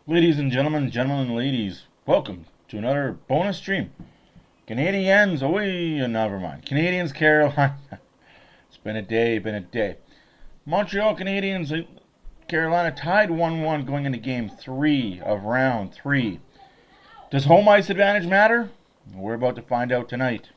Ladies and gentlemen and ladies, welcome to another bonus stream. Canadians, never mind. Canadians, Carolina. It's been a day. Montreal Canadiens, Carolina tied 1-1 going into game 3 of round 3. Does home ice advantage matter? We're about to find out tonight.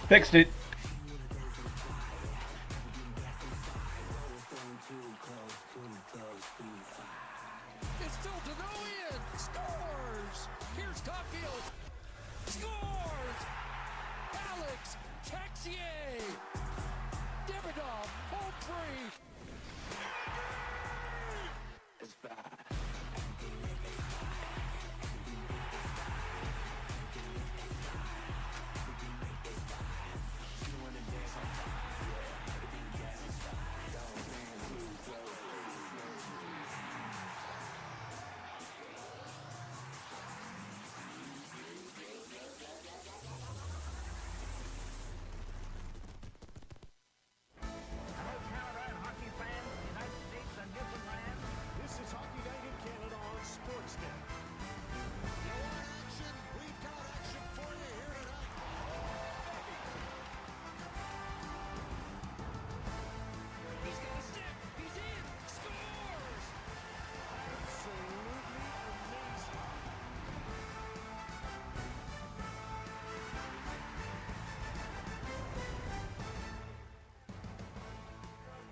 Fixed it. It's still to go in. Scores. Here's Caulfield. Scores. Alex Texier. Davidoff, home free. It's back.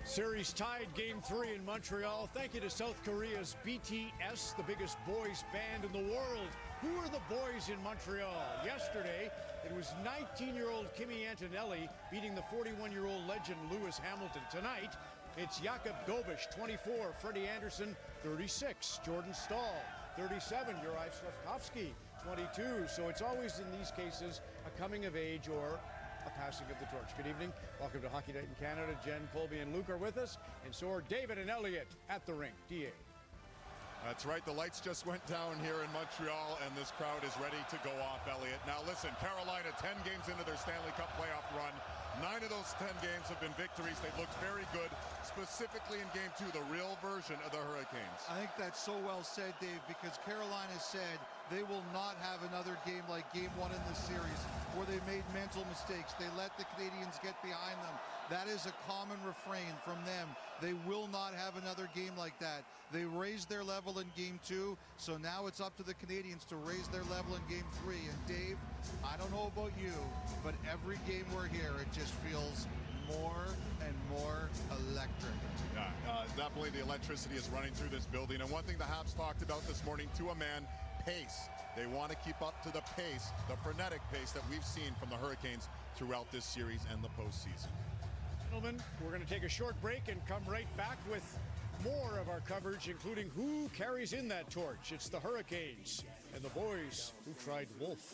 Series tied game 3 in Montreal. Thank you to South Korea's BTS, the biggest boys band in the world. Who are the boys in Montreal? Yesterday, it was 19-year-old Kimi Antonelli beating the 41-year-old legend Lewis Hamilton. Tonight, it's Jakub Gobish, 24, Freddie Anderson, 36, Jordan Stahl, 37, Juraj Slafkovsky, 22. So it's always in these cases a coming of age or a passing of the torch. Good evening. Welcome to Hockey Night in Canada. Jen, Colby, and Luke are with us, and so are David and Elliot at the rink. DA. That's right. The lights just went down here in Montreal, and this crowd is ready to go off, Elliot. Now listen, Carolina 10 games into their Stanley Cup playoff run. 9 of those 10 games have been victories. They've looked very good, specifically in Game 2, the real version of the Hurricanes. I think that's so well said, Dave, because Carolina said they will not have another game like Game 1 in the series where they made mental mistakes. They let the Canadians get behind them. That is a common refrain from them. They will not have another game like that. They raised their level in Game 2, so now it's up to the Canadians to raise their level in Game 3. And Dave, I don't know about you, but every game we're here, it just feels more and more electric. Yeah, definitely the electricity is running through this building. And one thing the Habs talked about this morning, to a man, pace. They want to keep up to the pace, the frenetic pace that we've seen from the Hurricanes throughout this series and the postseason. Gentlemen, we're going to take a short break and come right back with more of our coverage, including who carries in that torch. It's the Hurricanes and the boys who tried Wolf.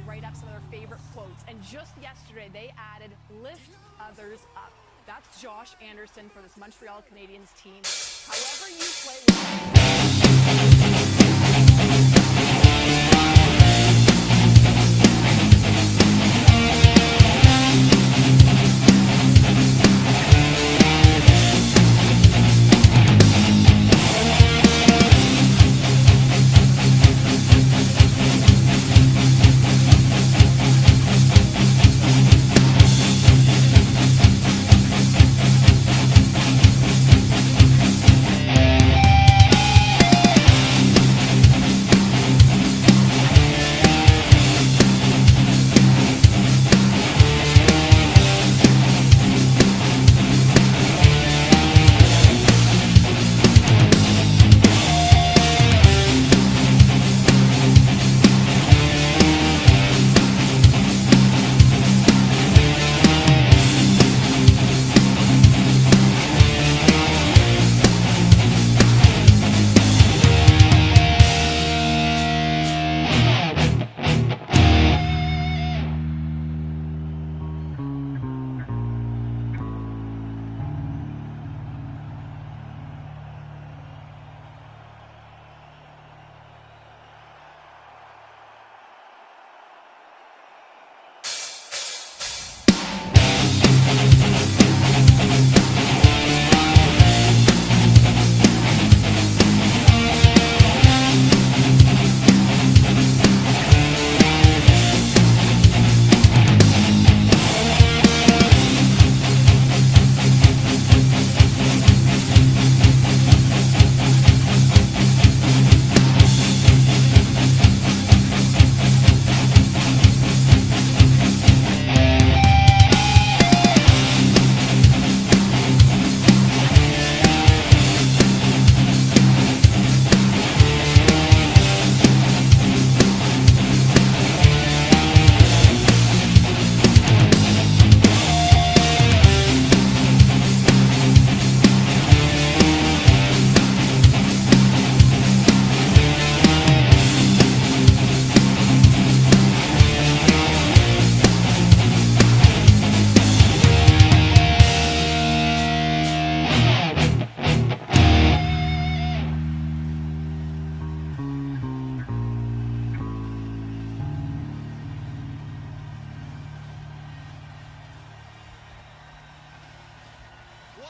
write up some of their favorite quotes. And just yesterday, they added lift others up. That's Josh Anderson for this Montreal Canadiens team. However you play with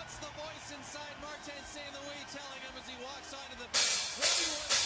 What's the voice inside Martin St. Louis telling him as he walks onto the bench? What do you want to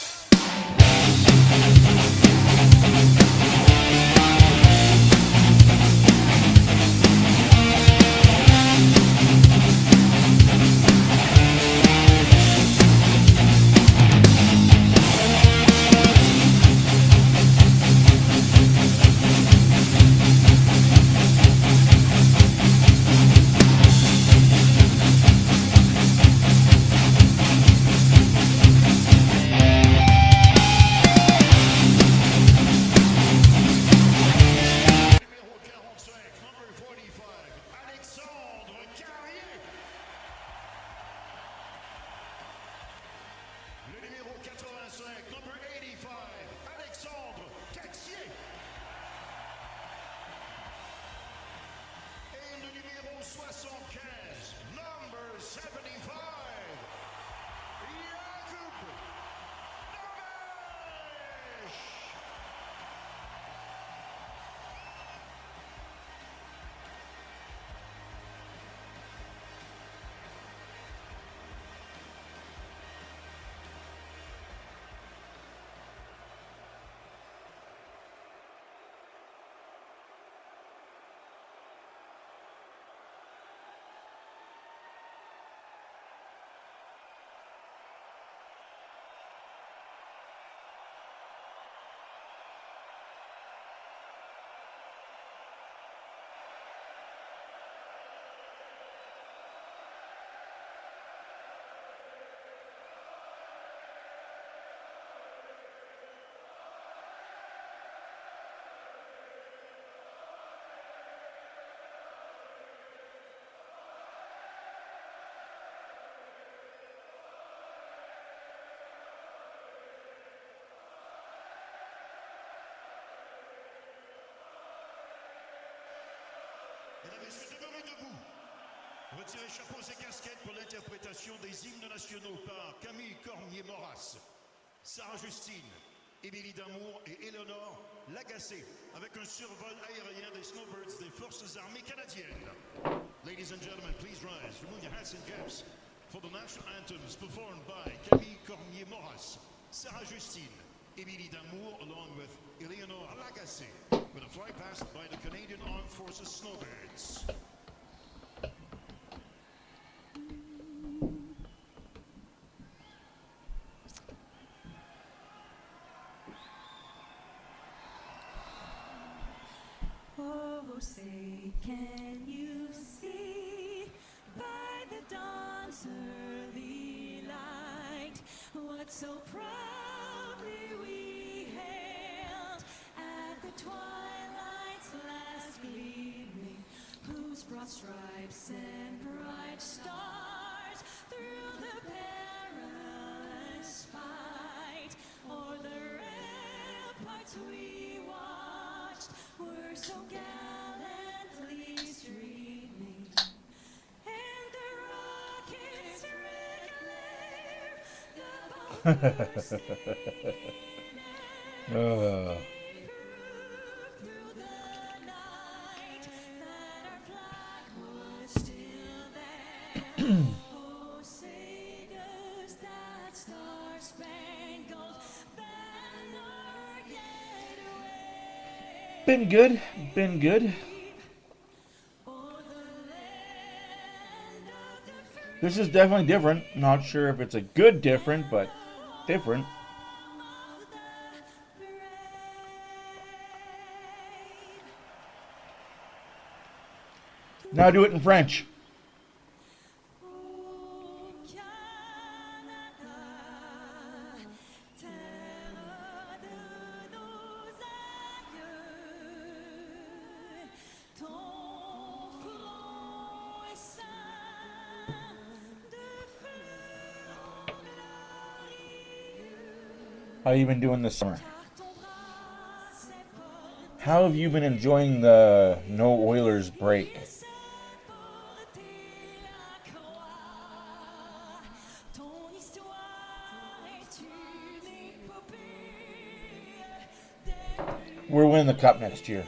messieurs, demeurez debout. Retirez chapeaux et casquettes pour l'interprétation des hymnes nationaux par Camille Cormier-Moras, Sarah Justine, Émilie Damour et Éléonore Lagacé, avec un survol aérien des Snowbirds des Forces armées canadiennes. Ladies and gentlemen, please rise, remove your hats and caps for the national anthems performed by Camille Cormier-Moras, Sarah Justine, Émilie Damour, along with Éléonore Lagacé, with a flag passed by the Canadian Armed Forces Snowbirds. Oh, say, can you see by the dawn's early light what so proudly we hailed at the twilight's last gleaming, whose broad stripes and bright stars through the perilous fight o'er the ramparts we watched were so gallantly streaming, and the rockets' red glare, the bombers through the night that our flag was still there. Oh, say does that star-spangled banner yet wave? Been good. Been good. This is definitely different. Not sure if it's a good different, but different. Now do it in French. How you been doing this summer? How have you been enjoying the no Oilers break? We're winning the cup next year.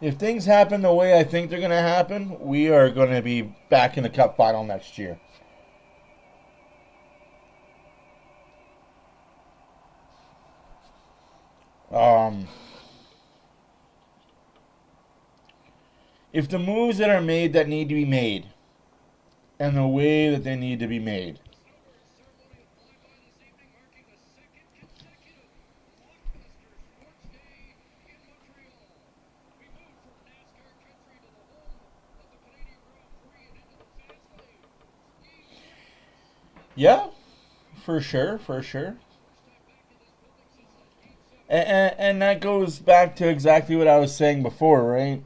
If things happen the way I think they're going to happen, we are going to be back in the cup final next year. If the moves that are made that need to be made, and the way that they need to be made, yeah, for sure. And that goes back to exactly what I was saying before, right?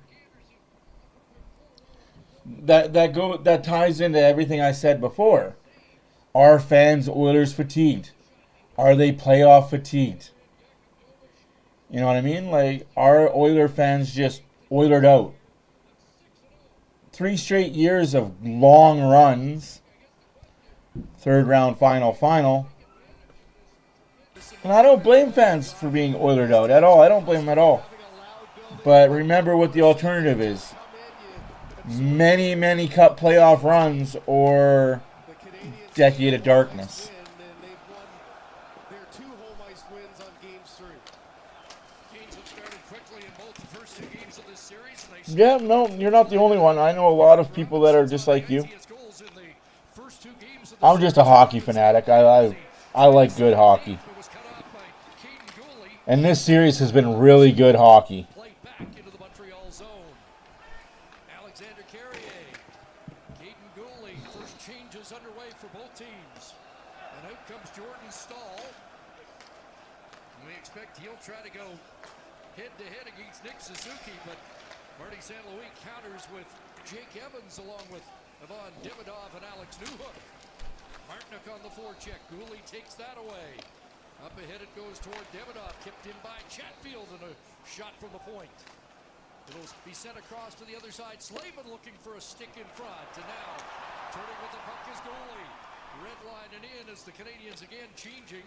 That ties into everything I said before. Are fans Oilers fatigued? Are they playoff fatigued? You know what I mean? Like, are Oiler fans just Oilered out? 3 straight years of long runs. 3rd round final. And I don't blame fans for being Oilered out at all. I don't blame them at all. But remember what the alternative is. Many cup playoff runs or decade of darkness. Yeah, no, you're not the only one. I know a lot of people that are just like you. I'm just a hockey fanatic. I like good hockey. And this series has been really good hockey. Play back into the Montreal zone. Alexander Carrier. Caden Gooley. First changes underway for both teams. And out comes Jordan Stahl. We expect he'll try to go head-to-head against Nick Suzuki, but Marty St. Louis counters with Jake Evans along with Ivan Demidov and Alex Newhook. Martinick on the forecheck. Gooley takes that away. Up ahead it goes toward Demidov. Kipped in by Chatfield and a shot from the point. It'll be sent across to the other side. Slavin looking for a stick in front. And now turning with the puck is Gooley. Red line and in as the Canadians again changing.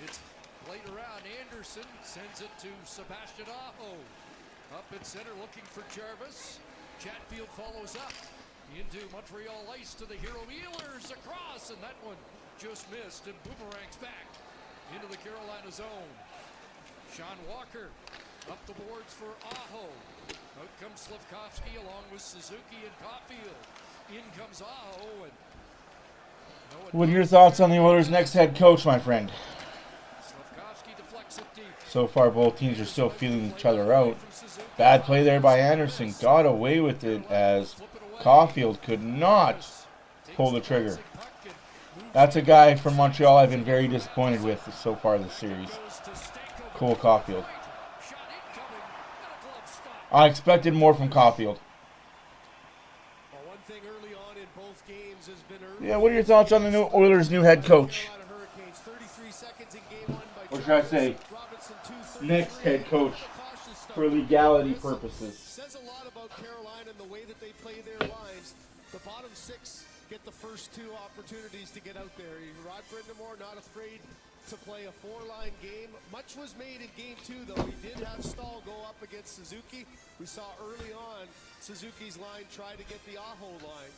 It's played around. Anderson sends it to Sebastian Aho. Up at center looking for Jarvis. Chatfield follows up into Montreal ice to the hero Oilers across, and that one just missed and boomerangs back into the Carolina zone. Sean Walker up the boards for Aho. Out comes Slavkovsky along with Suzuki and Caulfield. In comes Aho. And What are your thoughts on the Oilers' next head coach, my friend? Slavkovsky deflects it deep. So far, both teams are still feeling each other out. Bad play there by Anderson. Got away with it as Caulfield could not pull the trigger. That's a guy from Montreal I've been very disappointed with so far this series. Cole Caulfield. I expected more from Caulfield. Yeah, what are your thoughts on the new Oilers' new head coach? Or should I say, next head coach for legality purposes? Says a lot about Carolina and the way that they play their lines. The bottom six get the first two opportunities to get out there. Rod Brindamore not afraid to play a four-line game. Much was made in game two, though. He did have Stahl go up against Suzuki. We saw early on Suzuki's line try to get the Aho line.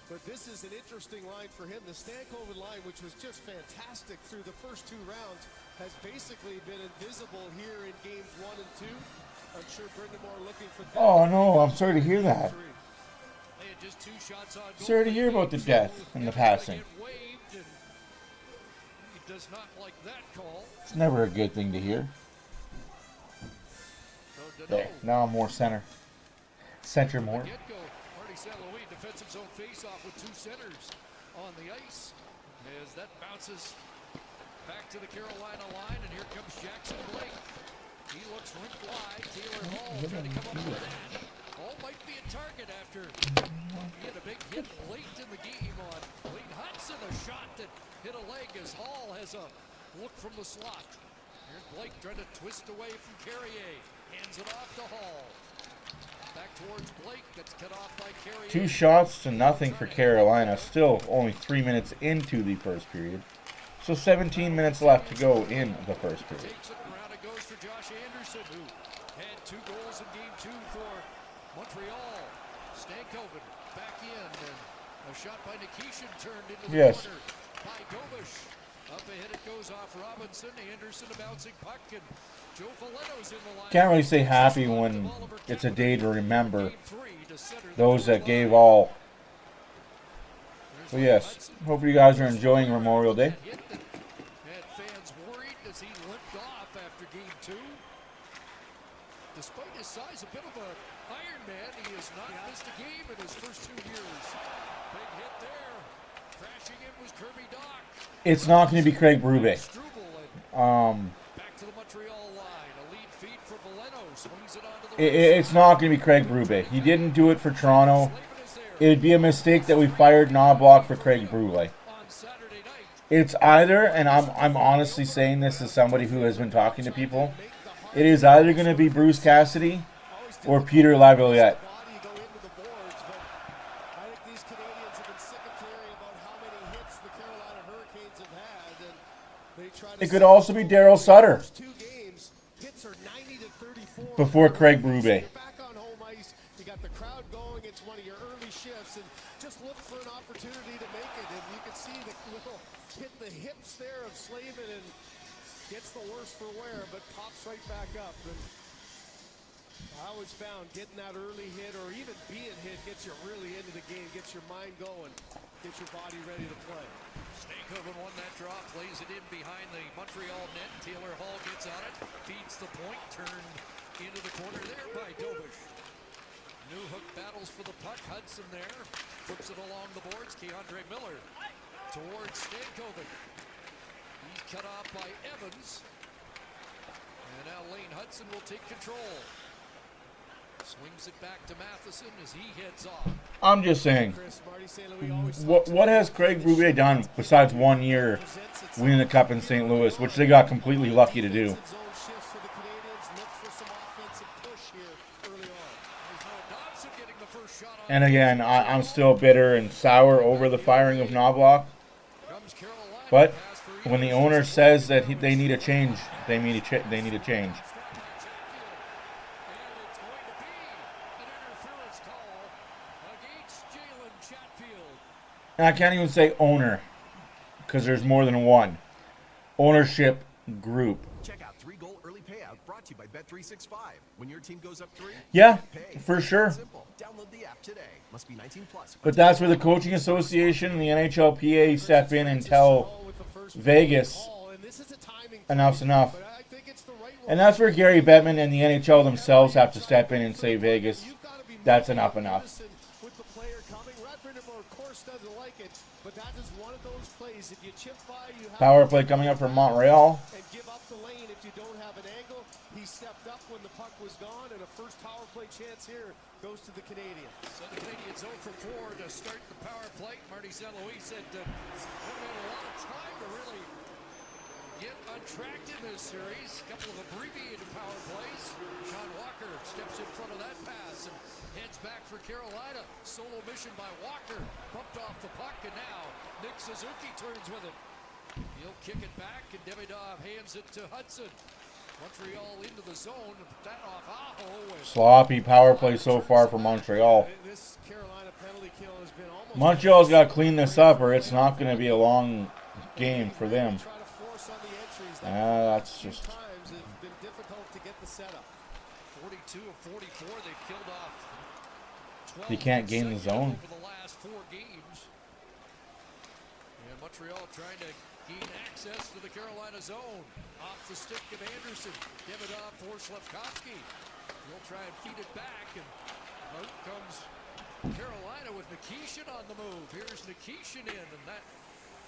But this is an interesting line for him. The Stankoven line, which was just fantastic through the first two rounds, has basically been invisible here in games 1 and 2. I'm sure Brindamore looking for that. Oh no, I'm sorry to hear that. They had just 2 shots on goal. Sorry to hear about the death and the passing. He does not like that call. It's never a good thing to hear. There, now I'm more center. Center more. Marty St. Louis defensive zone face-off with 2 centers on the ice as that bounces back to the Carolina line, and here comes Jackson Blake. He looks ripped wide. Taylor Hall trying to come up with that. Hall might be a target after he had a big hit late in the game on Clayton Hudson. A shot that hit a leg as Hall has a look from the slot. Here's Blake trying to twist away from Carrier. Hands it off to Hall. Back towards Blake. That's cut off by Carrier. 2 shots to nothing for Carolina. Still only 3 minutes into the first period. So 17 minutes left to go in the first period. Takes it around. It goes for Josh Anderson, who had 2 goals in game 2 for Montreal. Stankoven back in, and a shot by Nikishin turned into the corner by Gobish. Up ahead it goes off Robinson. Anderson a bouncing puck, and Joe Valeno's in the line. Can't really say happy when it's a day to remember those that gave all. So yes, hope you guys are enjoying Memorial Day. Had fans worried as he limped off after game 2. Despite his size, a bit of an Iron Man, he has not missed a game in his first 2 years. Big hit there. Crashing in was Kirby Doc. It's not going to be Craig Berube. Back to the Montreal line. A lead feed for Valeno. Swings it onto the It's not going to be Craig Berube. He didn't do it for Toronto. It would be a mistake that we fired Knobloch for Craig Berube. It's either, and I'm honestly saying this as somebody who has been talking to people, it is either going to be Bruce Cassidy or Peter Laviolette. It could also be Daryl Sutter before Craig Berube. Back on home ice, you got the crowd going. It's one of your early shifts, and just look for an opportunity to make it. And you can see the little hit the hips there of Slavin, and gets the worse for wear, but pops right back up. And I always found getting that early hit, or even being hit, gets you really into the game, gets your mind going, gets your body ready to play. Stankoven won that draw, plays it in behind the Montreal net. Taylor Hall gets on it, feeds the point, turned into the corner there by Dobish. Newhook battles for the puck. Hudson there, flips it along the boards. Keandre Miller towards Stankoven. He's cut off by Evans. And now Lane Hudson will take control. Swings it back to Matheson as he heads off. I'm just saying, what has Craig Berube done besides 1 year winning the Cup in St. Louis, which they got completely lucky to do? And again, I'm still bitter and sour over the firing of Knobloch. But when the owner says that they need a change, they need a change. And I can't even say owner, because there's more than one. Ownership group. Check out 3-goal early payout brought to you by Bet365. When your team goes up 3, Yeah, pay. for sure. Simple. Download the app today. Must be 18 plus. But that's where the coaching association and the NHLPA step in and tell Vegas enough's enough. And that's where Gary Bettman and the NHL themselves have to step in and say, Vegas, that's enough. Power play coming up from Montreal. And give up the lane if you don't have an angle. He stepped up when the puck was gone, and a first power play chance here goes to the Canadiens. So the Canadiens 0 for 4 to start the power play. Marty St. Louis said they haven't had a lot of time to really get on track in this series. A couple of abbreviated power plays. Sean Walker steps in front of that pass and heads back for Carolina. Solo mission by Walker. Bumped off the puck, and now Nick Suzuki turns with it. He'll kick it back, and Demidov hands it to Hudson. Montreal into the zone. Put that off Aho. Sloppy power play so far for Montreal. This Carolina penalty kill has been almost. Montreal's got to clean this up, or it's not going to be a long game for them. That's just. Times it's been difficult to get the setup. 42 of 44. They've killed off 12. You can't gain the zone. Over the last 4 games. And Montreal trying to gain access to the Carolina zone. Off the stick of Anderson. Demidov for Slavkovsky. He'll try and feed it back, and out comes Carolina with Nikishin on the move. Here's Nikishin in, and that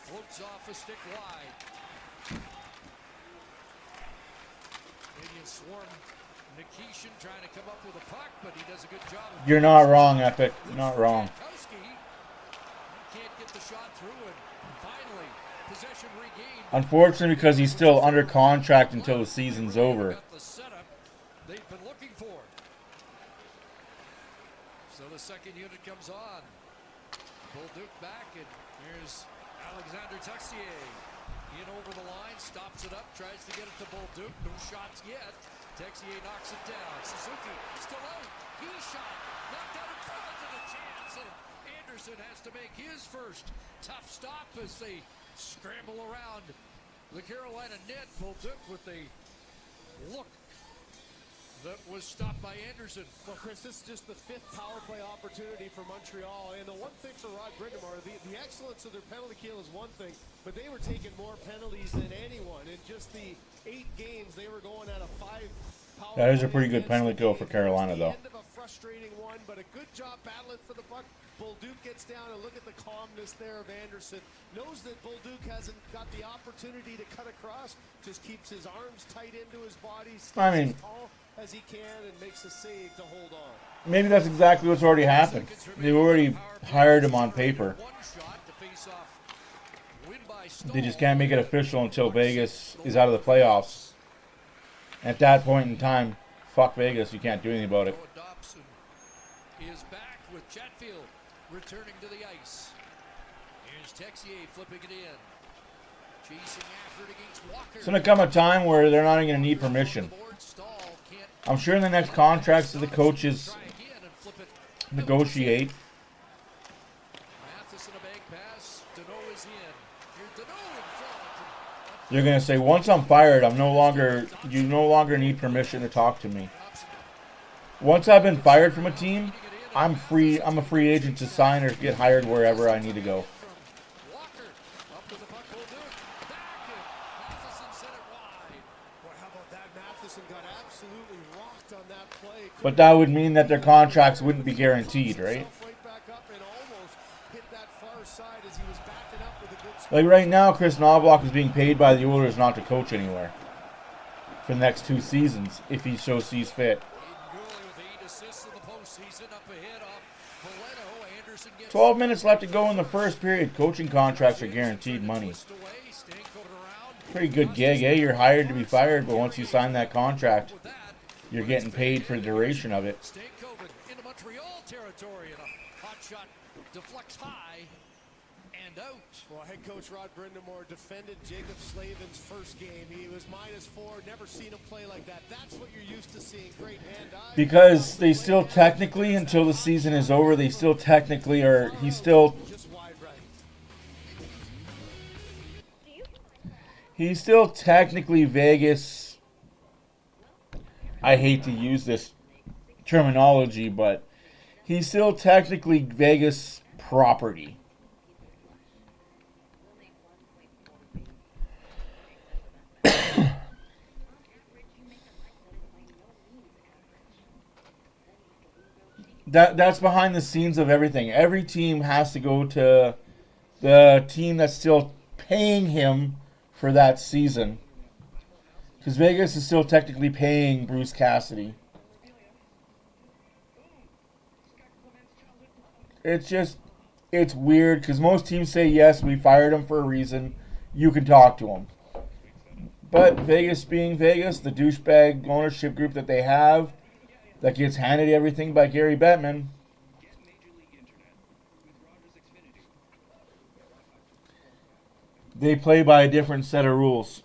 floats off a stick wide. Canadians swarm Nikishin trying to come up with a puck, but he does a good job. You're not wrong, Epic. You're not wrong. Can't get the shot through, and finally possession regained. Unfortunately, because he's still under contract until the season's over. Got the setup they've been looking for. So the second unit comes on. Bolduc back, and here's Alexander Texier. In over the line, stops it up, tries to get it to Bolduc. No shots yet. Texier knocks it down. Suzuki still out. He shot. Knocked out in front of the chance. And Anderson has to make his first tough stop as they scramble around the Carolina net. Bolduc with a look that was stopped by Anderson. Well, Chris, this is just the 5th power play opportunity for Montreal. And the one thing for Rod Brind'Amour, the excellence of their penalty kill is one thing, but they were taking more penalties than anyone. In just the 8 games, they were going at a 5 power That is a play pretty good against penalty kill for Carolina, the though. End of a frustrating one, but a good job battling for the puck. Bolduc gets down, and look at the calmness there of Anderson. Knows that Bolduc hasn't got the opportunity to cut across, just keeps his arms tight into his body, stays as tall as he can, and makes a save to hold on. Maybe that's exactly what's already happened. They've already hired him on paper. They just can't make it official until Vegas is out of the playoffs. At that point in time, fuck Vegas. You can't do anything about it. Dobson is back with Chatfield returning to the ice. Here's Texier flipping it in. Chasing after it against Walker. It's going to come a time where they're not even going to need permission. I'm sure in the next contracts that the coaches negotiate, they're going to say, once I'm fired, you no longer need permission to talk to me. Once I've been fired from a team, I'm free. I'm a free agent to sign or get hired wherever I need to go. But that would mean that their contracts wouldn't be guaranteed, right? Like right now, Chris Knobloch is being paid by the Oilers not to coach anywhere for the next 2 seasons if he sees fit. 12 minutes left to go in the first period. Coaching contracts are guaranteed money. Pretty good gig, eh? You're hired to be fired, but once you sign that contract, you're getting paid for the duration of it. Into Montreal territory, and a hot shot deflects high and out. Well, head coach Rod Brindamore defended Jacob Slavin's first game. He was -4, never seen him play like that. That's what you're used to seeing. Great hand-eye. Because they still technically, until the season is over, they still technically are, he's still technically Vegas. I hate to use this terminology, but he's still technically Vegas property. That's behind the scenes of everything. Every team has to go to the team that's still paying him for that season. Because Vegas is still technically paying Bruce Cassidy. It's weird because most teams say, yes, we fired him for a reason. You can talk to him. But Vegas being Vegas, the douchebag ownership group that they have, that gets handed everything by Gary Bettman, they play by a different set of rules.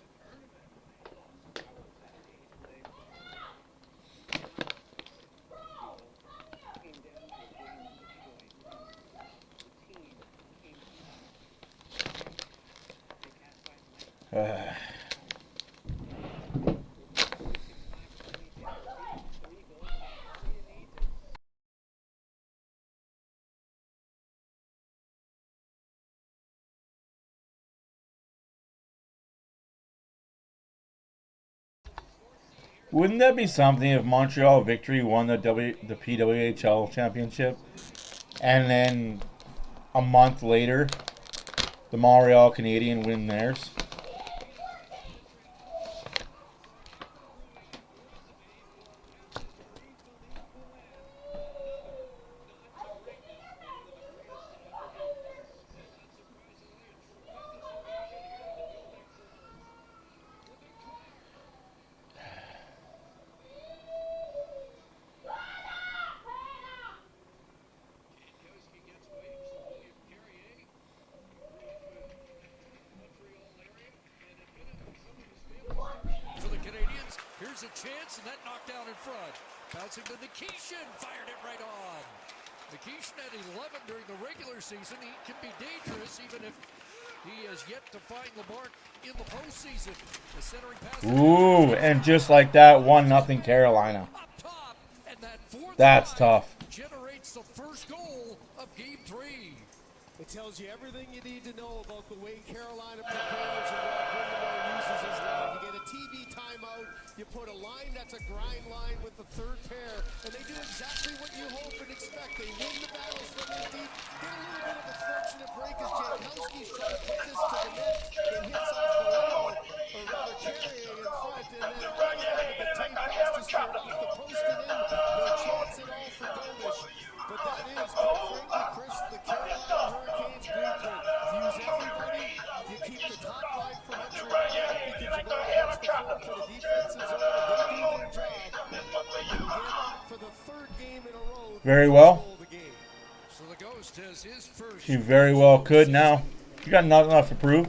Wouldn't that be something if Montreal Victory won the PWHL championship, and then a month later, the Montreal Canadiens win theirs? Here's a chance, and that knocked down in front. Bouncing to Nikishin, fired it right on. Nikishin had 11 during the regular season. He can be dangerous even if he has yet to find the mark in the postseason. The centering pass. Ooh, and just like that, 1-0 Carolina. Up top, and that fourth That's line tough. generates the first goal of Game 3. It tells you everything you need to know about the way Carolina prepares and what Brindamore uses his line. You get a TV timeout, you put a line that's a grind line with the third pair, and they do exactly what you hope and expect. They win the battles from the deep, get a little bit of a fortunate break as Jankowski's trying to put this to the net. It hits off the wall, or rather Carrier in front, and then right out of the tape pass to start off the posted in. No chance at all for Dobish. But that is, quite frankly, Chris, the Carolina Hurricanes blueprint. Use everybody. You keep the top line for Montreal because you go against the front for the defensive zone. They do their job. You get for the third game in a row. Very well. So the Ghost has his first. He very well could now. You got nothing left to prove.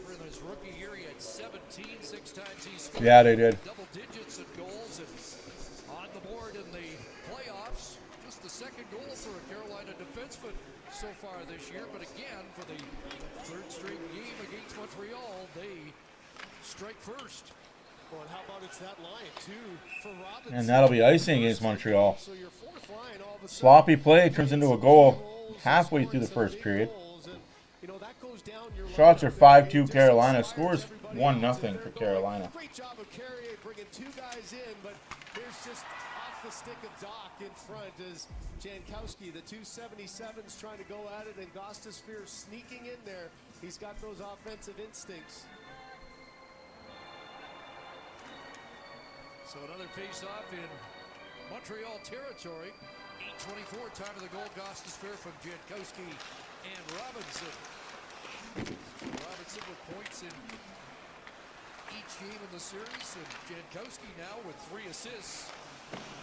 For his rookie year, he had 17, 6 times he scored. Yeah, they did. Double digits in goals and on the board in the playoffs. Just the second goal for a Carolina defenseman so far this year. But again, for the third straight game against Montreal, they strike first. Well, and how about it's that line, too, for Robinson. And that'll be icing against Montreal. So your fourth line, all of a sudden, Sloppy play turns into a goal halfway through the first period. Shots are 5-2 Carolina. Scores 1-0 for Carolina. Great job of Carrier bringing 2 guys in, but there's just the stick of Doc in front as Jankowski, the 277's trying to go at it, and Gostisbehere sneaking in there. He's got those offensive instincts. So another face-off in Montreal territory. 8:24 time of the goal. Gostisbehere from Jankowski and Robinson. Robinson with points in each game in the series, and Jankowski now with 3 assists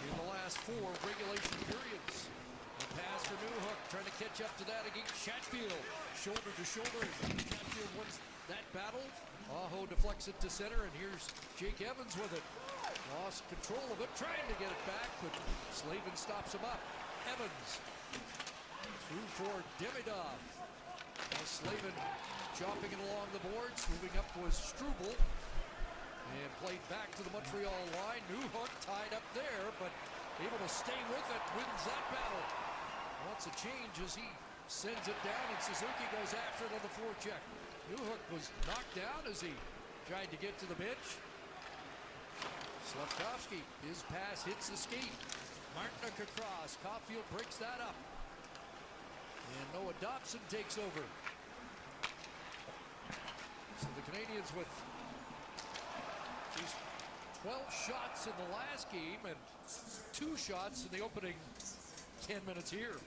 in the last 4 regulation periods. A pass for Newhook, trying to catch up to that against Chatfield. Shoulder to shoulder. Chatfield wins that battle. Aho deflects it to center, and here's Jake Evans with it. Lost control of it, trying to get it back, but Slavin stops him up. Evans through for Demidov. Now Slavin chopping it along the boards. Moving up was Struble. And played back to the Montreal line. Newhook tied up there, but able to stay with it. Wins that battle. Wants a change as he sends it down, and Suzuki goes after it on the forecheck. Newhook was knocked down as he tried to get to the bench. Slavkovsky, his pass hits the skate. Martinick across. Caulfield breaks that up. And Noah Dobson takes over. So the Canadians with 12 shots in the last game and 2 shots in the opening 10 minutes here.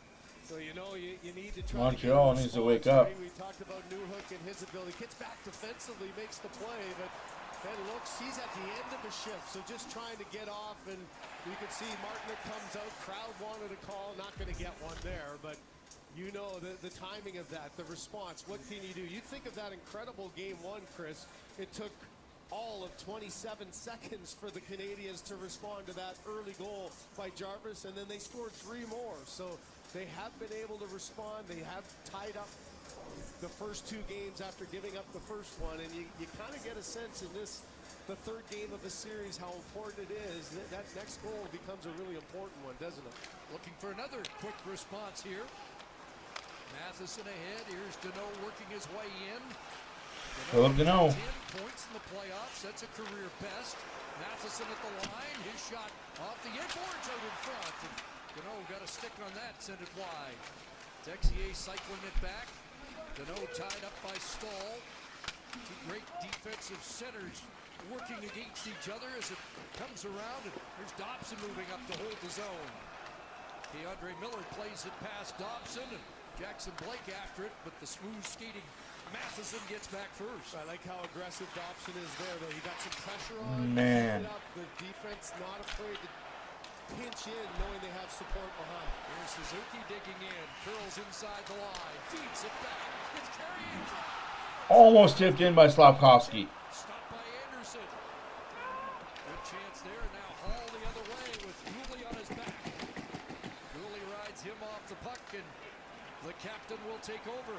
So you know you need to try. Montreal needs to wake up. We talked about Newhook and his ability. Gets back defensively, makes the play, but then looks, he's at the end of the shift, so just trying to get off, and you can see Martinick comes out. Crowd wanted a call, not going to get one there, but you know the timing of that, the response. What can you do? You think of that incredible game 1, Chris. It took all of 27 seconds for the Canadians to respond to that early goal by Jarvis, and then they scored 3 more. So they have been able to respond. They have tied up the first 2 games after giving up the first one, and you kind of get a sense in this, the 3rd game of the series, how important it is. That next goal becomes a really important one, doesn't it? Looking for another quick response here. Matheson ahead. Here's Deneau working his way in. Philip Deneau. 10 points in the playoffs. That's a career best. Matheson at the line. His shot off the inboards out in front. And Deneau got a stick on that, sent it wide. Texier cycling it back. Deneau tied up by Stahl. 2 great defensive centers working against each other as it comes around. And there's Dobson moving up to hold the zone. Keandre Miller plays it past Dobson, and Jackson Blake after it, but the smooth skating Matheson gets back first. I like how aggressive Dobson is there, though. You got some pressure on. Man. Up. The defense not afraid to pinch in, knowing they have support behind. Here's Suzuki digging in, curls inside the line, feeds it back. It's carrying. Almost tipped in by Slavkovsky. Stopped by Anderson. Good chance there. Now Hall the other way with Gooley on his back. Gooley rides him off the puck, and the captain will take over.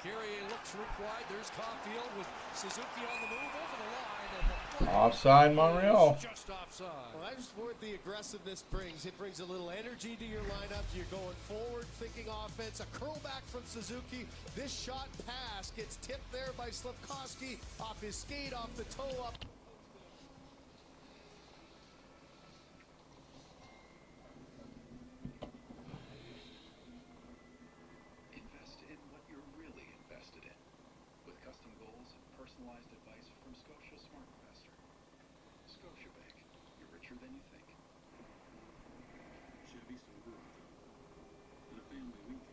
Carrier looks rip wide. There's Caulfield with Suzuki on the move over the line. And the Offside, Montreal. Just offside. Well, that's what the aggressiveness brings. It brings a little energy to your lineup. You're going forward, thinking offense. A curl back from Suzuki. This shot pass gets tipped there by Slavkovsky. Off his skate, off the toe, up. Invest in what you're really invested in. With custom goals and personalized advice from Scotia Smart Investor. Scotiabank. You're richer than you think. Chevy Silverado. And a family weekend.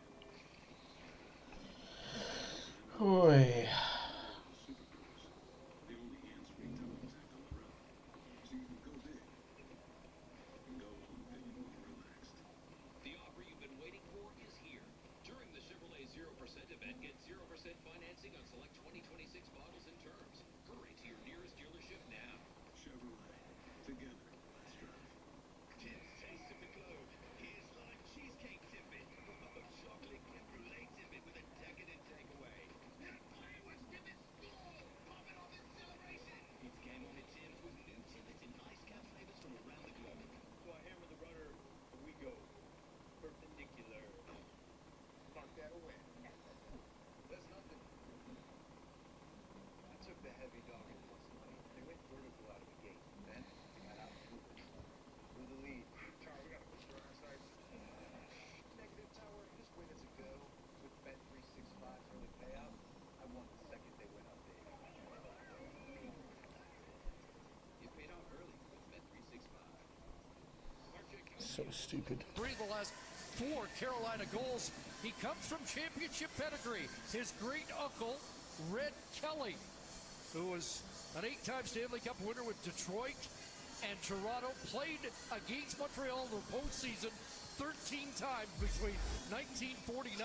Oy. Supercruise. The only hands-free tow tech on the road. So you can go big. And go home feeling more relaxed. The offer you've been waiting for is here. During the Chevrolet 0% event, get 0% financing on select 2026 models and terms. Hurry to your nearest dealership now. Chevrolet. Together. Let's drive. Tim's Taste of the Globe. Here's like cheesecake tipping. Chocolate creme brulee tipping with a decadent takeaway. That player was tipping score. Pop it off in celebration. It's game on at Tim's with new Tippets and ice cap flavors from around the globe. So I hammer the rudder, and we go perpendicular. Knock that away. That's nothing. I took the heavy dog and plus money. They went vertical out of the gate. Then they got out through the lead. Target So stupid. 3 of the last 4 Carolina goals. He comes from championship pedigree. His great uncle, Red Kelly, who was an 8-time Stanley Cup winner with Detroit and Toronto, played against Montreal in the postseason 13 times between 1949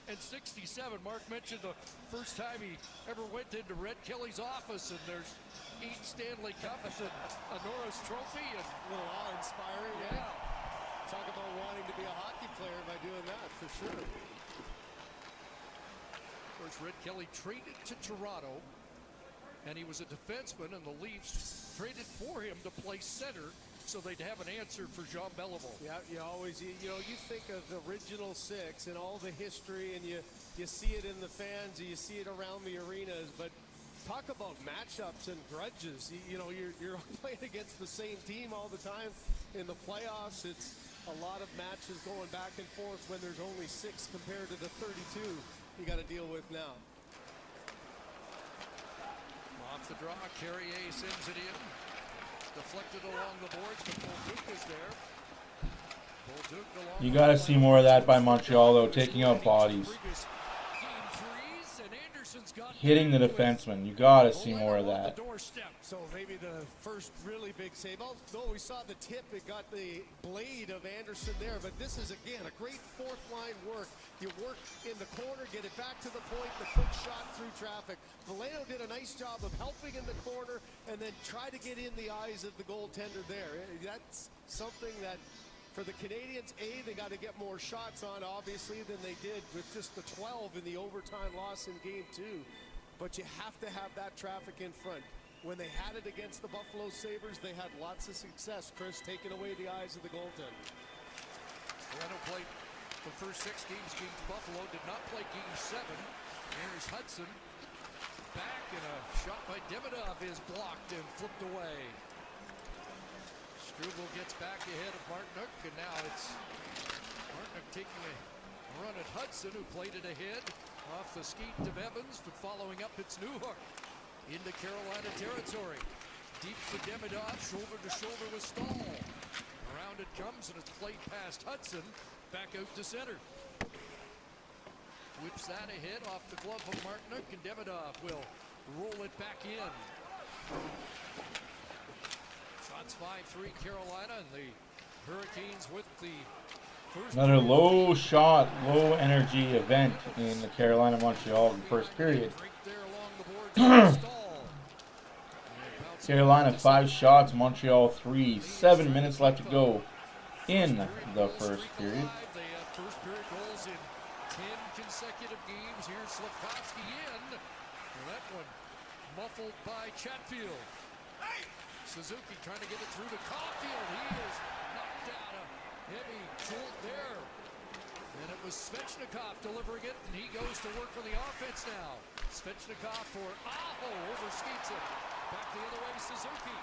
and 67. Mark mentioned the first time he ever went into Red Kelly's office, and there's 8 Stanley Cups and a Norris Trophy. And A little awe-inspiring. yeah. Talk about wanting to be a hockey player by doing that, for sure. Of course, Red Kelly traded to Toronto, and he was a defenseman, and the Leafs traded for him to play center so they'd have an answer for Jean Beliveau. Yeah, you always, you know, you think of the original 6 and all the history, and you see it in the fans, and you see it around the arenas, but talk about matchups and grudges. You know, you're playing against the same team all the time. In the playoffs, it's a lot of matches going back and forth when there's only 6 compared to the 32 you got to deal with now. Off the draw, Carrier sends it in. Deflected along the boards, but Bolduc is there. Bolduc along You got to see more of that by Montreal, though, taking out bodies. Hitting the defenseman. You got to see more of that. So maybe the first really big save. Although we saw the tip, it got the blade of Anderson there. But this is, again, a great fourth line work. You work in the corner, get it back to the point, the quick shot through traffic. Vallejo did a nice job of helping in the corner and then try to get in the eyes of the goaltender there. That's something that, for the Canadians, they got to get more shots on, obviously, than they did with just the 12 in the overtime loss in Game 2. But you have to have that traffic in front. When they had it against the Buffalo Sabres, they had lots of success, Chris, taking away the eyes of the goaltender. Toronto played the first 6 games against Buffalo, did not play Game 7. Here's Hudson. Back, and a shot by Demidov is blocked and flipped away. Struble gets back ahead of Martinook, and now it's Martinook taking a run at Hudson, who played it ahead off the skate of Evans, but following up, it's Newhook into Carolina territory. Deep to Demidov, shoulder to shoulder with Stahl. Around it comes, and it's played past Hudson, back out to center. Whips that ahead off the glove of Martinook, and Demidov will roll it back in. Shots 5-3 Carolina, and the Hurricanes with the first. Another low shot, low energy event in the Carolina-Montreal first period. Carolina 5 shots, Montreal 3. 7 minutes left to go in the first period. They have first period goals in 10 consecutive games. Here's Slavkovsky in. And that one muffled by Chatfield. Suzuki trying to get it through to Caulfield. He is knocked out a heavy jolt there. And it was Svechnikov delivering it, and he goes to work on the offense now. Svechnikov for Aho, overskates it. Back the other way, Suzuki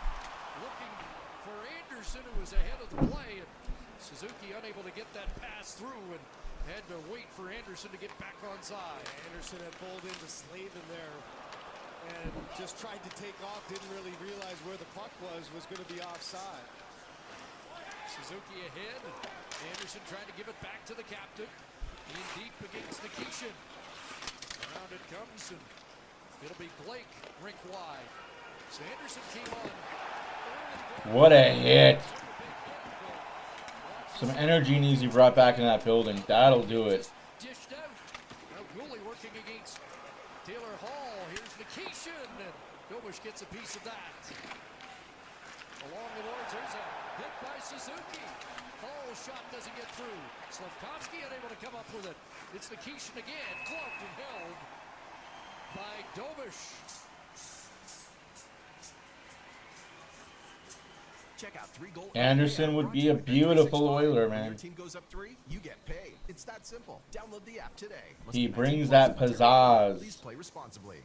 looking for Anderson, who was ahead of the play, and Suzuki unable to get that pass through and had to wait for Anderson to get back on side. Anderson had pulled into Slavin there and just tried to take off, didn't really realize where the puck was going to be offside. Suzuki ahead, Anderson trying to give it back to the captain. In deep against Nikishin. Around it comes, and it'll be Blake rink wide. So Anderson came on. What a hit. Some energy needs to be brought back into that building. That'll do it. Dished out. Now Gooley working against Taylor Hall. Here's Nikishin, and Dobush gets a piece of that. Along the boards, there's a hit by Suzuki. Hall's shot doesn't get through. Slavkovsky unable to come up with it. It's Nikishin again, gloved and held by Dobush. Check out 3-goal. Anderson would be a beautiful Oiler, man. Your team goes up 3, you get paid. It's that simple. Download the app today. He brings that pizzazz. Please play responsibly.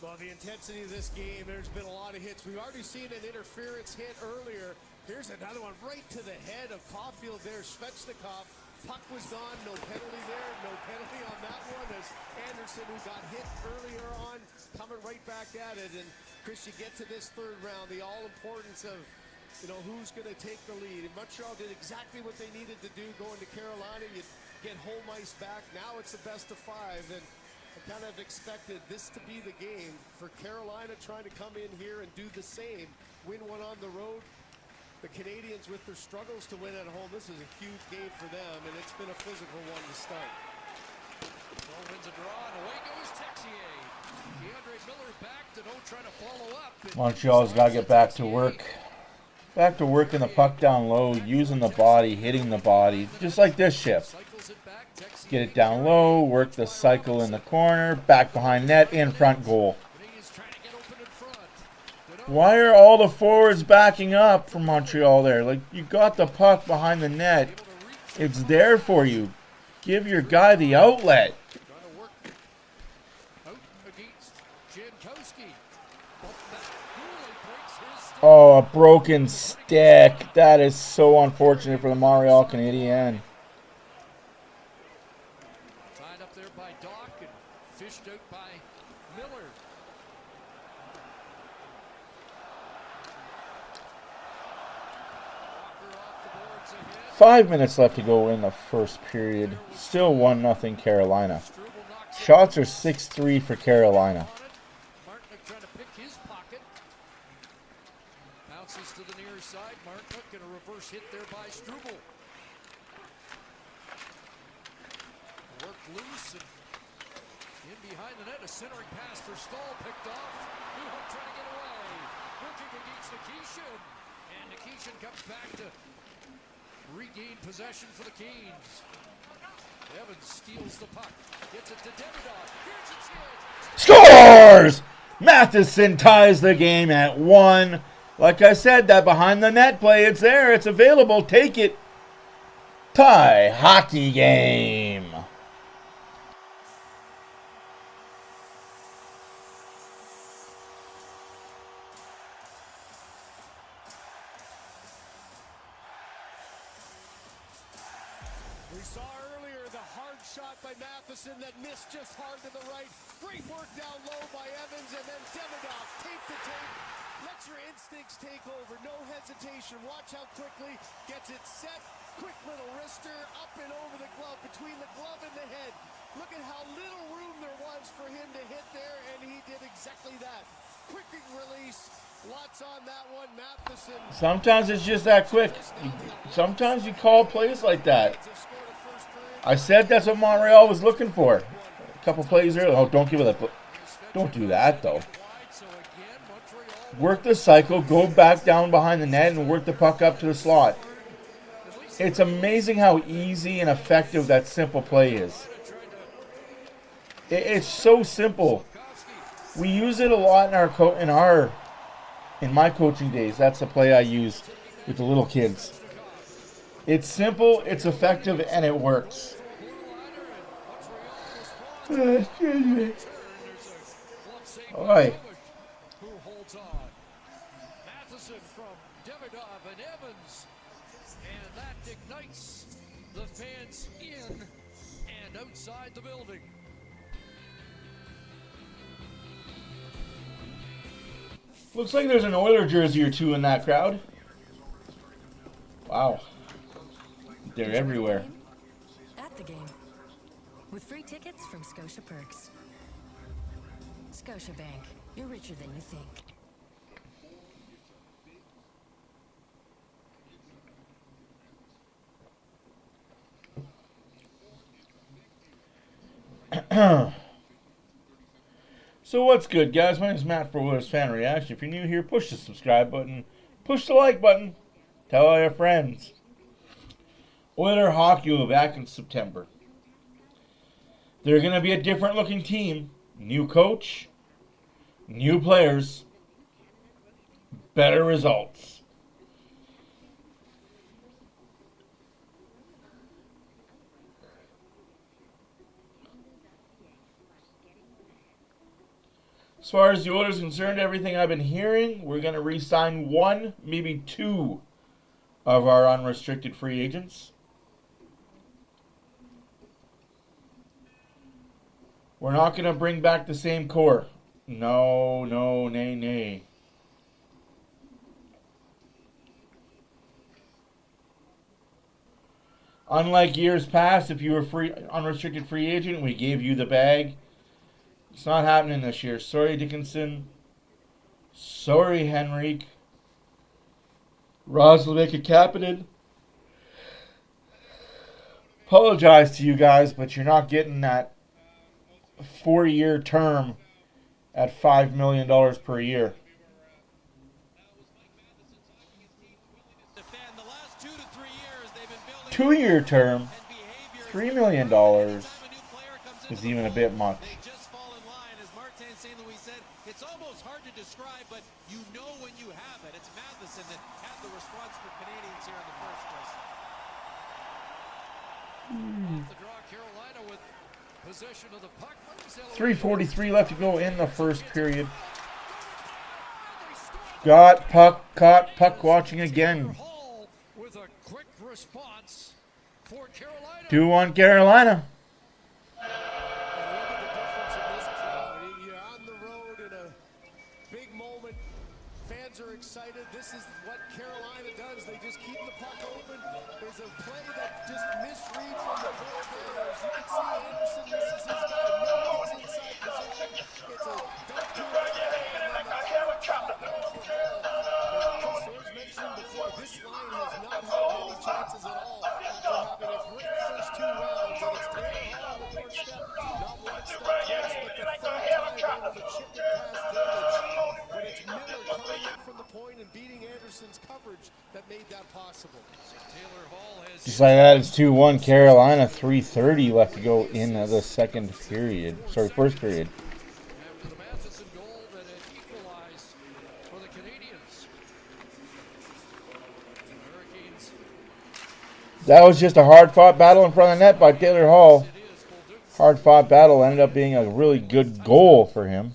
Well, the intensity of this game, there's been a lot of hits. We've already seen an interference hit earlier. Here's another one right to the head of Caulfield there. Svechnikov. Puck was gone. No penalty there. No penalty on that one as Anderson, who got hit earlier on, coming right back at it. And Chris, you get to this third round, the all-importance of you know, who's going to take the lead. And Montreal did exactly what they needed to do going to Carolina. You get home ice back. Now it's a best of 5. And I kind of expected this to be the game for Carolina, trying to come in here and do the same. Win one on the road. The Canadians, with their struggles to win at home, this is a huge game for them, and it's been a physical one to start. Ball wins a draw, and away goes Texier. DeAndre Miller back to don't try to follow up. Montreal's got to get back to work. Back to working the puck down low, using the body, hitting the body, just like this shift. Get it down low, work the cycle in the corner, back behind net, in front goal. Why are all the forwards backing up from Montreal there? Like, you got the puck behind the net. It's there for you. Give your guy the outlet. Oh, a broken stick. That is so unfortunate for the Montreal Canadiens. Tied up there by Doc and fished out by Miller. 5 minutes left to go in the first period. Still 1-0 Carolina. Shots are 6-3 for Carolina. Martinick trying to pick his pocket. Bounces to the near side. Martinick and a reverse hit there by Struble. Worked loose and in behind the net. A centering pass for Stahl picked off. Newhook trying to get away. Working against Nikishin. And Nikishin comes back to regain possession for the Canes. Evans steals the puck. Gets it to Demidov. Here's a chance. Scores! Matheson ties the game at 1. Like I said, that behind the net play, it's there. It's available. Take it. Tie hockey game. We saw earlier the hard shot by Matheson that missed just hard to the right. Great work down low by Evans, and then Demidov, tape to tape. Lets your instincts take over. No hesitation. Watch how quickly gets it set. Quick little wrister up and over the glove, between the glove and the head. Look at how little room there was for him to hit there, and he did exactly that. Quick release. Lots on that one. Matheson. Sometimes it's just that quick. Sometimes you call plays like that. I said that's what Montreal was looking for. A couple plays earlier. Oh, don't give it a... Don't do that, though. Work the cycle, go back down behind the net, and work the puck up to the slot. It's amazing how easy and effective that simple play is. It's so simple. We use it a lot in my coaching days. That's the play I use with the little kids. It's simple, it's effective, and it works. All right. Who holds on? Matheson from Demidov and Evans. And that ignites the fans in and outside the building. Looks like there's an Oiler jersey or two in that crowd. Wow. They're everywhere. At the game. With free tickets from Scotia Perks. Scotiabank. You're richer than you think. So what's good, guys? My name is Matt for OilersFanReaction. If you're new here, push the subscribe button. Push the like button. Tell all your friends. Oiler hockey will be back in September. They're going to be a different looking team. New coach. New players. Better results. As far as the Oilers are concerned, everything I've been hearing, we're going to re-sign 1, maybe 2 of our unrestricted free agents. We're not going to bring back the same core. No, nay. Unlike years past, if you were free, unrestricted free agent, we gave you the bag. It's not happening this year. Sorry, Dickinson. Sorry, Henrique. Roslovic Kapanen. Apologize to you guys, but you're not getting that 4-year term at $5 million per year. 2-year term, $3 million is even a bit much. They just fall in line, as Martin St. Louis said. It's almost hard to describe, but you know when you have it. It's Matheson that had the response for Canadians here in the first place. Off the draw, Carolina with possession of the puck. 3:43 left to go in the first period. Got puck, caught puck watching again. With a quick response for Carolina. 2-1 Carolina. You're on the road in a big moment. Fans are excited. This is what Carolina does. They just keep the puck open. There's a play that just misread from the goaltenders. You can see Anderson misses his guy. Miller gets inside position. It's a dump to the Source mentioned before, this line has not had many chances at all after having a great first 2 rounds. And it's Taylor Hall on the doorstep. Not one step twice, but the third time able to chip it past David. But it's Miller coming in from the point and beating Anderson's coverage that made that possible. Taylor Hall has Just like that, it's 2-1 Carolina. 3:30 left to go in the second period. Sorry, first period. after the Matheson goal that had equalized for the Canadians. The Hurricanes. That was just a hard-fought battle in front of the net by Taylor Hall. Hard-fought battle ended up being a really good goal for him.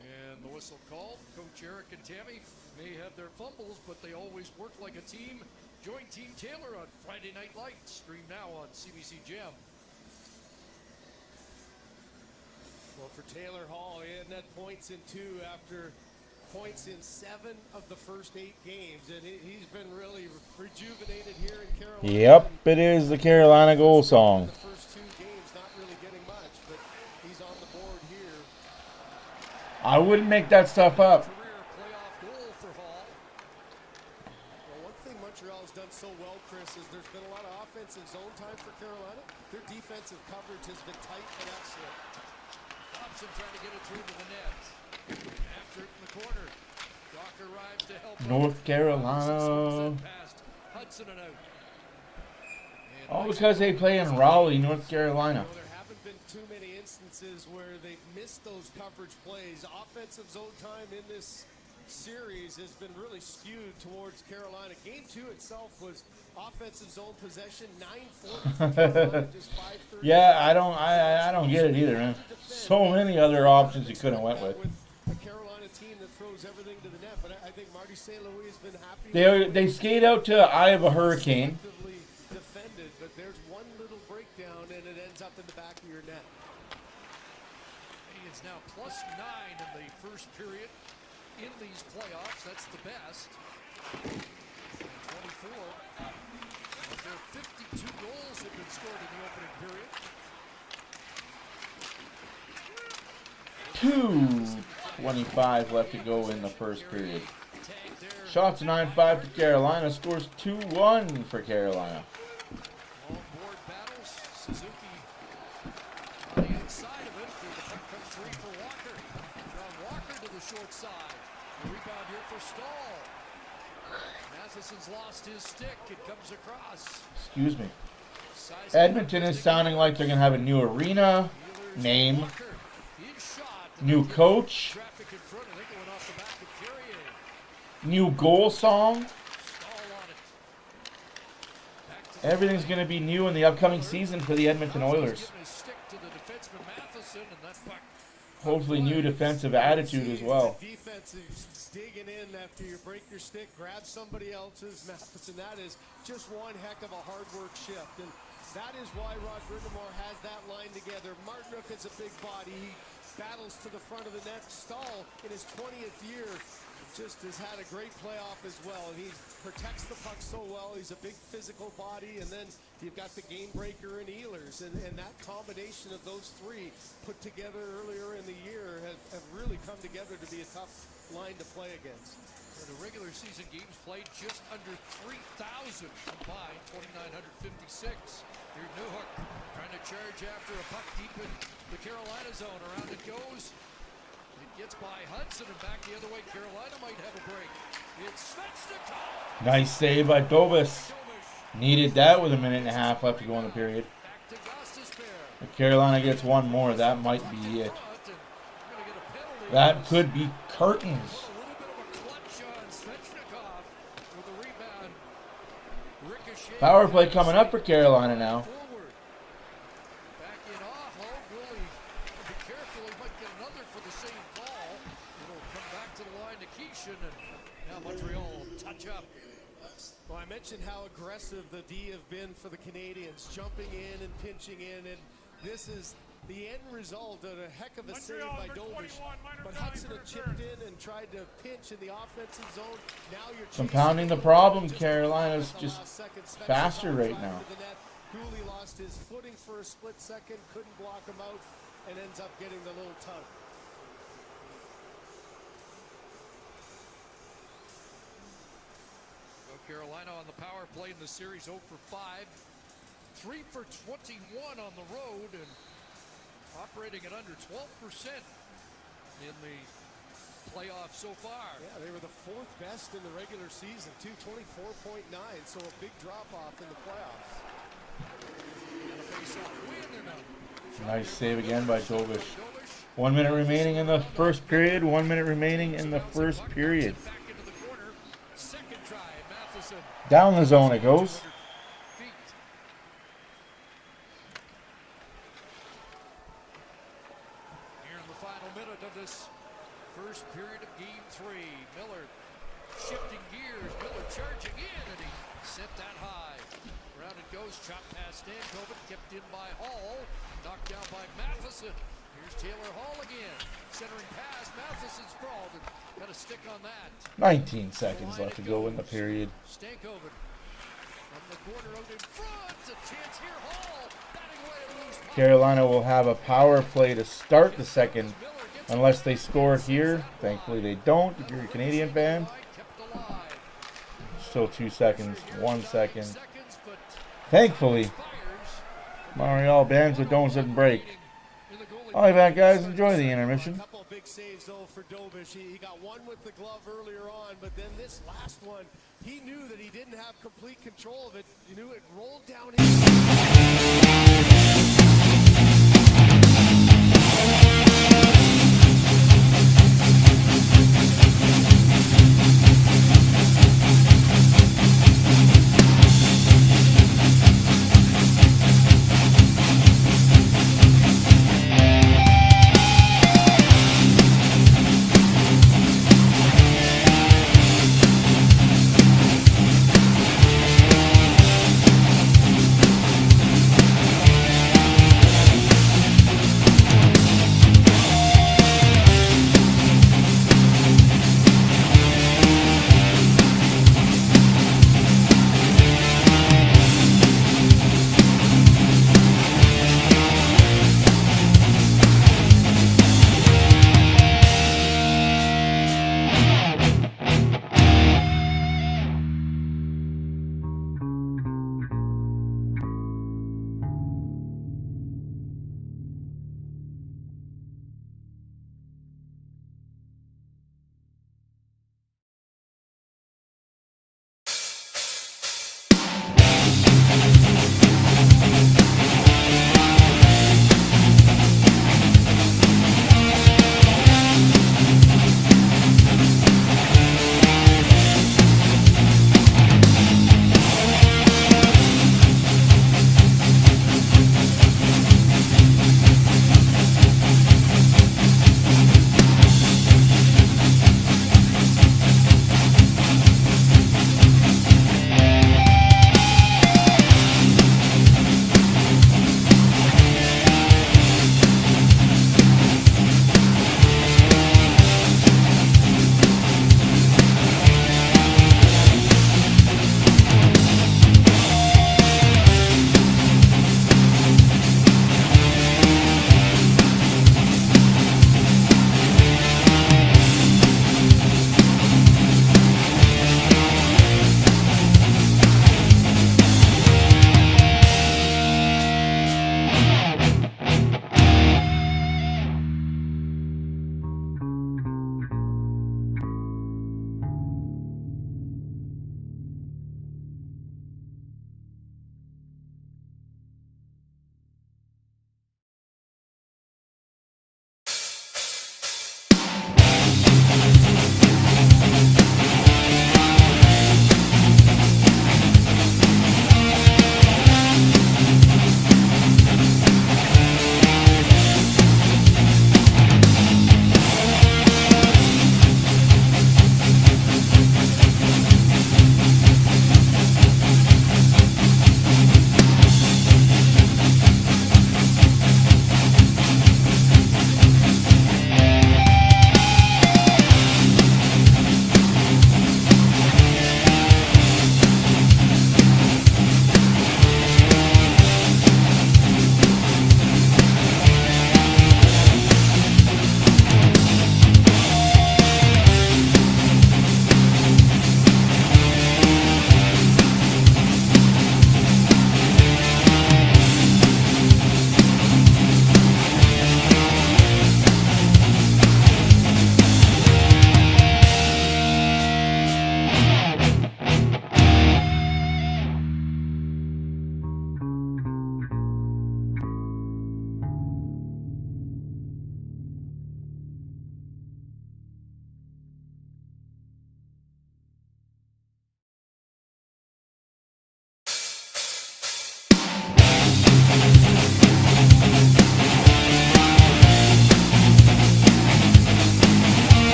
And the whistle called. Coach Eric and Tammy may have their fumbles, but they always work like a team. Join Team Taylor on Friday Night Lights. Stream now on CBC Gem. Well, for Taylor Hall, he had net points in 2 after points in 7 of the first 8 games, and he's been really rejuvenated here in Carolina. Yep, it is the Carolina goal song. The first 2 games, not really getting much, but he's on the board here. I wouldn't make that stuff up. Career playoff goal for Hall. Well, one thing Montreal has done so well, Chris, is there's been a lot of offensive zone time for Carolina. Their defensive coverage has been tight and excellent. Thompson trying to get it through to the net. After it in the corner. Doc arrives to help. North Carolina. Past Hudson and out. All because they play in Raleigh, North Carolina. There haven't been too many instances where they've missed those coverage plays. Offensive zone time in this series has been really skewed towards Carolina. Game 2 itself was offensive zone possession, 9-40 for Carolina, just 5-30. Yeah, I don't get it either, man. So many other options you could have went with. A Carolina team that throws everything to the net, but I think Marty St. Louis has been happy. They skate out to Eye of a Hurricane. Defended, but there's one little breakdown and it ends up in the back of your net. He is now +9 in the first period in these playoffs. That's the best. 24. Of their 52 goals have been scored in the opening period. 2:25 left to go in the first period. Shots 9-5 for Carolina. Scores 2-1 for Carolina. All board battles. Suzuki on the inside of it. The puck comes free for Walker. John Walker to the short side. The rebound here for Stahl. Matheson's lost his stick. It comes across. Excuse me. Edmonton is sounding like they're going to have a new arena, name, new coach, Traffic in front. I think it went off the back of Carrier. new goal song. Stahl on it. Everything's going to be new in the upcoming season for the Edmonton Oilers. Giving his stick to the defenseman Matheson, and that puck. Hopefully new defensive attitude as well. Defense is digging in after you break your stick, grab somebody else's. Matheson, that is just one heck of a hard work shift. And that is why Rod Brindamore has that line together. Martinook is a big body. He battles to the front of the net. Stahl, in his 20th year, just has had a great playoff as well. And he protects the puck so well. He's a big physical body. And then You've got the game breaker in Oilers, and that combination of those three put together earlier in the year have really come together to be a tough line to play against. And the regular season games played just under 3,000 combined, 2,956. Here's Newhook trying to charge after a puck deep in the Carolina zone. Around it goes. It gets by Hudson and back the other way. Carolina might have a break. It's Svechnikov. Nice save by Dobis. Needed that with a minute and a half left to go in the period. If Carolina gets one more, that might be it. That could be curtains. Power play coming up for Carolina now. Montreal touch up. Well, I mentioned how aggressive the D have been for the Canadians, jumping in and pinching in, and this is the end result of a heck of a save by Dobish. But Hudson had chipped in and tried to pinch in the offensive zone. Now you're compounding the problem. Carolina's just faster right now. Cooley lost his footing for a split second, couldn't block him out, and ends up getting the little tug. Carolina on the power play in the series 0 for 5. 3 for 21 on the road and operating at under 12% in the playoffs so far. Yeah, they were the 4th best in the regular season, 24.9, so a big drop off in the playoffs. Nice save again by Dobish. 1 minute remaining in the first period. 1 minute remaining in the first period. Down the zone it goes. Here in the final minute of this first period of game 3. Miller shifting gears. Miller charging in, and he sent that high. Around it goes. Chopped past Stankoven. Kept in by Hall. Knocked down by Matheson. Here's Taylor Hall again. Centering pass. Matheson sprawled and got a stick on that. 19 seconds left to go in the period. Stankoven from the corner out in front. A chance here. Hall batting away a loose puck. Carolina will have a power play to start the second unless they score here. Thankfully they don't if you're a Canadian fan. Still 2 seconds, 1 second. Thankfully, Montreal bans but doesn't break. All right, back guys, enjoy the intermission. Couple big saves though for Dobish. He got one with the glove earlier on, but then this last one, he knew that he didn't have complete control of it. He knew it rolled down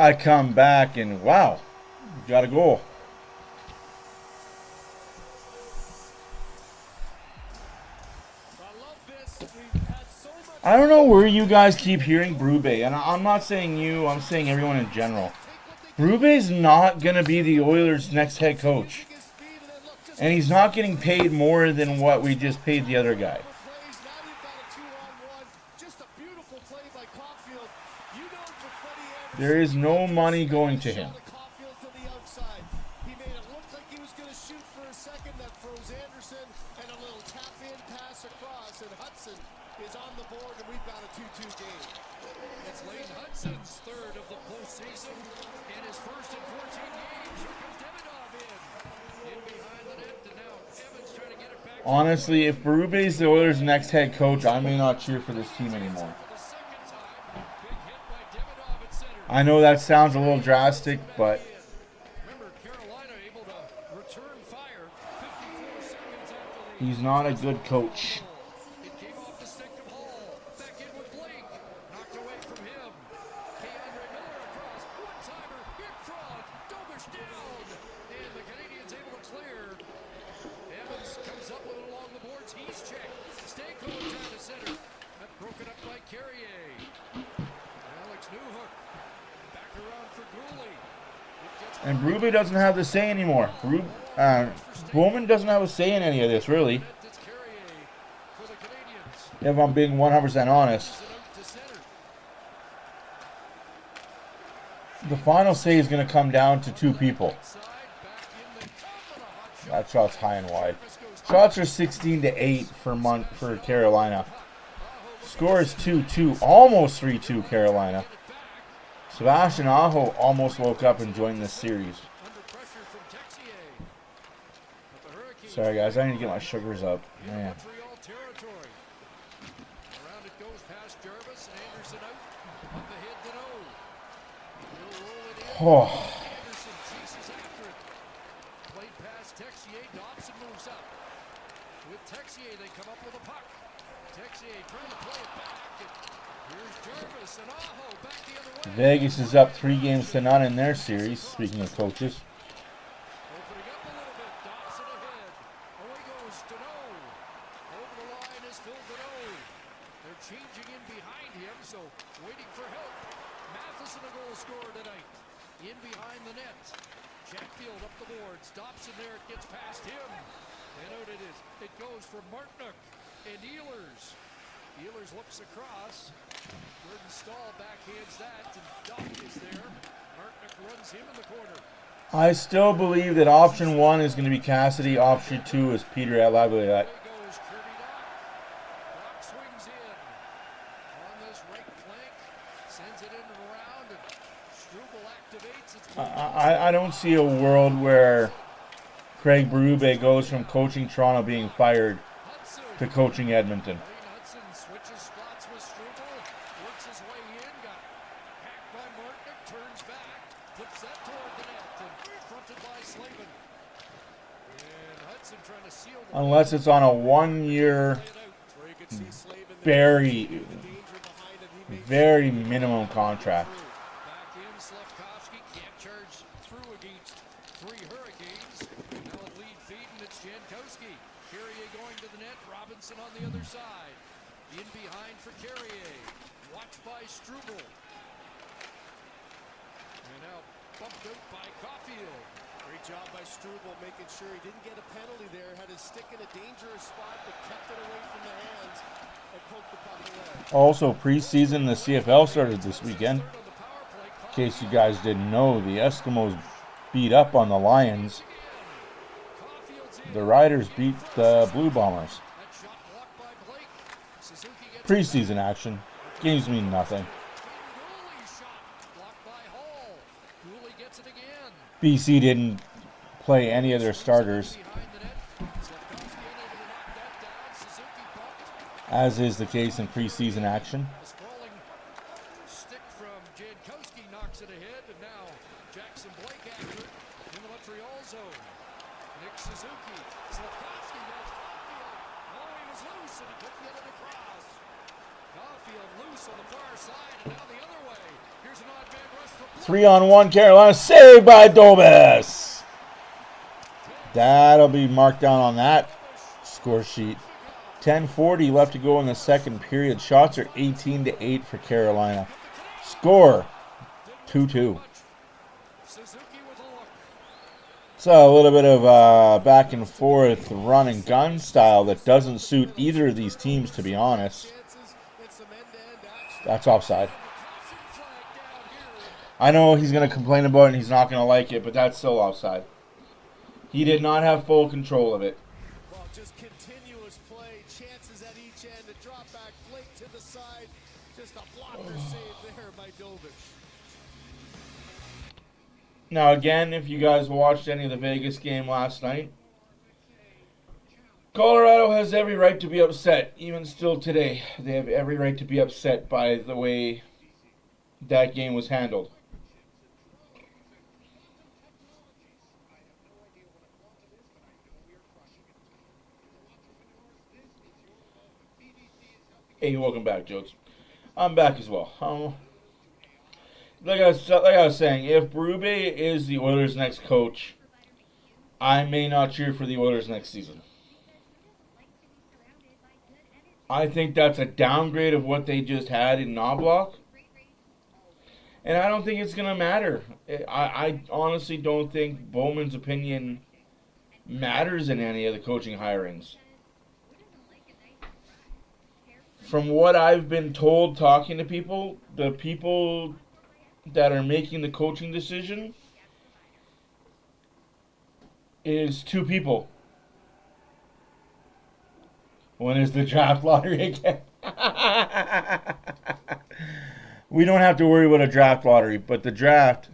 I come back and wow, got a goal. I don't know where you guys keep hearing Berube, and I'm not saying you, I'm saying everyone in general. Berube's not going to be the Oilers' next head coach. And he's not getting paid more than what we just paid the other guy. There is no money going to him. He made it look like he was going to shoot for a second. That froze Anderson, and a little tap-in pass across, and Hudson is on the board, and we've got a 2-2 game. It's Lane Hudson's third of the postseason, and his first in 14 games. Here comes Demidov in behind the net, and now Evans trying to get it back. Honestly, if Berube is the Oilers' next head coach, I may not cheer for this team anymore. I know that sounds a little drastic, but he's not a good coach. It came off the stick of Hall. Back in with Blake. Knocked away from him. Keandre Miller across. One-timer in front. Dobish down. And the Canadians able to clear. Evans comes up with it along the boards. He's checked. Stanko trying to center. That broken up by Carrier. Alex Newhook. Back around for Gooley. And Berube doesn't have the say anymore. Bowman doesn't have a say in any of this, really. If I'm being 100% honest. The final say is going to come down to two people. That shot's high and wide. Shots are 16-8 for Carolina. Score is 2-2, almost 3-2 Carolina. Sebastian Aho almost woke up and joined this series. Sorry guys, I need to get my sugars up. Man. Oh. Vegas is up 3-0 in their series, speaking of coaches. Ehlers looks across. Jordan Stahl backhands that, and Doc is there. Martinick runs him in the corner. I still believe that option 1 is going to be Cassidy. Option 2 is Peter Laviolette. Doc swings in on this right flank, sends it in and around, and Struble activates. I don't see a world where Craig Berube goes from coaching Toronto being fired to coaching Edmonton. Unless it's on a 1-year, very minimum contract. Back in, Slavkovsky can't charge through against 3 Hurricanes. Now a lead feed, and it's Jankowski. Carrier going to the net, Robinson on the other side. In behind for Carrier. Watched by Struble. And now bumped out by Caulfield. Great job by Struble, making sure he didn't get a penalty there. Had his stick in a dangerous spot, but kept it away from the hands and poked the puck away. Also, preseason, the CFL started this weekend. In case you guys didn't know, the Eskimos beat up on the Lions. The Riders beat the Blue Bombers. Preseason action. Games mean nothing. BC didn't play any of their starters, as is the case in preseason action. Stick from Jankowski knocks it ahead, and now Jackson Blake after it in the Montreal zone. Nick Suzuki, Slavkovsky goes Caulfield. Oh, he was loose and he couldn't get it across. Caulfield loose on the far side, and now the other way. Here's an odd man rush for 3-on-1 Carolina. Saved by Dobas. That'll be marked down on that score sheet. 10:40 left to go in the second period. Shots are 18-8 for Carolina. Score 2-2. So a little bit of back and forth run and gun style that doesn't suit either of these teams, to be honest. That's offside. I know he's going to complain about it and he's not going to like it, but that's still offside. He did not have full control of it. Well, just continuous play, chances at each end, a drop back, flake to the side, just a blocker save there by Dobas. Now again, if you guys watched any of the Vegas game last night, Colorado has every right to be upset, even still today. They have every right to be upset by the way that game was handled. Hey, welcome back, Jokes. I'm back as well. Like I was saying, if Berube is the Oilers' next coach, I may not cheer for the Oilers next season. I think that's a downgrade of what they just had in Knobloch. And I don't think it's going to matter. I honestly don't think Bowman's opinion matters in any of the coaching hirings. From what I've been told talking to people, the people that are making the coaching decision is two people. When is the draft lottery again? We don't have to worry about a draft lottery, but the draft.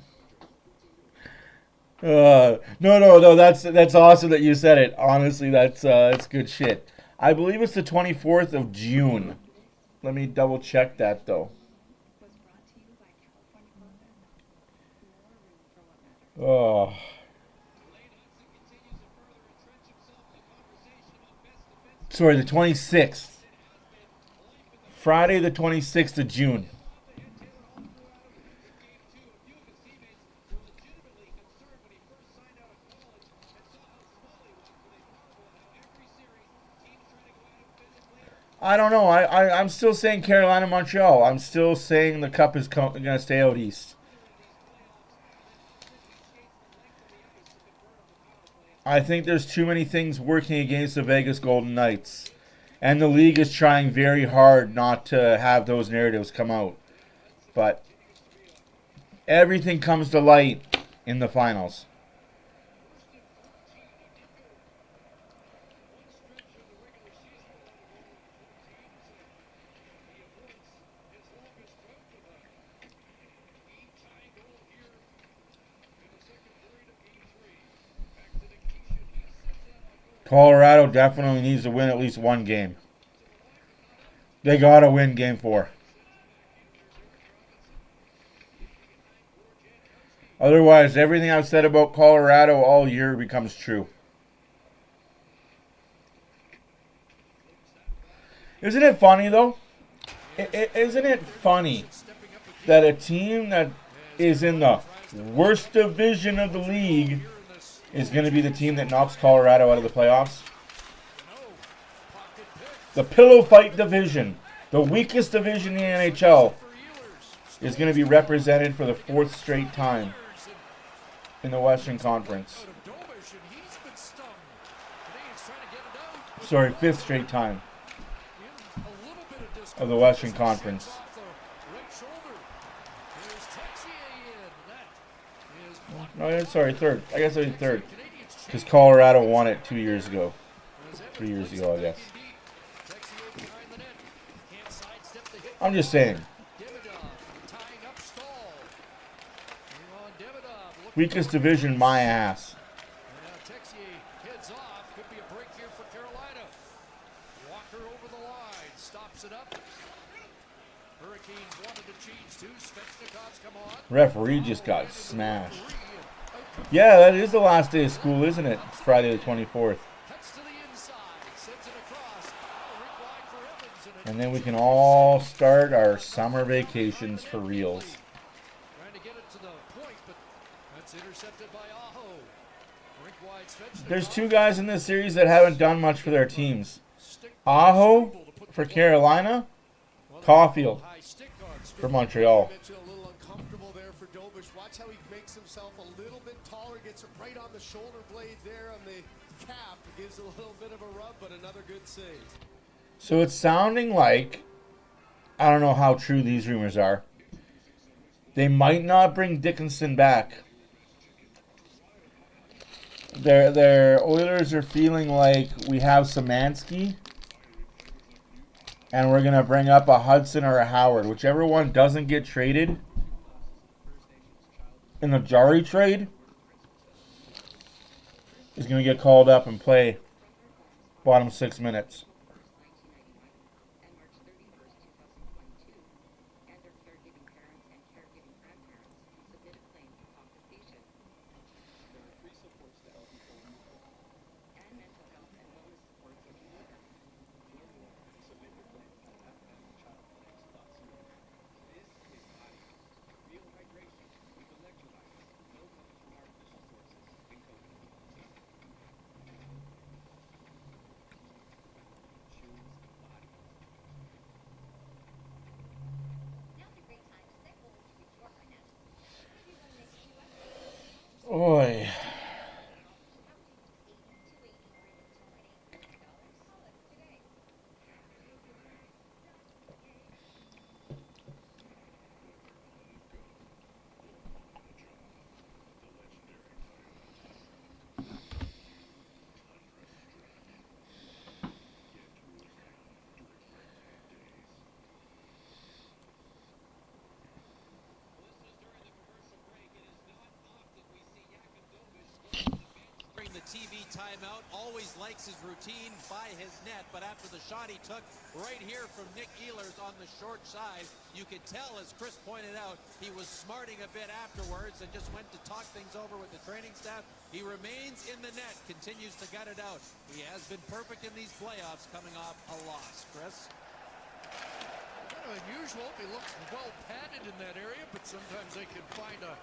No. That's awesome that you said it. Honestly, that's good shit. I believe it's the 24th of June. Let me double check that though. Oh. Sorry, the 26th. Friday the 26th of June. I don't know. I'm still saying Carolina, Montreal. I'm still saying the Cup is going to stay out east. I think there's too many things working against the Vegas Golden Knights. And the league is trying very hard not to have those narratives come out. But everything comes to light in the finals. Colorado definitely needs to win at least one game. They got to win game 4. Otherwise, everything I've said about Colorado all year becomes true. Isn't it funny, though? Isn't it funny that a team that is in the worst division of the league is going to be the team that knocks Colorado out of the playoffs? The pillow fight division, the weakest division in the NHL, is going to be represented for the 4th straight time in the Western Conference. Sorry, 5th straight time of the Western Conference. No, sorry, 3rd. I guess it was 3rd. Because Colorado won it 2 years ago. 3 years ago, I guess. I'm just saying. Weakest division, my ass. Heads off. Could be a break here for Carolina. Walker over the line. Stops it up. Hurricanes wanted to change too. Svechnikov's come on. Referee just got smashed. Yeah, that is the last day of school, isn't it? It's Friday the 24th. Cuts to the inside. Sends it across. Rick wide for Evans. And a And then we can all start our summer vacations for reals. Trying to get it to the point, but that's intercepted by Aho. Rink wide Svechnikov. There's two guys in this series that haven't done much for their teams. Aho for Carolina, Caulfield for Montreal. A little uncomfortable there for Dobish. Watch how he makes himself a little bit taller, gets it right on the shoulder blade there on the cap. Gives a little bit of a rub, but another good save. So it's sounding like, I don't know how true these rumors are, they might not bring Dickinson back. Their Oilers are feeling like we have Szymanski, and we're going to bring up a Hudson or a Howard. Whichever one doesn't get traded in the Jari trade is going to get called up and play bottom 6 minutes. Oi. TV timeout, always likes his routine by his net, but after the shot he took right here from Nick Ehlers on the short side, you could tell, as Chris pointed out, he was smarting a bit afterwards and just went to talk things over with the training staff. He remains in the net, continues to gut it out. He has been perfect in these playoffs, coming off a loss. Chris? Kind of unusual. He looks well padded in that area, but sometimes they can find a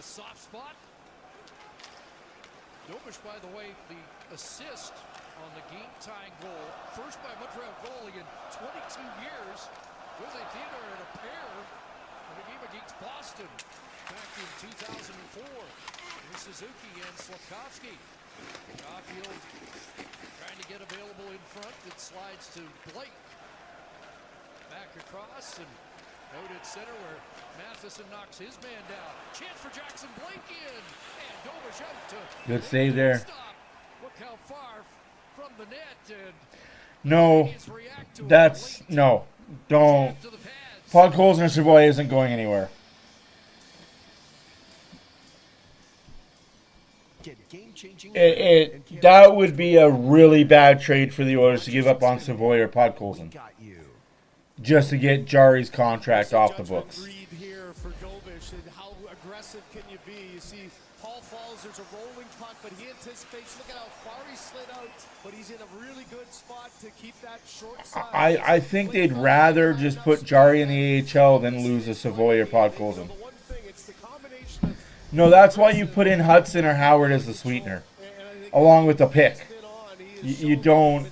soft spot. Dobish, by the way, the assist on the game-tying goal. First by Montreal goalie in 22 years. Jose Theodore in a pair in a game against Boston back in 2004. Here's Suzuki and Slafkovsky. Caulfield trying to get available in front. It slides to Blake. Back across and out at center where Matheson knocks his man down. Chance for Jackson Blake in. And Dobish out to... Good save there. Look how far from the net. And no, that's... No, don't. Podkolzner Savoy isn't going anywhere. That would be a really bad trade for the Oilers to give up on Savoy or Podkolzner. Just to get Jari's contract off the books. Read here for Dobish, and how aggressive can you be? You see, Paul falls, there's a rolling puck, but he anticipates. Look at how far he slid out, but he's in a really good spot to keep that short side. I think they'd rather just put Jari in the AHL than lose a Savoy or Podkolzner. No, that's why you put in Hudson or Howard as the sweetener, along with the pick. You don't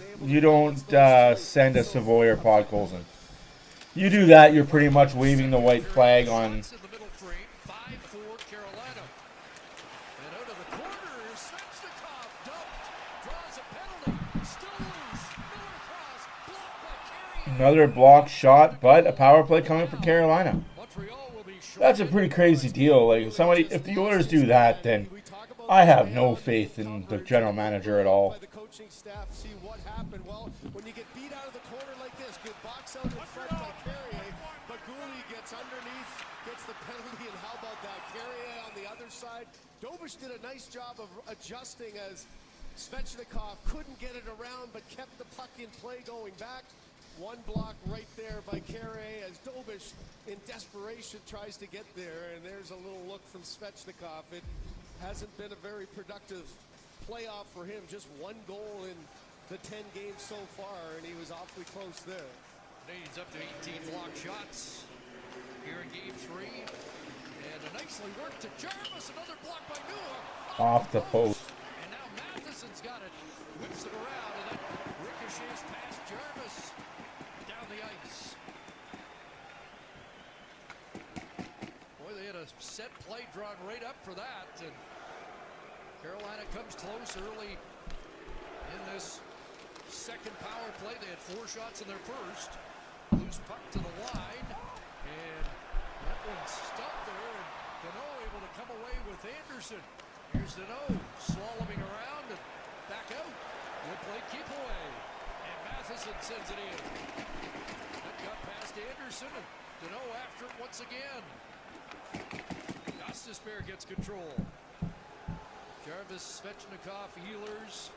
send a Savoy or Podkolzner. You do that, you're pretty much waving the white flag on. Another block shot, but a power play coming for Carolina. That's a pretty crazy deal. Like if the Oilers do that, then I have no faith in the general manager at all. The coaching staff see what happened. Well, when you get beat out of the corner like this, good box out in front by Carrier, but Gouli gets underneath, gets the penalty, and how about that? Carrier on the other side. Dobish did a nice job of adjusting as Svechnikov couldn't get it around, but kept the puck in play going back. One block right there by Carey as Dobish in desperation tries to get there, and there's a little look from Svechnikov. It hasn't been a very productive playoff for him. Just one goal in the 10 games so far, and he was awfully close there. Canadians up to 18 block shots here in game 3. And a nicely worked to Jarvis. Another block by Newhook. Off the post. And now Matheson's got it. Whips it around and then ricochets past Jarvis down the ice. Boy, they had a set play drawn right up for that. And Carolina comes close early in this second power play. They had 4 shots in their first. Loose puck to the line. And that one stuck there. And Deneau able to come away with Anderson. Here's Deneau slaloming around and back out. Good play, keep away. And Matheson sends it in. That got past Anderson. And Deneau after it once again. Gostisbehere gets control. Jarvis, Svechnikov, Oilers.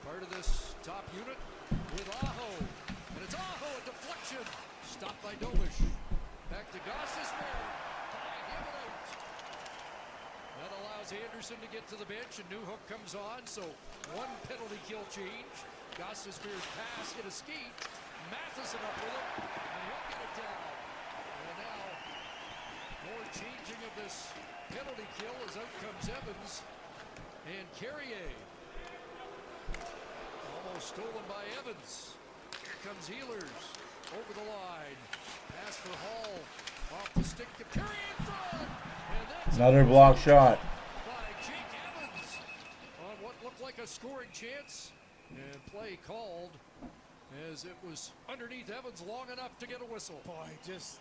Part of this top unit with Aho. And it's Aho, a deflection. Stopped by Dobish. Back to Gostisbehere. Behind him and out. That allows Anderson to get to the bench, and Newhook comes on. So 1 penalty kill change. Gostisbehere's pass hit a skate. Matheson up with it, and he'll get it down. And now more changing of this penalty kill as out comes Evans and Carrier. Almost stolen by Evans. Here comes Oilers over the line. Pass for Hall. Off the stick to Carrier in front. And that's Another block shot. by Jake Evans on what looked like a scoring chance. And play called as it was underneath Evans long enough to get a whistle. Boy, just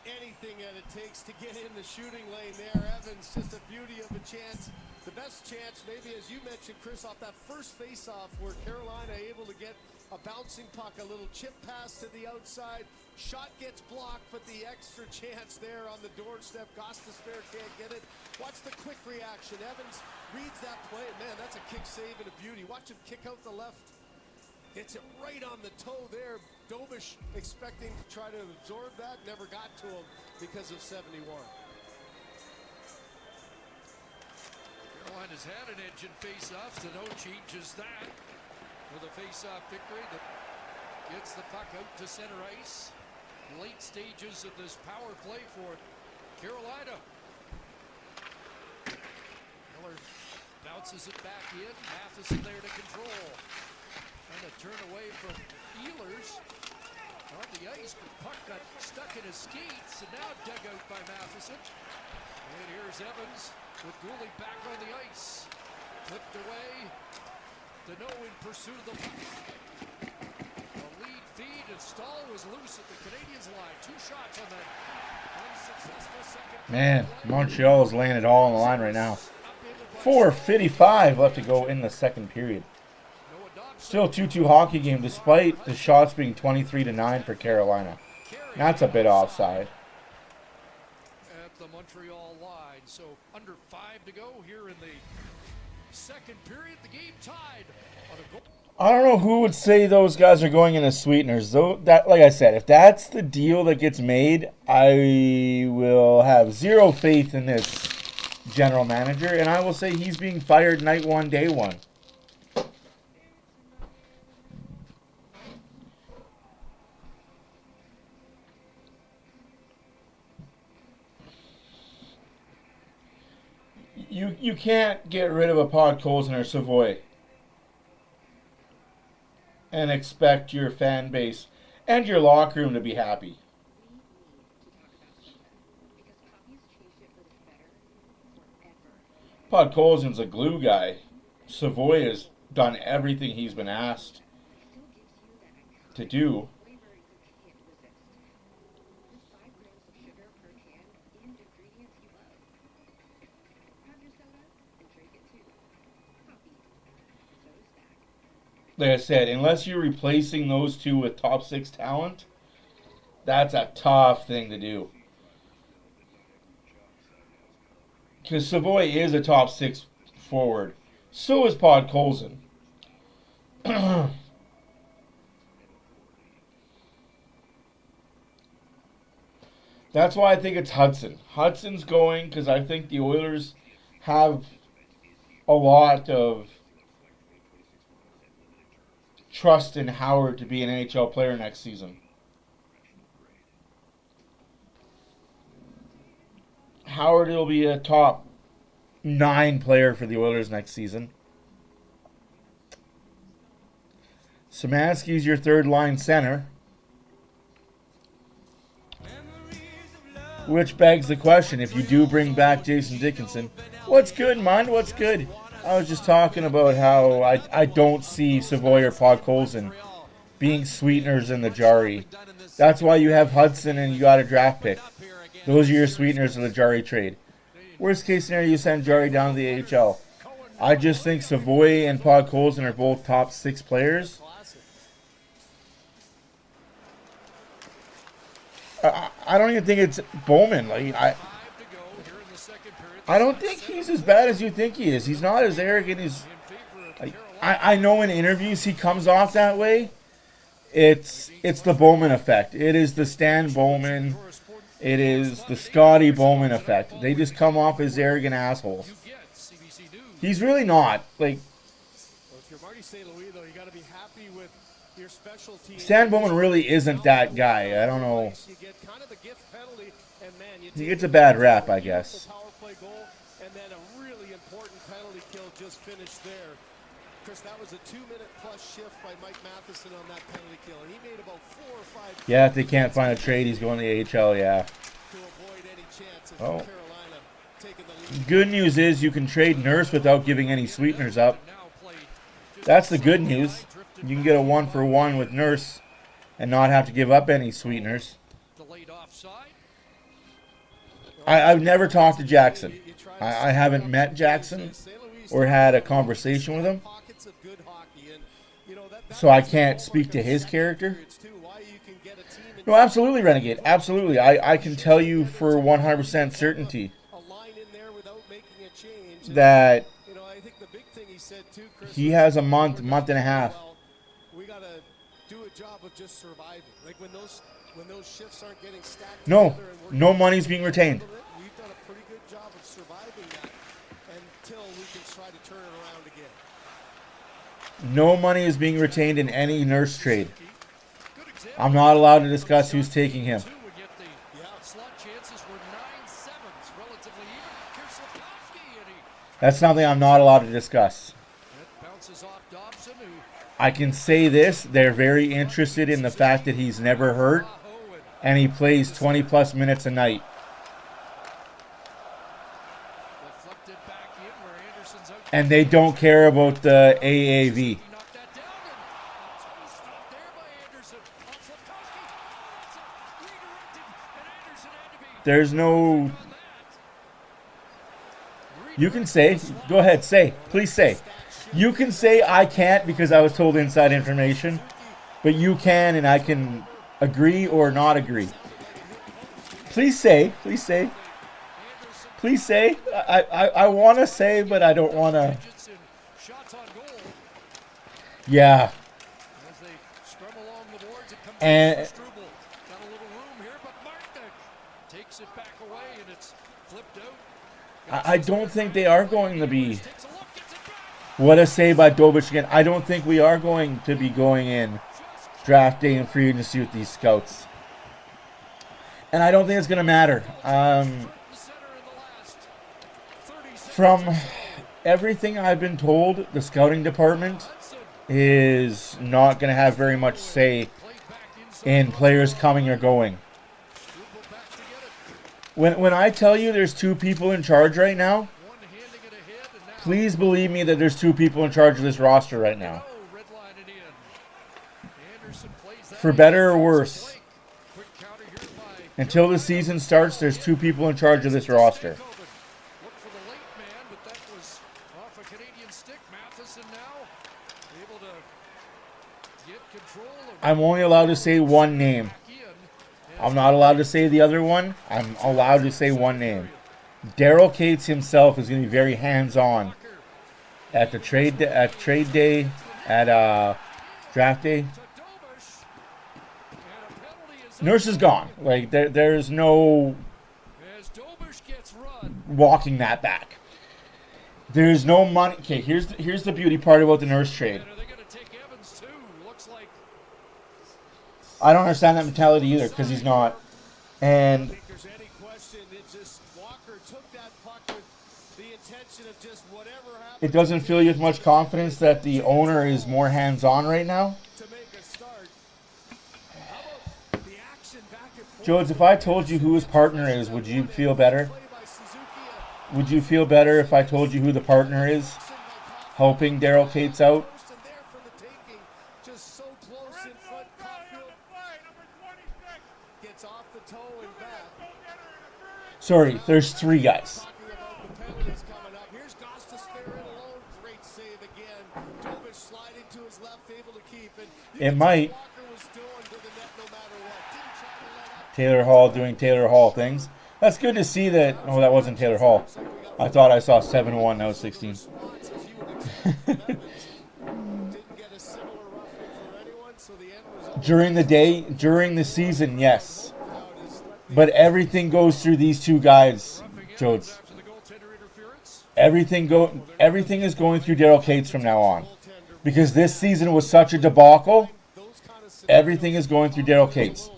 anything that it takes to get in the shooting lane there. Evans, just a beauty of a chance. The best chance, maybe as you mentioned, Chris, off that first face-off where Carolina able to get a bouncing puck, a little chip pass to the outside. Shot gets blocked, but the extra chance there on the doorstep. Gostisbehere can't get it. Watch the quick reaction. Evans reads that play. Man, that's a kick save and a beauty. Watch him kick out the left. Hits it right on the toe there. Dobish expecting to try to absorb that. Never got to him because of 71. Carolina's had an edge in face-offs. Deneau changes that with a face-off victory that gets the puck out to center ice. Late stages of this power play for Carolina. Miller bounces it back in. Matheson there to control. And a turn away from Oilers on the ice, but puck got stuck in his skates, and now dug out by Matheson. And here's Evans with Gooley back on the ice. Flipped away. Deneau in pursuit of the puck. The lead feed, and Stahl was loose at the Canadiens line. 2 shots on that unsuccessful second. Man, Montreal is laying it all on the line right now. 4:55 left to go in the second period. Still 2-2 hockey game despite the shots being 23-9 for Carolina. That's a bit offside. At the Montreal line. So under 5 to go here in the second period. The game tied on a goal. I don't know who would say those guys are going into sweeteners. Though that, like I said, if that's the deal that gets made, I will have zero faith in this general manager, and I will say he's being fired night 1, day 1. You can't get rid of a Podkolzin or Savoy and expect your fan base and your locker room to be happy. Podkolzin's a glue guy. Savoy has done everything he's been asked to do. Like I said, unless you're replacing those two with top 6 talent, that's a tough thing to do. Because Savoy is a top 6 forward. So is Podkolzin. That's why I think it's Hudson. Hudson's going because I think the Oilers have a lot of trust in Howard to be an NHL player next season. Howard will be a top 9 player for the Oilers next season. Szymanski's your third line center. Which begs the question, if you do bring back Jason Dickinson, what's good, man? What's good? I was just talking about how I don't see Savoy or Podkolzin being sweeteners in the Jari. That's why you have Hudson and you got a draft pick. Those are your sweeteners of the Jari trade. Worst case scenario, you send Jari down to the AHL. I just think Savoy and Podkolzin are both top 6 players. I don't even think it's Bowman. Like I don't think he's as bad as you think he is. He's not as arrogant. I know in interviews he comes off that way. It's the Bowman effect. It is the Stan Bowman. It is the Scotty Bowman effect. They just come off as arrogant assholes. He's really not. Like Stan Bowman really isn't that guy. I don't know. He gets a bad rap, I guess. And then a really important penalty kill just finished there. Chris, that was a 2-minute plus shift by Mike Matheson on that penalty kill, and he made about 4 or 5. Yeah, if they can't find a trade, he's going to the AHL. Yeah. To avoid any chance of Carolina taking the lead. Good news is you can trade Nurse without giving any sweeteners up. That's the good news. You can get a 1-for-1 with Nurse and not have to give up any sweeteners. I've never talked to Jackson. I haven't met Jackson or had a conversation with him. So I can't speak to his character. No, absolutely, Renegade. Absolutely. I can tell you for 100% certainty that he has a month and a half. We got to do a job of just surviving. Like when those shifts aren't getting stacked. No money's being retained. We've done a pretty good job of surviving that until we can try to turn it around again. No money is being retained in any Nurse trade. I'm not allowed to discuss who's taking him. That's something I'm not allowed to discuss. I can say this, they're very interested in the fact that he's never hurt and he plays 20 plus minutes a night. And they don't care about the AAV. There's no... You can say, go ahead, say, please say. You can say I can't because I was told inside information, but you can and I can agree or not agree. Please say, please say. Please say. I want to say, but I don't want to. Yeah. And I don't think they are going to be. What a save by Dobich again. I don't think we are going to be going in draft day and free agency with these scouts. And I don't think it's going to matter. From everything I've been told, the scouting department is not going to have very much say in players coming or going. When I tell you there's 2 people in charge right now, please believe me that there's 2 people in charge of this roster right now. For better or worse, until the season starts, there's 2 people in charge of this roster. I'm only allowed to say one name. I'm not allowed to say the other one. I'm allowed to say one name. Daryl Cates himself is going to be very hands-on at the trade day, at draft day. Nurse is gone. Like there's no walking that back. There's no money. Okay, here's the beauty part about the Nurse trade. I don't understand that mentality either because he's not. And there's any question, it just Walker took that puck with the intention of just whatever happened. it doesn't fill you with much confidence that the owner is more hands-on right now. To make a start. How about the action back and forth? Jodes, if I told you who his partner is, would you feel better? Would you feel better if I told you who the partner is, helping Daryl Cates out? Just so close in front. Caulfield gets off the toe and back. Sorry, there's 3 guys. Talking about the penalties coming up. Here's Gostisbehere in alone. Great save again. Dobish sliding to his left, able to keep. And It might. Walker was doing to the net no matter what. Didn't try to let up. Taylor Hall doing Taylor Hall things. That's good to see that. Oh, that wasn't Taylor Hall. I thought I saw 7-1. That was 16. During the day, during the season, yes. But everything goes through these 2 guys, Jodes. Everything is going through Daryl Cates from now on. Because this season was such a debacle, everything is going through Daryl Cates.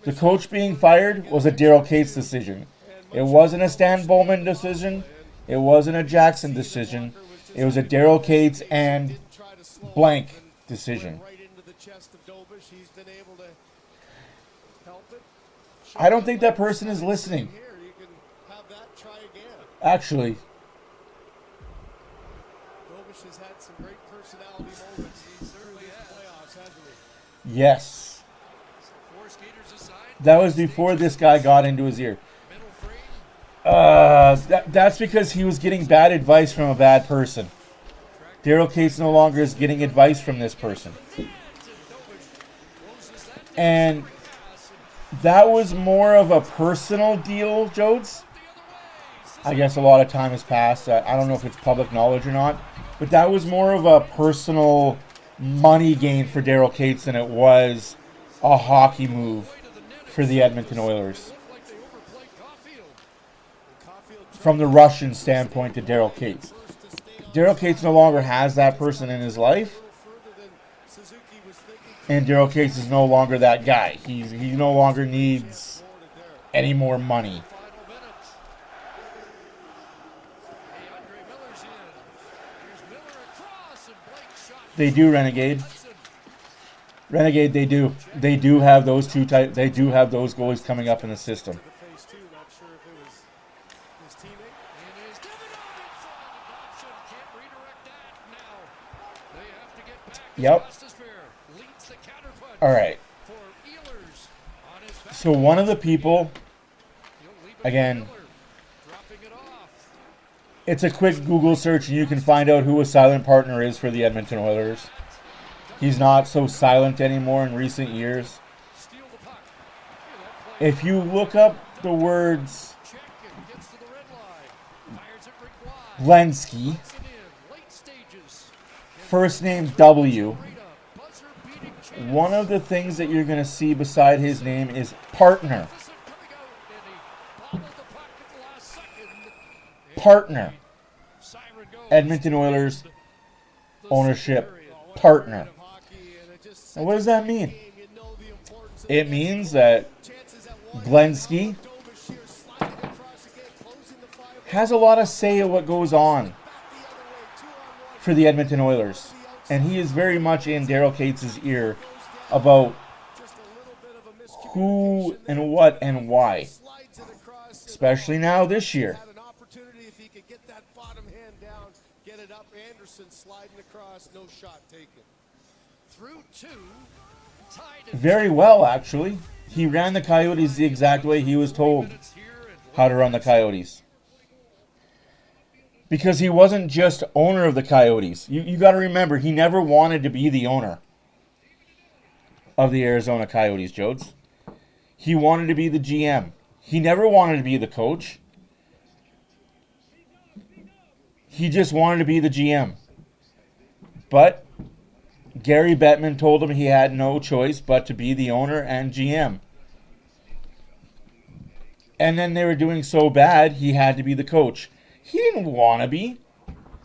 The coach being fired was a Daryl Cates decision. It wasn't a Stan Bowman decision. It wasn't a Jackson decision. It was a Daryl Cates and blank decision. I don't think that person is listening. Actually. Dobish has had some great personality moments. He certainly has. Playoffs, hasn't he? Yes. That was before this guy got into his ear. That's because he was getting bad advice from a bad person. Daryl Cates no longer is getting advice from this person. And that was more of a personal deal, Jodes. I guess a lot of time has passed. I don't know if it's public knowledge or not. But that was more of a personal money gain for Daryl Cates than it was a hockey move for the Edmonton Oilers. From the Russian standpoint to Daryl Cates. Daryl Cates no longer has that person in his life. And Daryl Cates is no longer that guy. He no longer needs any more money. They do, Renegade. Renegade, they do. They do have those they do have those goalies coming up in the system. Yep. All right. So one of the people, again, it's a quick Google search and you can find out who a silent partner is for the Edmonton Oilers. He's not so silent anymore in recent years. If you look up the words Lenski, first name W, one of the things that you're going to see beside his name is partner. Partner. Edmonton Oilers ownership partner. And what does that mean? It means that Glenski has a lot of say in what goes on for the Edmonton Oilers. And he is very much in Daryl Cates' ear about who and what and why. Especially now this year. Very well, actually. He ran the Coyotes the exact way he was told how to run the Coyotes. Because he wasn't just owner of the Coyotes. You got to remember, he never wanted to be the owner of the Arizona Coyotes, Jodes. He wanted to be the GM. He never wanted to be the coach. He just wanted to be the GM. But Gary Bettman told him he had no choice but to be the owner and GM. And then they were doing so bad, he had to be the coach. He didn't want to be.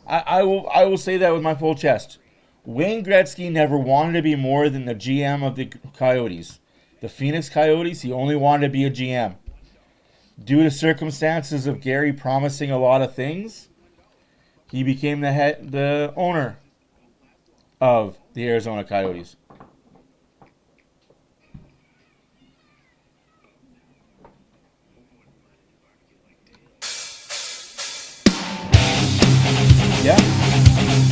I will say that with my full chest. Wayne Gretzky never wanted to be more than the GM of the Coyotes. the Phoenix Coyotes, he only wanted to be a GM. Due to circumstances of Gary promising a lot of things, he became the owner of the Arizona Coyotes. Yeah.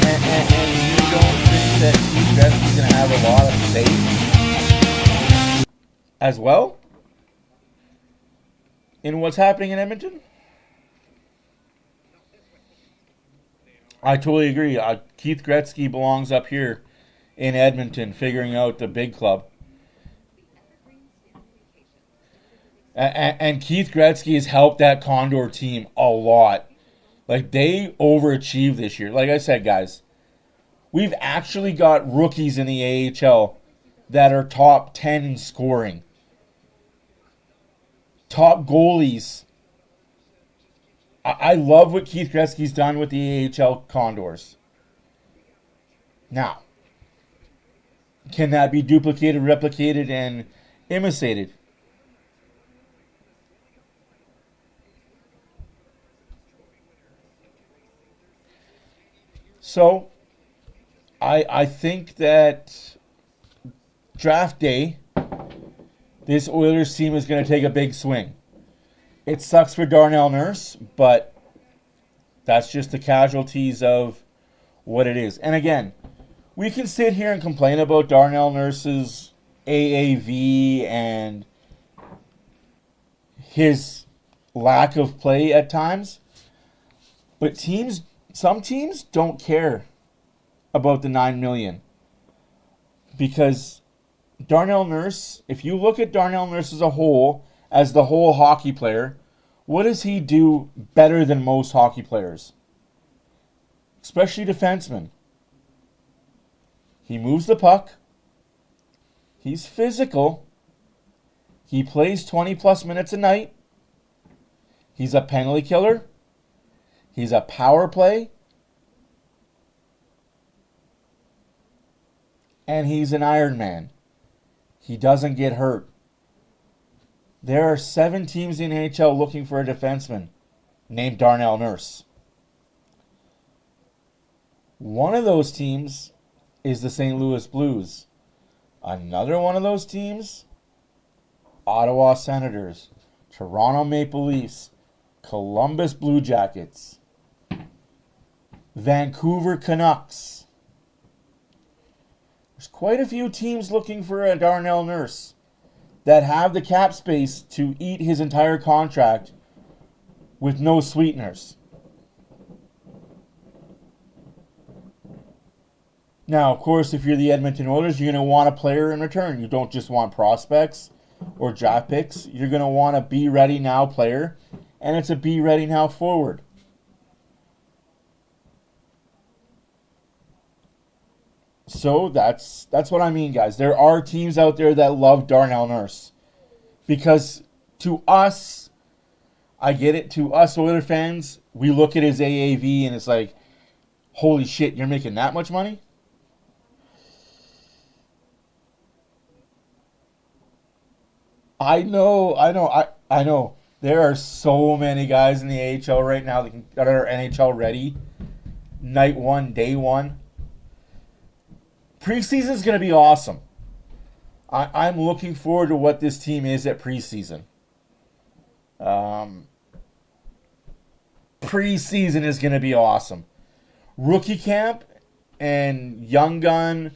And you don't think that Keith Gretzky's going to have a lot of say as well in what's happening in Edmonton? I totally agree. Keith Gretzky belongs up here in Edmonton figuring out the big club. And Keith Gretzky has helped that Condor team a lot. Like, they overachieved this year. Like I said, guys, we've actually got rookies in the AHL that are top 10 in scoring. Top goalies. I love what Keith Gretzky's done with the AHL Condors. Now, can that be duplicated, replicated, and imitated? So, I think that draft day, this Oilers team is going to take a big swing. It sucks for Darnell Nurse, but that's just the casualties of what it is. And again, we can sit here and complain about Darnell Nurse's AAV and his lack of play at times, but some teams don't care about the $9 million, because Darnell Nurse, if you look at Darnell Nurse as a whole, as the whole hockey player, what does he do better than most hockey players? Especially defensemen. He moves the puck. He's physical. He plays 20 plus minutes a night. He's a penalty killer. He's a power play. And he's an Iron Man. He doesn't get hurt. There are 7 teams in the NHL looking for a defenseman named Darnell Nurse. One of those teams is the St. Louis Blues. Another one of those teams, Ottawa Senators, Toronto Maple Leafs, Columbus Blue Jackets, Vancouver Canucks. There's quite a few teams looking for a Darnell Nurse that have the cap space to eat his entire contract with no sweeteners. Now, of course, if you're the Edmonton Oilers, you're going to want a player in return. You don't just want prospects or draft picks. You're going to want a be ready now player, and it's a be ready now forward. So that's what I mean, guys. There are teams out there that love Darnell Nurse. Because to us, I get it, to us Oiler fans, we look at his AAV and it's like, holy shit, you're making that much money? I know. There are so many guys in the AHL right now that are NHL ready. Night one, day one. Preseason is going to be awesome. I'm looking forward to what this team is at preseason. Preseason is going to be awesome. Rookie camp and Young Gun.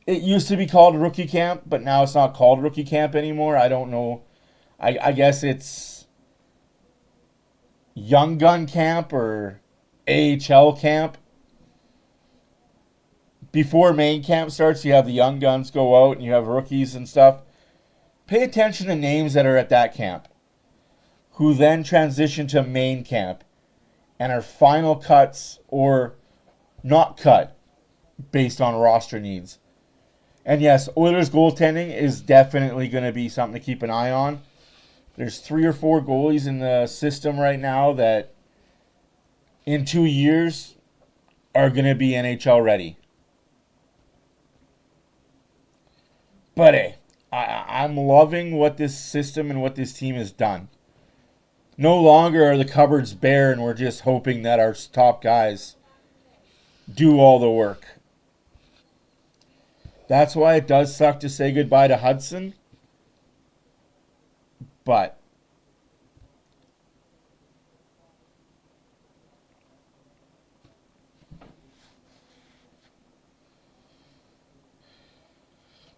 It used to be called Rookie Camp, but now it's not called Rookie Camp anymore. I don't know. I guess it's Young Gun Camp or AHL Camp. Before main camp starts, you have the young guns go out and you have rookies and stuff. Pay attention to names that are at that camp, who then transition to main camp and are final cuts or not cut based on roster needs. And yes, Oilers goaltending is definitely going to be something to keep an eye on. There's 3 or 4 goalies in the system right now that in 2 years are going to be NHL ready. But hey, I'm loving what this system and what this team has done. No longer are the cupboards bare and we're just hoping that our top guys do all the work. That's why it does suck to say goodbye to Hudson. But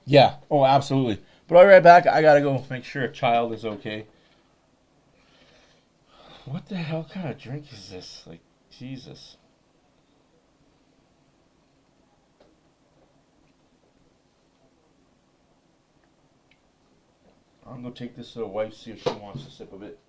yeah, oh, absolutely. But I'll be right back. I gotta go make sure a child is okay. What the hell kind of drink is this? Like, Jesus. I'm gonna take this to the wife, see if she wants a sip of it.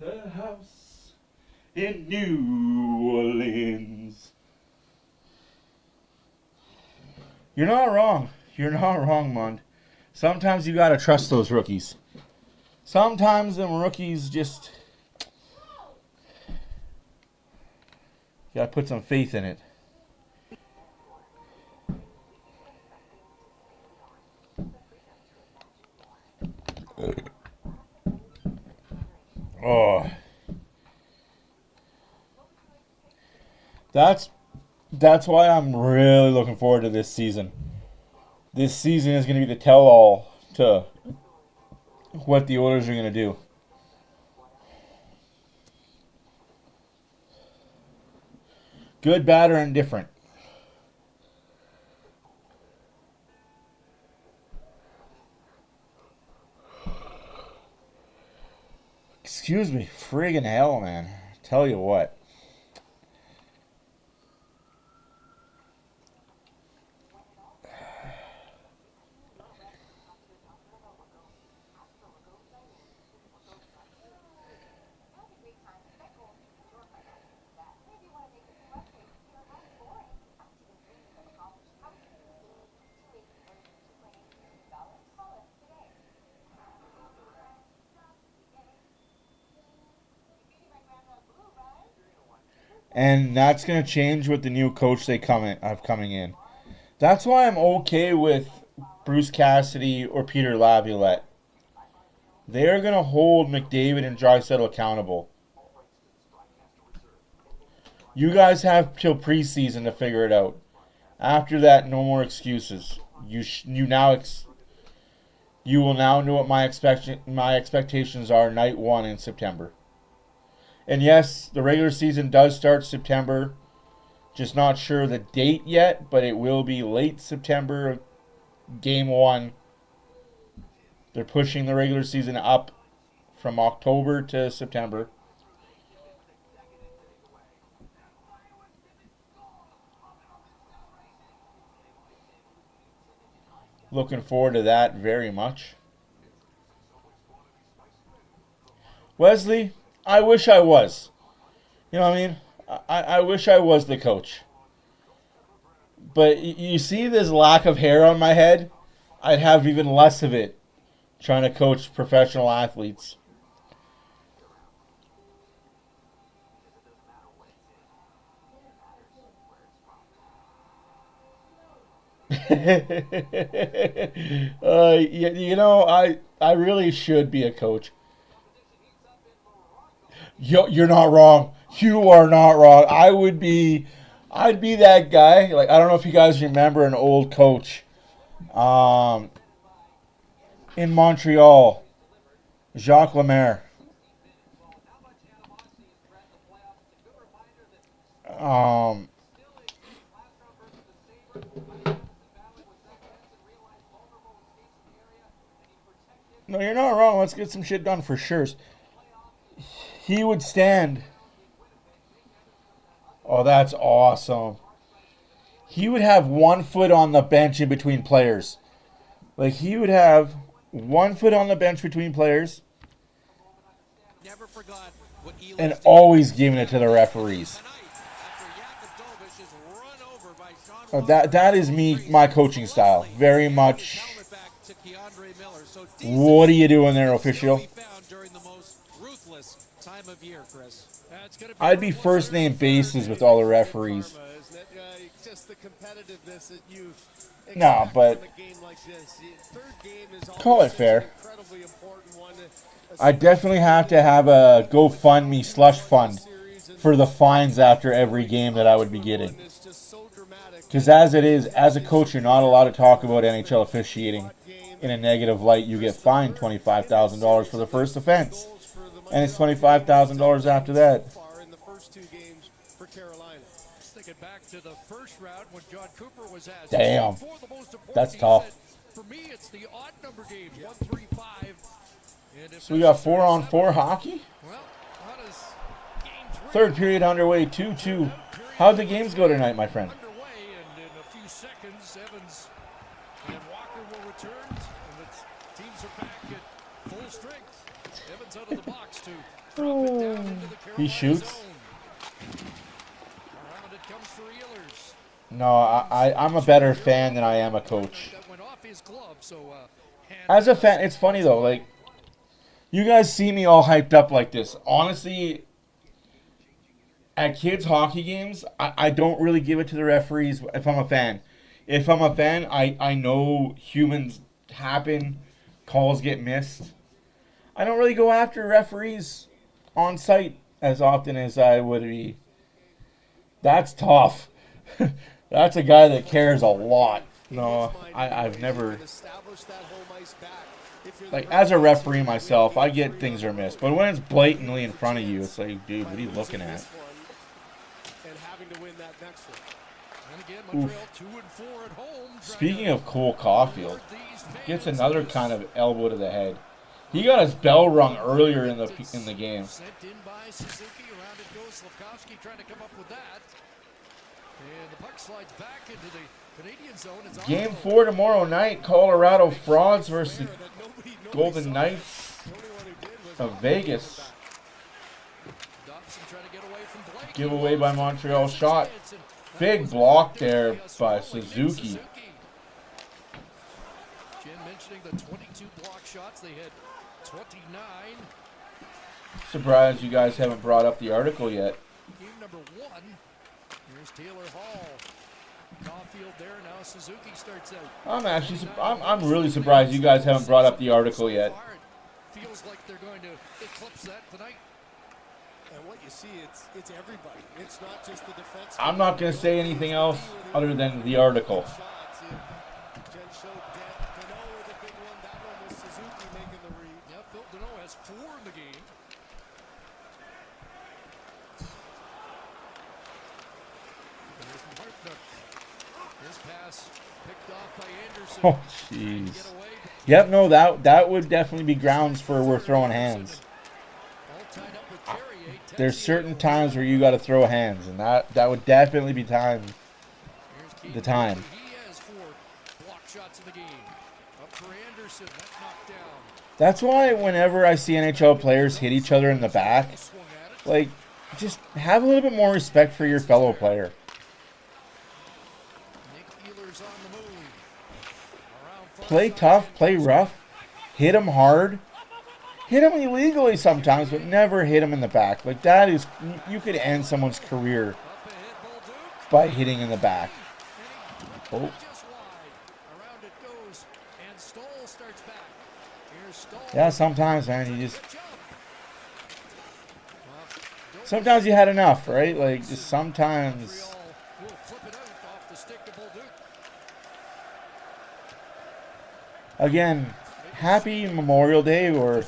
The house in New Orleans. You're not wrong. You're not wrong, Mund. Sometimes you gotta trust those rookies. Sometimes them rookies just... You gotta put some faith in it. Oh. That's why I'm really looking forward to this season. This season is going to be the tell-all to what the Oilers are going to do. Good, bad, or indifferent. Excuse me, friggin' hell, man. Tell you what. And that's going to change with the new coach they have coming in. That's why I'm okay with Bruce Cassidy or Peter Laviolette. They're going to hold McDavid and Draisaitl accountable. You guys have till preseason to figure it out. After that, no more excuses. You will now know what my expectations are night 1 in September. And yes, the regular season does start September. Just not sure the date yet, but it will be late September, game 1. They're pushing the regular season up from October to September. Looking forward to that very much. Wesley, I wish I was. You know what I mean? I wish I was the coach. But you see this lack of hair on my head? I'd have even less of it trying to coach professional athletes. You know, I really should be a coach. You're not wrong. You are not wrong. I'd be that guy. Like, I don't know if you guys remember an old coach in Montreal, Jacques Lemaire. No, you're not wrong. Let's get some shit done for sure. He would stand. Oh, that's awesome. He would have 1 foot on the bench in between players. Like, he would have 1 foot on the bench between players. Never forgot what and always giving it to the referees. That is my coaching style. Very much. What are you doing there, official? I'd be first name bases with all the referees. the competitiveness that you No, expect but from a game like this. The third game is call always it fair. an incredibly important one. I definitely have to have a GoFundMe slush fund for the fines after every game that I would be getting. Because as it is, as a coach, you're not allowed to talk about NHL officiating in a negative light. You get fined $25,000 for the first offense, and it's $25,000 after that. In the first two games for Carolina. Thinking back to the first round when John Cooper was asked. Damn, For the most important, that's he tough. said, for me, it's the odd number games, 1, 3, 5. And if So we got 4-on-4 hockey. well, how does game 3 Third period underway, 2-2. How'd the games go tonight, my friend? underway? And in a few seconds, Evans and Walker will return, and the teams are back at full strength. Evans out of the box to drop it down into the Carolina He shoots. zone. Around it comes for Oilers. No, I'm a better fan than I am a coach. That went off his glove, so As a fan, it's funny though. Like, you guys see me all hyped up like this. Honestly, at kids' hockey games, I don't really give it to the referees if I'm a fan. If I'm a fan, I know humans happen, calls get missed. I don't really go after referees on site as often as I would be. That's tough. That's a guy that cares a lot. No, I've never... Like, as a referee myself, I get things are missed. But when it's blatantly in front of you, it's like, dude, what are you looking at? And having to win that next one. And again, Montreal 2 and 4 at home. Speaking of Cole Caulfield, gets another kind of elbow to the head. He got his bell rung earlier in the game. Sent in by Suzuki. Around it goes Slavkovsky trying to come up with that. And the puck slides back into the Canadian zone. It's Game 4 tomorrow night. Colorado Frauds versus Golden Knights of Vegas. Dobson trying to get away from Blake. Giveaway by Montreal shot. Big block there by Suzuki. Jen mentioning the 22 block shots. They had 29. Surprised you guys haven't brought up the article yet. Game number 1. Here's Taylor Hall. Caulfield there now. Suzuki starts out. I'm really surprised you guys haven't brought up the article yet. Feels like they're going to eclipse that tonight. And what you see, it's everybody. It's not just the defense. I'm not going to say anything else other than the article. Jen showed Dano with a big one. That one was Suzuki making the read. Yeah, Phil Dano has 4 in the game. His pass picked off by Anderson. Oh, jeez. Yep, no, that would definitely be grounds for we're throwing hands. There's certain times where you got to throw hands, and that would definitely be the time. He has 4 block shots in the game. Up for Anderson. That's knocked down. That's why whenever I see NHL players hit each other in the back, like, just have a little bit more respect for your fellow player. Play tough, play rough, hit him hard, hit him illegally sometimes, but never hit him in the back. Like, that is, you could end someone's career by hitting in the back. Oh. Yeah, sometimes, man, you just... Sometimes you had enough, right? Like, just sometimes... Again, happy Memorial Day, or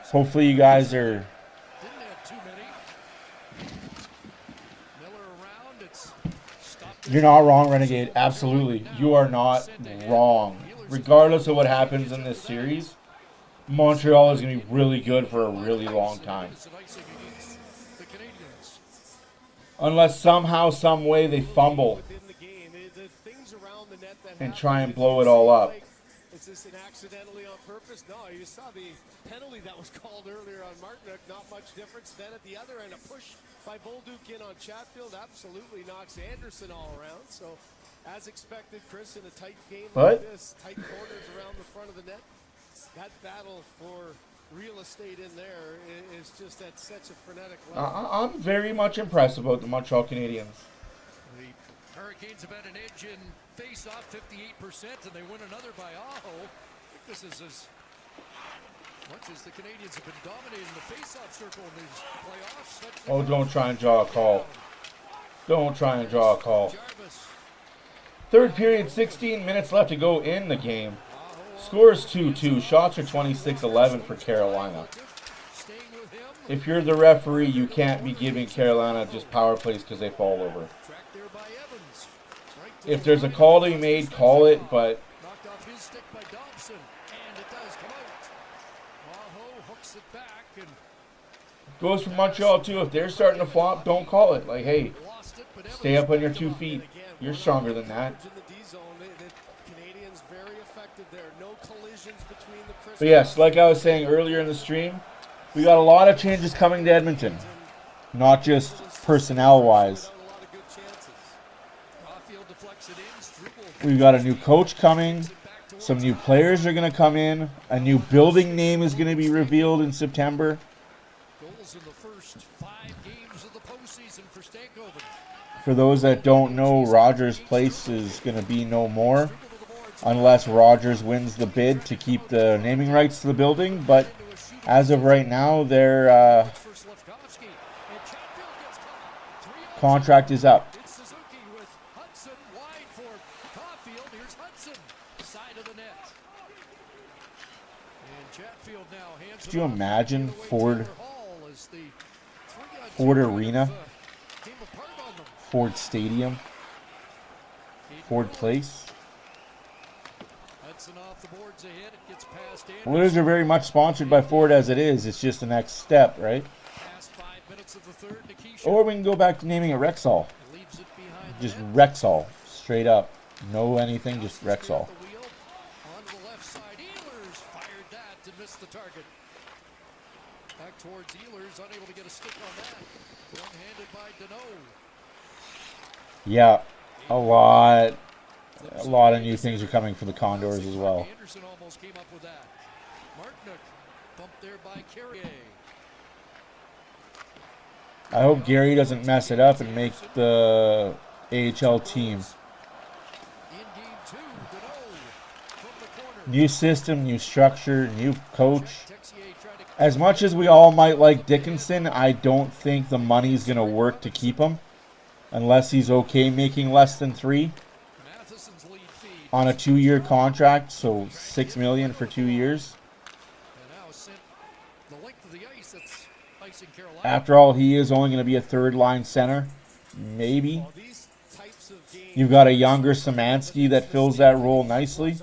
hopefully you guys are... You're not wrong, Renegade. Absolutely. You are not wrong. Regardless of what happens in this series, Montreal is going to be really good for a really long time. Unless somehow, some way they fumble and try and blow it all up. Is this an accidentally on purpose? No, you saw the penalty that was called earlier on Martinook. Not much difference. Then at the other end, a push by Bolduc in on Chatfield absolutely knocks Anderson all around. So, as expected, Chris, in a tight game like this, tight corners around the front of the net, that battle for real estate in there is just at such a frenetic level. I'm very much impressed about the Montreal Canadiens. The Hurricanes have had an edge in face-off, 58%, and they win another by Aho. I think this is as much as the Canadians have been dominating the face-off circle in these playoffs. Oh, don't try and draw a call. Don't try and draw a call. Third period, 16 minutes left to go in the game. Scores 2-2. Shots are 26-11 for Carolina. If you're the referee, you can't be giving Carolina just power plays because they fall over. If there's a call to be made, call it, but Knocked off his stick by Dobson, and it does come out. Aho hooks it back, and goes for Montreal too. If they're starting to flop, don't call it. Like, hey, stay up on your 2 feet. You're stronger than that. Canadians very effective there. No collisions between the Chris. But yes, like I was saying earlier in the stream, we got a lot of changes coming to Edmonton. Not just personnel-wise. We've got a new coach coming. Some new players are going to come in. A new building name is going to be revealed in September. goals in the first 5 games of the postseason for Stankoven. For those that don't know, Rogers Place is going to be no more unless Rogers wins the bid to keep the naming rights to the building. But as of right now, their contract is up. Could you imagine Ford Arena, Ford Stadium, Ford Place? Oilers are very much sponsored by Ford as it is. It's just the next step, right? Or we can go back to naming it Rexall. Just Rexall, straight up. No anything, just Rexall. Back towards Ehlers, unable to get a stick on that. One-handed by Deneau. Yeah, a lot of new things are coming for the Condors as well. Anderson almost came up with that. Martinook bumped there by Carrier. I hope Gary doesn't mess it up and make the AHL team. New system, new structure, new coach. As much as we all might like Dickinson, I don't think the money's going to work to keep him. Unless he's okay making less than $3 on a 2-year contract, so $6 million for 2 years. After all, he is only going to be a third-line center, maybe. You've got a younger Szymanski that fills that role nicely.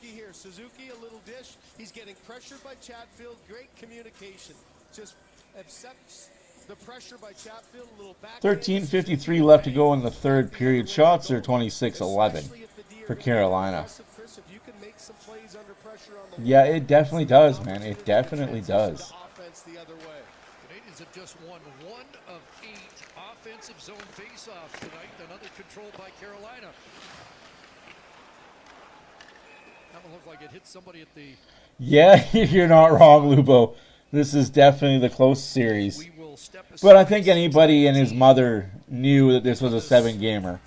Here, Suzuki, a little dish. He's getting pressured by Chatfield. Great communication. Just accepts the pressure by Chatfield. A little back. 13:53 left to go in the third period. Shots are 26-11 for Carolina. Yeah, it definitely does, man. It definitely does. Canadians have just won 1 of 8 offensive zone faceoffs tonight. Another control by Carolina. Looked like it hit somebody at the... Yeah, you're not wrong, Lubo. This is definitely the close series. But I think anybody and his mother knew that this was a 7-gamer.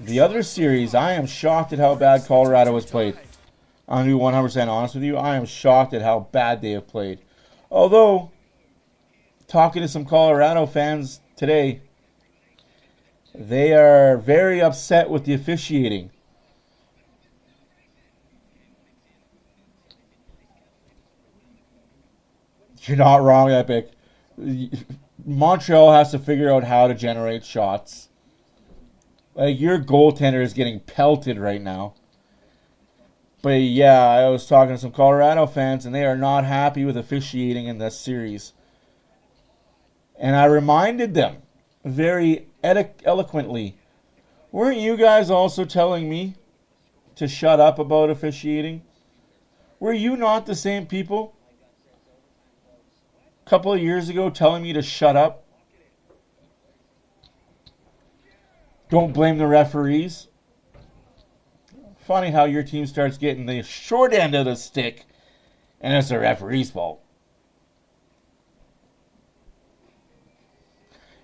The other series, I am shocked at how bad Colorado has played. I'm going to be 100% honest with you. I am shocked at how bad they have played. Although, talking to some Colorado fans today, they are very upset with the officiating. You're not wrong, Epic. Montreal has to figure out how to generate shots. Like, your goaltender is getting pelted right now. But yeah, I was talking to some Colorado fans, and they are not happy with officiating in this series. And I reminded them very eloquently, weren't you guys also telling me to shut up about officiating? Were you not the same people a couple of years ago telling me to shut up? Don't blame the referees. Funny how your team starts getting the short end of the stick and it's the referee's fault.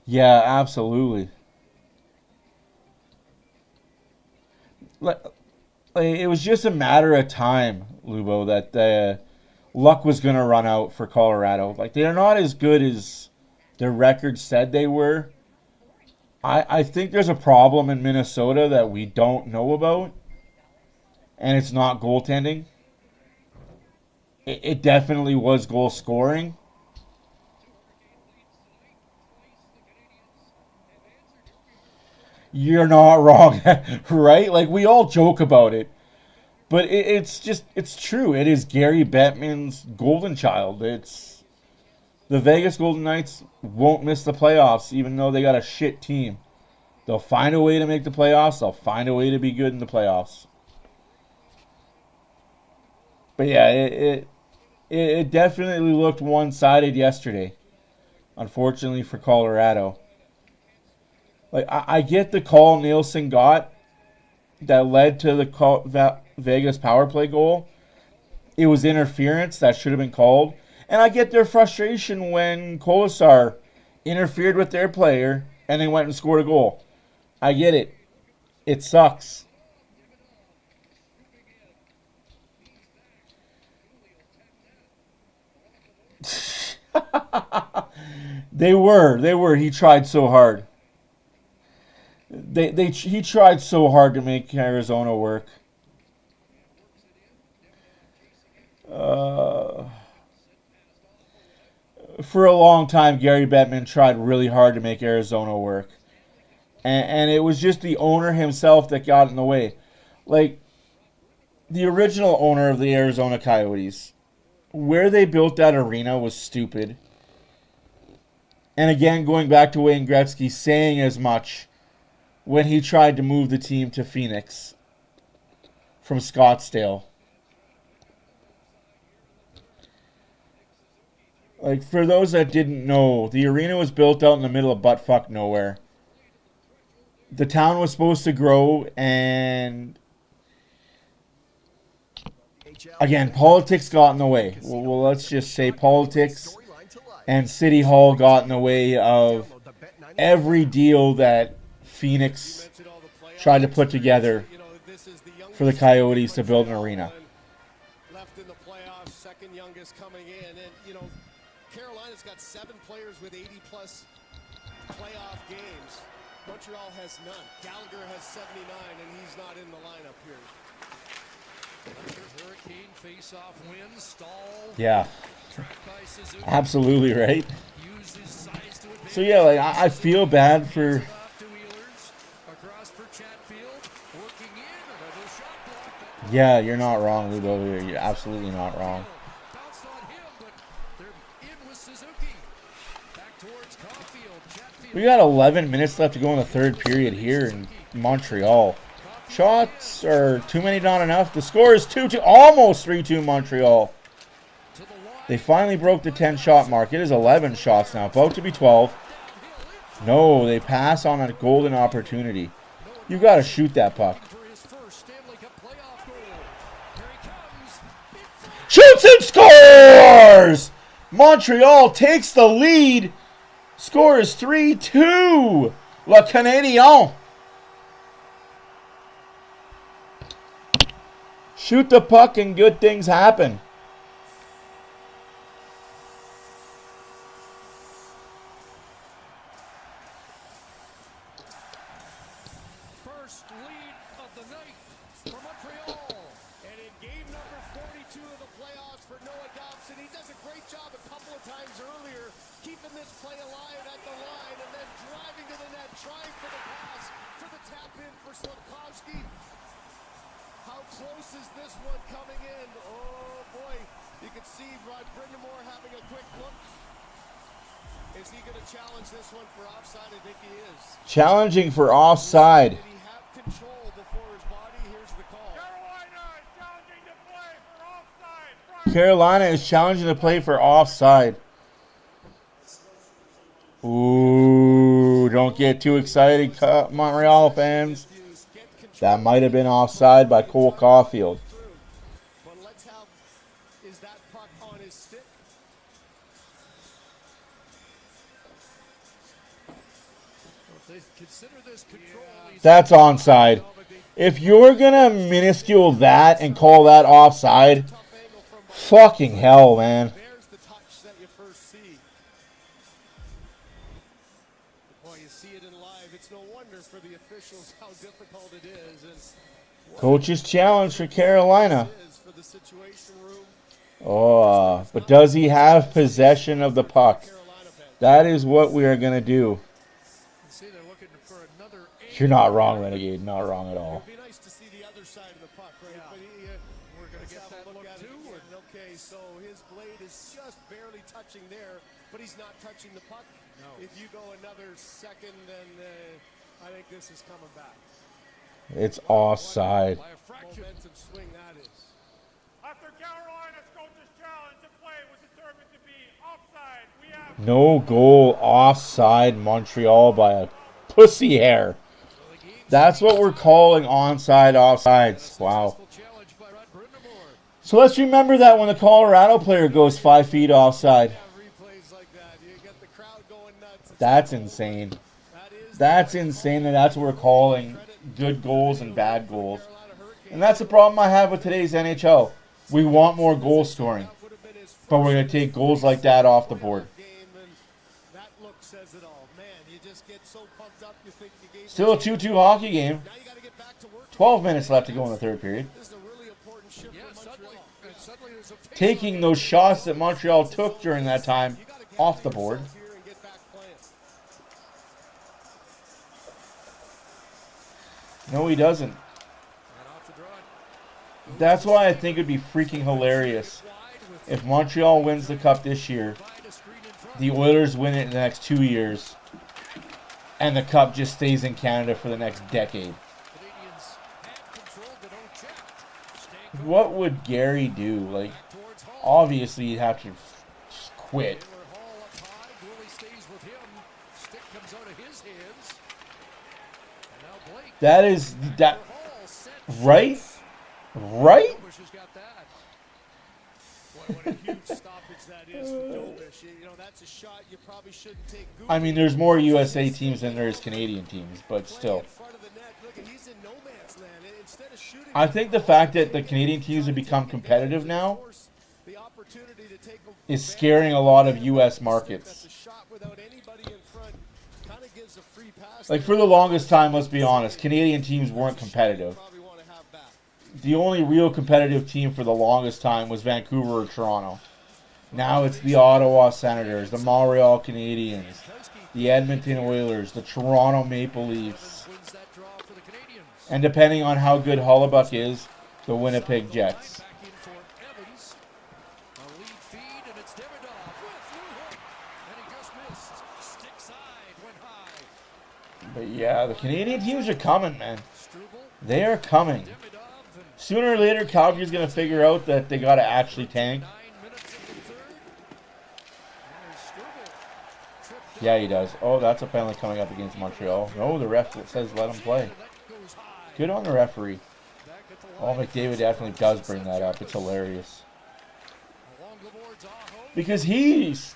Yeah, absolutely. It was just a matter of time, Lubo, that the luck was going to run out for Colorado. Like, they're not as good as their record said they were. I think there's a problem in Minnesota that we don't know about, and it's not goaltending. It definitely was goal scoring. You're not wrong, right? Like, we all joke about it. But it's true. It is Gary Bettman's golden child. It's the Vegas Golden Knights won't miss the playoffs, even though they got a shit team. They'll find a way to make the playoffs. They'll find a way to be good in the playoffs. But yeah, it definitely looked one-sided yesterday. Unfortunately for Colorado. Like, I get the call Nielsen got that led to the Vegas power play goal. It was interference that should have been called. And I get their frustration when Kolasar interfered with their player and they went and scored a goal. I get it. It sucks. They were. He tried so hard. He tried so hard to make Arizona work. For a long time, Gary Bettman tried really hard to make Arizona work. And it was just the owner himself that got in the way. Like, the original owner of the Arizona Coyotes, where they built that arena was stupid. And again, going back to Wayne Gretzky saying as much when he tried to move the team to Phoenix from Scottsdale. Like, for those that didn't know, the arena was built out in the middle of buttfuck nowhere. The town was supposed to grow, and again, politics got in the way. Well, let's just say politics and City Hall got in the way of every deal that Phoenix tried to put together for the Coyotes to build an arena. Left in the playoffs, second youngest coming in, and Carolina's got 7 players with 80-plus playoff games. Montreal has none. Gallagher has 79, and he's not in the lineup here. Hurricane face-off win, Stahl. Yeah. Absolutely right. So yeah, like, I feel bad for. Yeah, you're not wrong, Lubo. You're absolutely not wrong. We got 11 minutes left to go in the third period here in Montreal. Shots are too many, not enough. The score is 2-2, almost 3-2 Montreal. They finally broke the 10-shot mark. It is 11 shots now, about to be 12. No, they pass on a golden opportunity. You got to shoot that puck. Shoots and scores! Montreal takes the lead. Score is 3-2. Le Canadien. Shoot the puck and good things happen. First lead of the night for Montreal. And in game number 42 of the playoffs for Noah Dobson, he does a great job a couple of times earlier, keeping this play alive at the line and then driving to the net, trying for the pass, for the tap in for Slafkovsky. How close is this one coming in? Oh boy, you can see Rod Brindamore having a quick look. Is he going to challenge this one for offside? I think he is. Challenging for offside. Did he have control before his body? Here's the call. Carolina is challenging to play for offside. Ooh, don't get too excited, Montreal fans. That might have been offside by Cole Caulfield. But let's have, is that puck on his stick? That's onside. If you're going to minuscule that and call that offside, fucking hell, man. There's the touch that you first see. Boy, you see it in live. It's no wonder for the officials how difficult it is. And Coach's challenge for Carolina. is for the situation room. Oh, but does he have possession of the puck? That is what we are going to do. See, they're looking for another You're not wrong, Renegade. Not wrong at all. It'd be nice to see the other side of the puck, right? Yeah. But We're going to get let's have that a look at too. it again. Okay, so his blade is just barely touching there, but he's not touching the puck. No. If you go another second, then I think this is coming back. It's offside. By a fraction. Momentum swing that is. After Carolina's coach's challenge, the play was determined to be offside. We have No goal, offside, Montreal by a pussy hair. That's what we're calling onside offsides. Wow. Challenge by Rod Brindamore. So let's remember that when the Colorado player goes 5 feet offside. Replays like that, you get the crowd going nuts. That's insane. That's insane, and that's what we're calling good goals and bad goals. And that's the problem I have with today's NHL. We want more goal scoring, but we're going to take goals like that off the board. That look says it all. Man, you just get so pumped up, you think you gave Still a 2-2 hockey game. 12 minutes left to go in the third period. This is a really important shift for Montreal. Suddenly there's a Taking those shots that Montreal took during that time off the board. here and get back playing. No, he doesn't. That's why I think it would be freaking hilarious if Montreal wins the cup this year, the Oilers win it in the next 2 years, and the cup just stays in Canada for the next decade. What would Gary do? Like, obviously he'd have to just quit. That is that right? Right? What a huge stoppage that is for Dobish. You know, that's a shot you probably shouldn't take. I mean, there's more USA teams than there is Canadian teams, but still. I think the fact that the Canadian teams have become competitive now is scaring a lot of US markets. Like, for the longest time, let's be honest, Canadian teams weren't competitive. The only real competitive team for the longest time was Vancouver or Toronto. Now it's the Ottawa Senators, the Montreal Canadiens, the Edmonton Oilers, the Toronto Maple Leafs, and depending on how good Hollebuck is, the Winnipeg Jets. But yeah, the Canadian teams are coming, man. They are coming. Sooner or later, Calgary's going to figure out that they got to actually tank. Yeah, he does. Oh, that's a penalty coming up against Montreal. No, the ref says let him play. Good on the referee. Oh, McDavid definitely does bring that up. It's hilarious. Because he's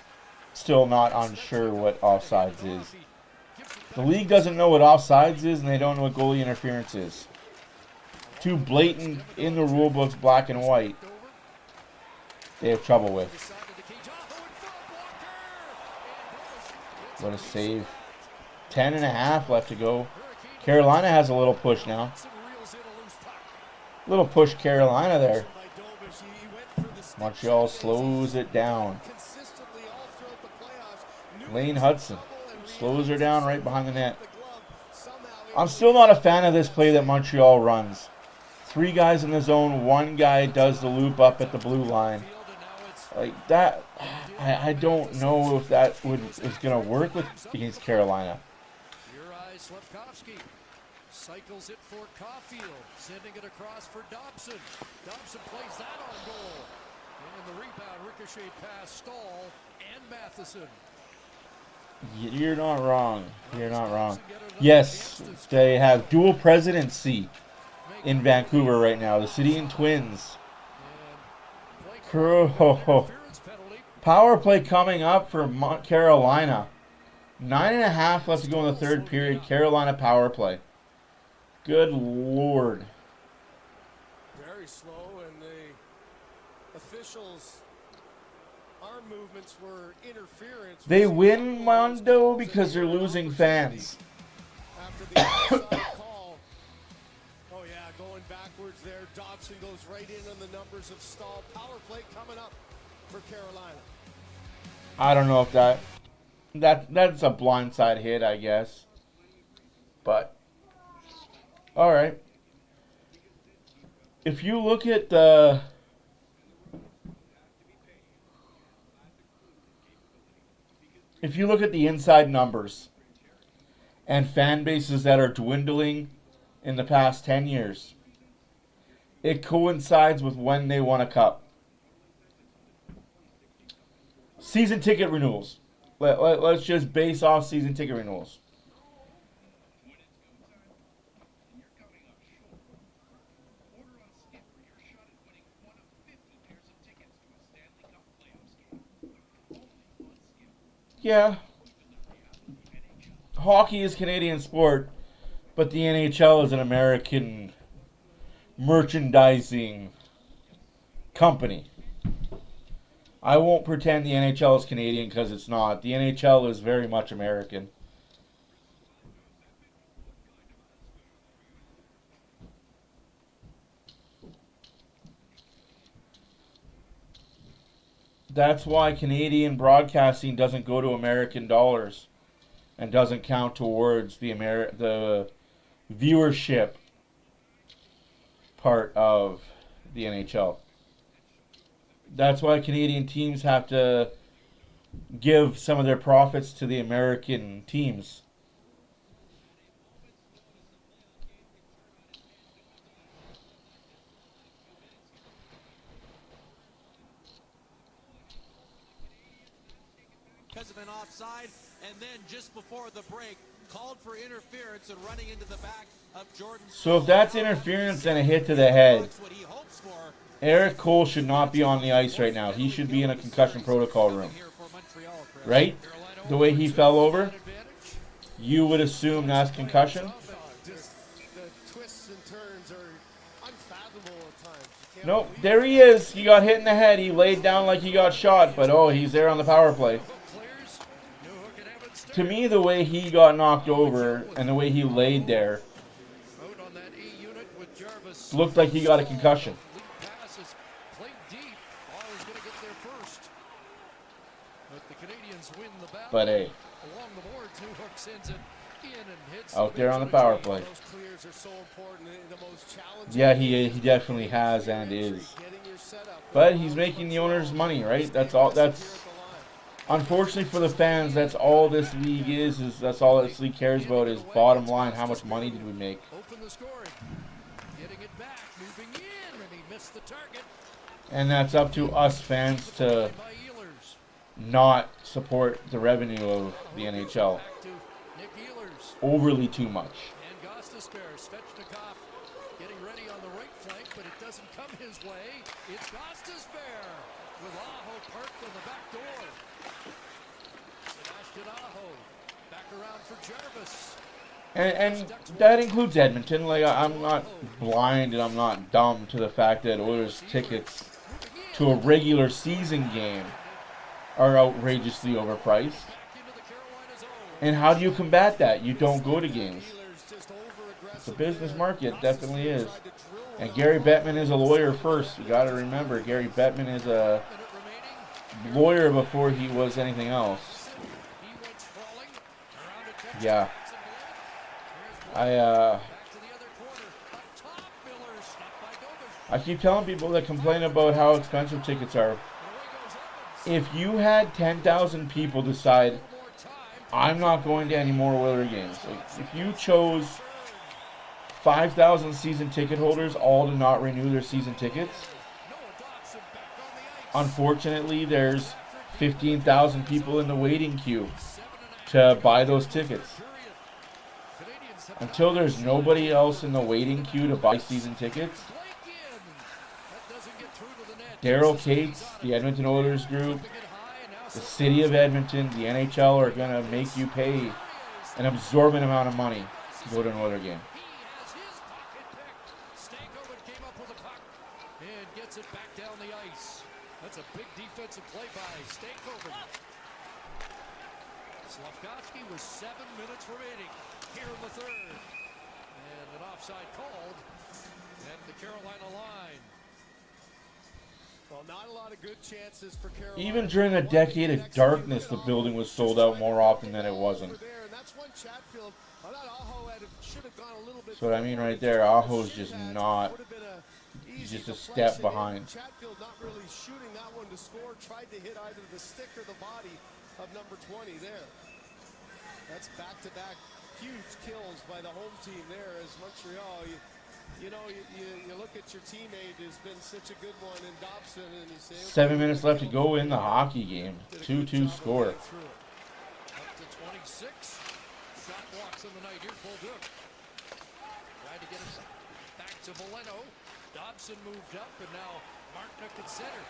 still not unsure what offsides is. The league doesn't know what offsides is, and they don't know what goalie interference is. Too blatant in the rule books, black and white. They have trouble with. What a save. 10.5 left to go. Carolina has a little push now. Little push Carolina there. Montreal slows it down. Lane Hudson slows her down right behind the net. I'm still not a fan of this play that Montreal runs. 3 guys in the zone, 1 guy does the loop up at the blue line. Like that, I don't know if that is going to work against Carolina. Cycles it for Caulfield, sending it across for Dobson. Dobson plays that on goal. And the rebound, ricochet pass, Stahl and Matheson. You're not wrong. You're not wrong. Yes, they have dual presidency in Vancouver right now. The City Twins. Power play coming up for Carolina. 9.5 left to go in the third period. Carolina power play. Good Lord. Very slow, and the officials' arm movements were interference. They win, Mondo, because they're losing fans. After the offside call. Oh yeah, going backwards there. Dobson goes right in on the numbers of Stahl. Power play coming up for Carolina. I don't know if that's a blindside hit, I guess. But all right. If you look at the inside numbers and fan bases that are dwindling in the past 10 years, it coincides with when they won a cup. Season ticket renewals. Let's just base off season ticket renewals. Yeah. Hockey is Canadian sport, but the NHL is an American merchandising company. I won't pretend the NHL is Canadian because it's not. The NHL is very much American. That's why Canadian broadcasting doesn't go to American dollars and doesn't count towards the viewership part of the NHL. That's why Canadian teams have to give some of their profits to the American teams. Because of an offside, and then just before the break, called for interference and running into the back of Jordan. So if that's interference and a hit to the head, Eric Cole should not be on the ice right now. He should be in a concussion protocol room. Right? The way he fell over, you would assume that's concussion. Nope, there he is. He got hit in the head. He laid down like he got shot, but oh, he's there on the power play. To me, the way he got knocked over and the way he laid there looked like he got a concussion. But hey, out there on the power play. Yeah, he definitely has and is. But he's making the owners money, right? That's all. That's unfortunately for the fans. That's all this league is that's all this league cares about is bottom line. How much money did we make? And that's up to us fans to not support the revenue of the NHL overly too much. Getting ready on the right flank, but it doesn't come his way. It's Gostisbehere with Aho parked on the back door. Sebastian Aho back around for Jarvis. And that includes Edmonton. Like, I'm not blind and I'm not dumb to the fact that Oilers tickets to a regular season game are outrageously overpriced. And how do you combat that? You don't go to games. It's a business market, definitely is. And Gary Bettman is a lawyer first. You got to remember, Gary Bettman is a lawyer before he was anything else. Yeah. I keep telling people that complain about how expensive tickets are. If you had 10,000 people decide, I'm not going to any more Oilers games. Like, if you chose 5,000 season ticket holders all to not renew their season tickets, unfortunately, there's 15,000 people in the waiting queue to buy those tickets. Until there's nobody else in the waiting queue to buy season tickets, Daryl Cates, the Edmonton Oilers group, The city of Edmonton, the NHL are going to make you pay an absorbent amount of money to go to an Oilers game. Stankoven came up with a puck and gets it back down the ice. That's a big defensive play by Stankoven. Slafkovsky with 7 minutes remaining here in the third. And an offside called at the Carolina line. Well, not a lot of good chances for Carolina. Even during the decade of darkness, the building was sold out more often than it wasn't. That's what I mean right there. Aho's just not, he's just a step behind. Chatfield not really shooting that one to score. Tried to hit either the stick or the body of number 20 there. That's back-to-back huge kills by the home team there as Montreal. You know, you look at your teammate who's been such a good one in Dobson, and you say, 7 minutes left to go in the hockey game. 2-2 score. Up to 26. Shot blocks in the night. Here's Bolduc. Tried to get it back to Valeno. Dobson moved up, and now Martinook at center.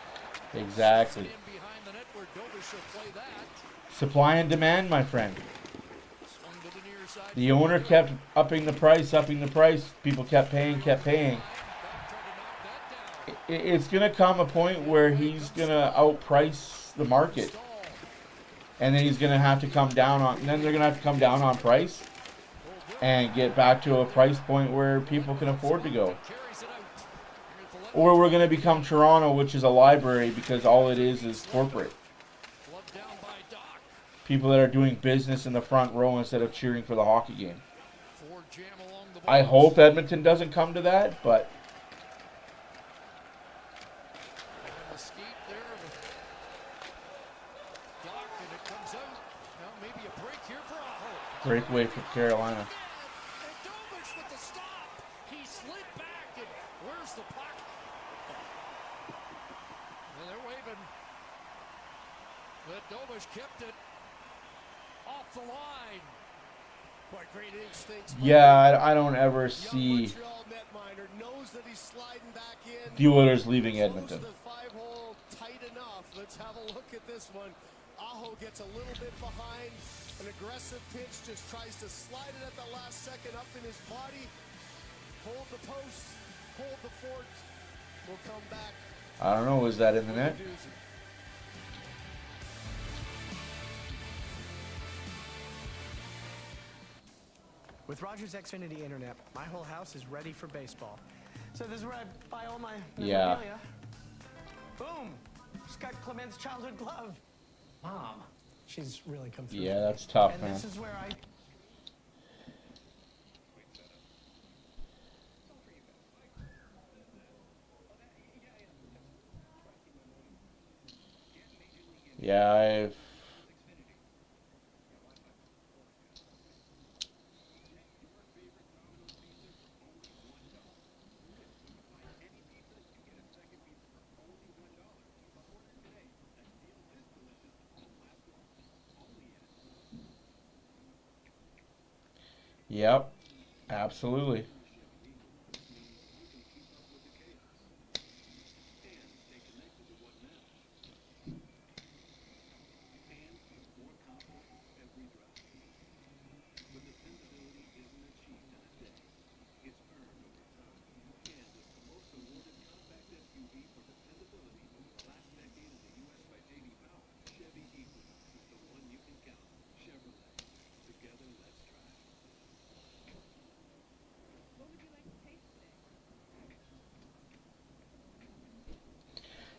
Exactly. In behind the net where Dobish will play that. Supply and demand, my friend. The owner kept upping the price. People kept paying. It's going to come a point where he's going to outprice the market. And then he's going to have to come down on, and then they're going to have to come down on price and get back to a price point where people can afford to go. Or we're going to become Toronto, which is a library because all it is corporate. People that are doing business in the front row instead of cheering for the hockey game. I hope Edmonton doesn't come to that, but breakaway for Carolina. He slid back, and where's the puck? And they're waving. But Dobish kept it off the line. Quite great instincts. Yeah, I don't ever see the Oilers leaving Edmonton. The 5-hole tight enough. Let's have a look at this one. Aho gets a little bit behind. An aggressive pitch, just tries to slide it at the last second up in his body. Hold the post, hold the fort. We'll come back. I don't know, was that in the net? With Rogers Xfinity Internet, my whole house is ready for baseball. So this is where I buy all my memorabilia. Boom! Just got Clement's childhood glove. Mom, she's really come through. Yeah, that's tough, and man. This is where I... Yeah, I've... Yep, absolutely.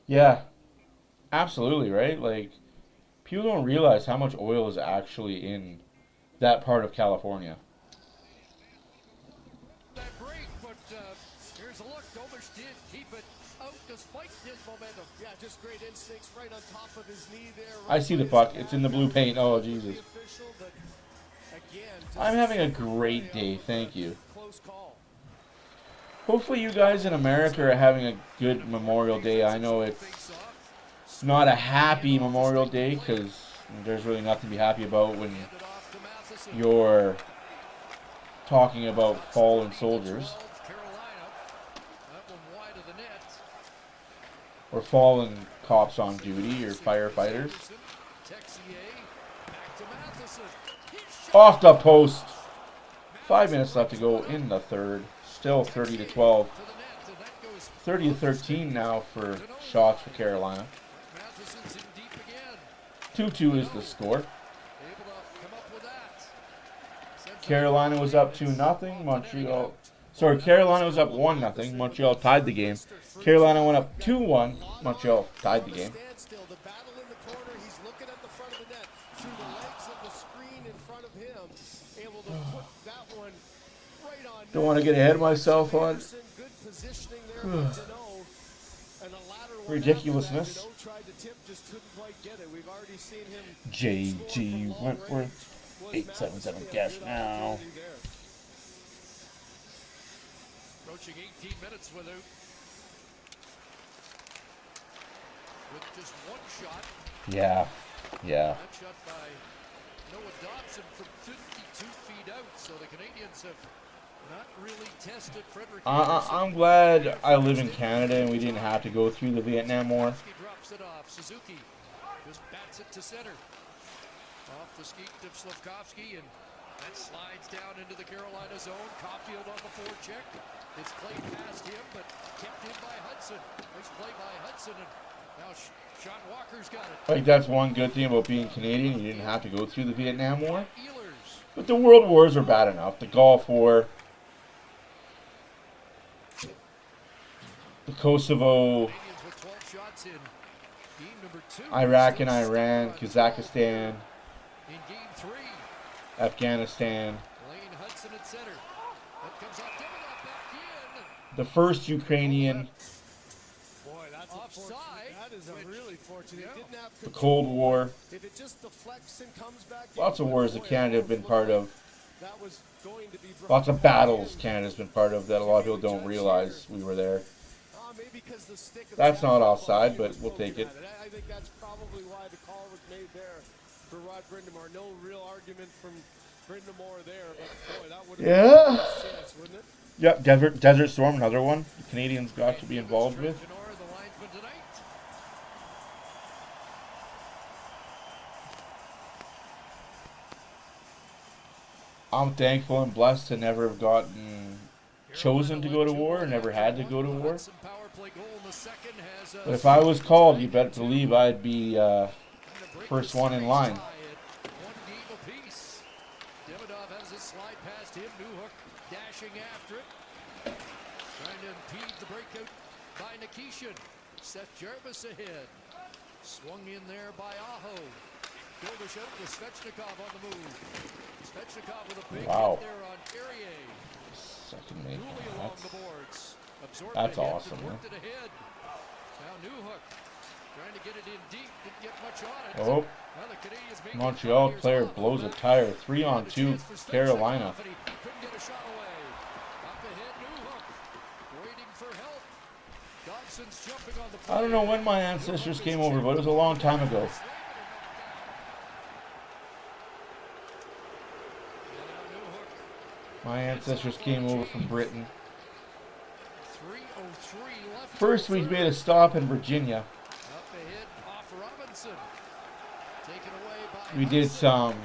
Yeah, absolutely, right? Like, people don't realize how much oil is actually in that part of California. That break, but here's a look. Dobish did keep it out despite his momentum. Yeah, just great instincts right on top of his knee there. I see the puck. It's in the blue paint. Oh, Jesus. I'm having a great day. Thank you. Hopefully you guys in America are having a good Memorial Day. I know it's not a happy Memorial Day because there's really nothing to be happy about when you're talking about fallen soldiers or fallen cops on duty or firefighters. Off the post. 5 minutes left to go in the third. Still 30-12. 30-13 now for shots for Carolina. 2-2 is the score. Carolina was up 2-0. Montreal. Sorry, Carolina was up 1-0. Montreal tied the game. Carolina went up 2-1. Montreal tied the game. Don't want to get ahead of myself on ridiculousness. J.G. Wentworth. 877 cash now. Approaching 18 minutes with just one shot. Yeah. That shot by Noah Dobson from 52 feet out. So the Canadians have not really tested Frederick. I'm glad I live in Canada and we didn't have to go through the Vietnam War. Drops it off. Suzuki just bats it to center. Off the skate of Slafkovsky, and that slides down into the Carolina zone. Caulfield on the forecheck. It's played past him, but kept in by Hudson. Nice play by Hudson, and now Sean Walker's got it. Like, that's one good thing about being Canadian. You didn't have to go through the Vietnam War. But the world wars are bad enough. The Gulf War, the Kosovo, Iraq and Iran, Kazakhstan, in game 3. Afghanistan, Lane Hudson at center. That comes off Demidov back in. the first Ukrainian, Boy, that's offside. That is a really fortunate. It didn't have the Cold War. If it just deflects and comes back. Lots of wars that Canada have been part of. That was going to be Lots of battles Canada's been part of that a lot of people don't realize we were there. maybe because the stick of That's not offside, but we'll take it. I think that's probably why the call was made there for Rod Brindamore. No real argument from Brindamore there, but boy, that would have been a chance, wouldn't it? Yep, Desert Storm, another one the Canadians got to be involved with. I'm thankful and blessed to never have gotten chosen to go to war, never had to go to war. But if I was called, you better believe I'd be first one in line. Demidov has it slide past him. Newhook dashing after it. Trying to impede the breakout by Nikishin. Seth Jarvis ahead. Swung in there by Aho. Goldish out with Svechnikov on the move. Svechnikov with a big hit there on Carrier. Second mate. That's awesome. Now Newhook trying to get it in deep. Didn't get much on it. Oh, Montreal player blows a tire. 3-on-2 Carolina. Couldn't get a shot away. Up ahead, Newhook waiting for help. Dobson's jumping on the play. I don't know when my ancestors came over, but it was a long time ago. My ancestors came over from Britain. First, we made a stop in Virginia. We did some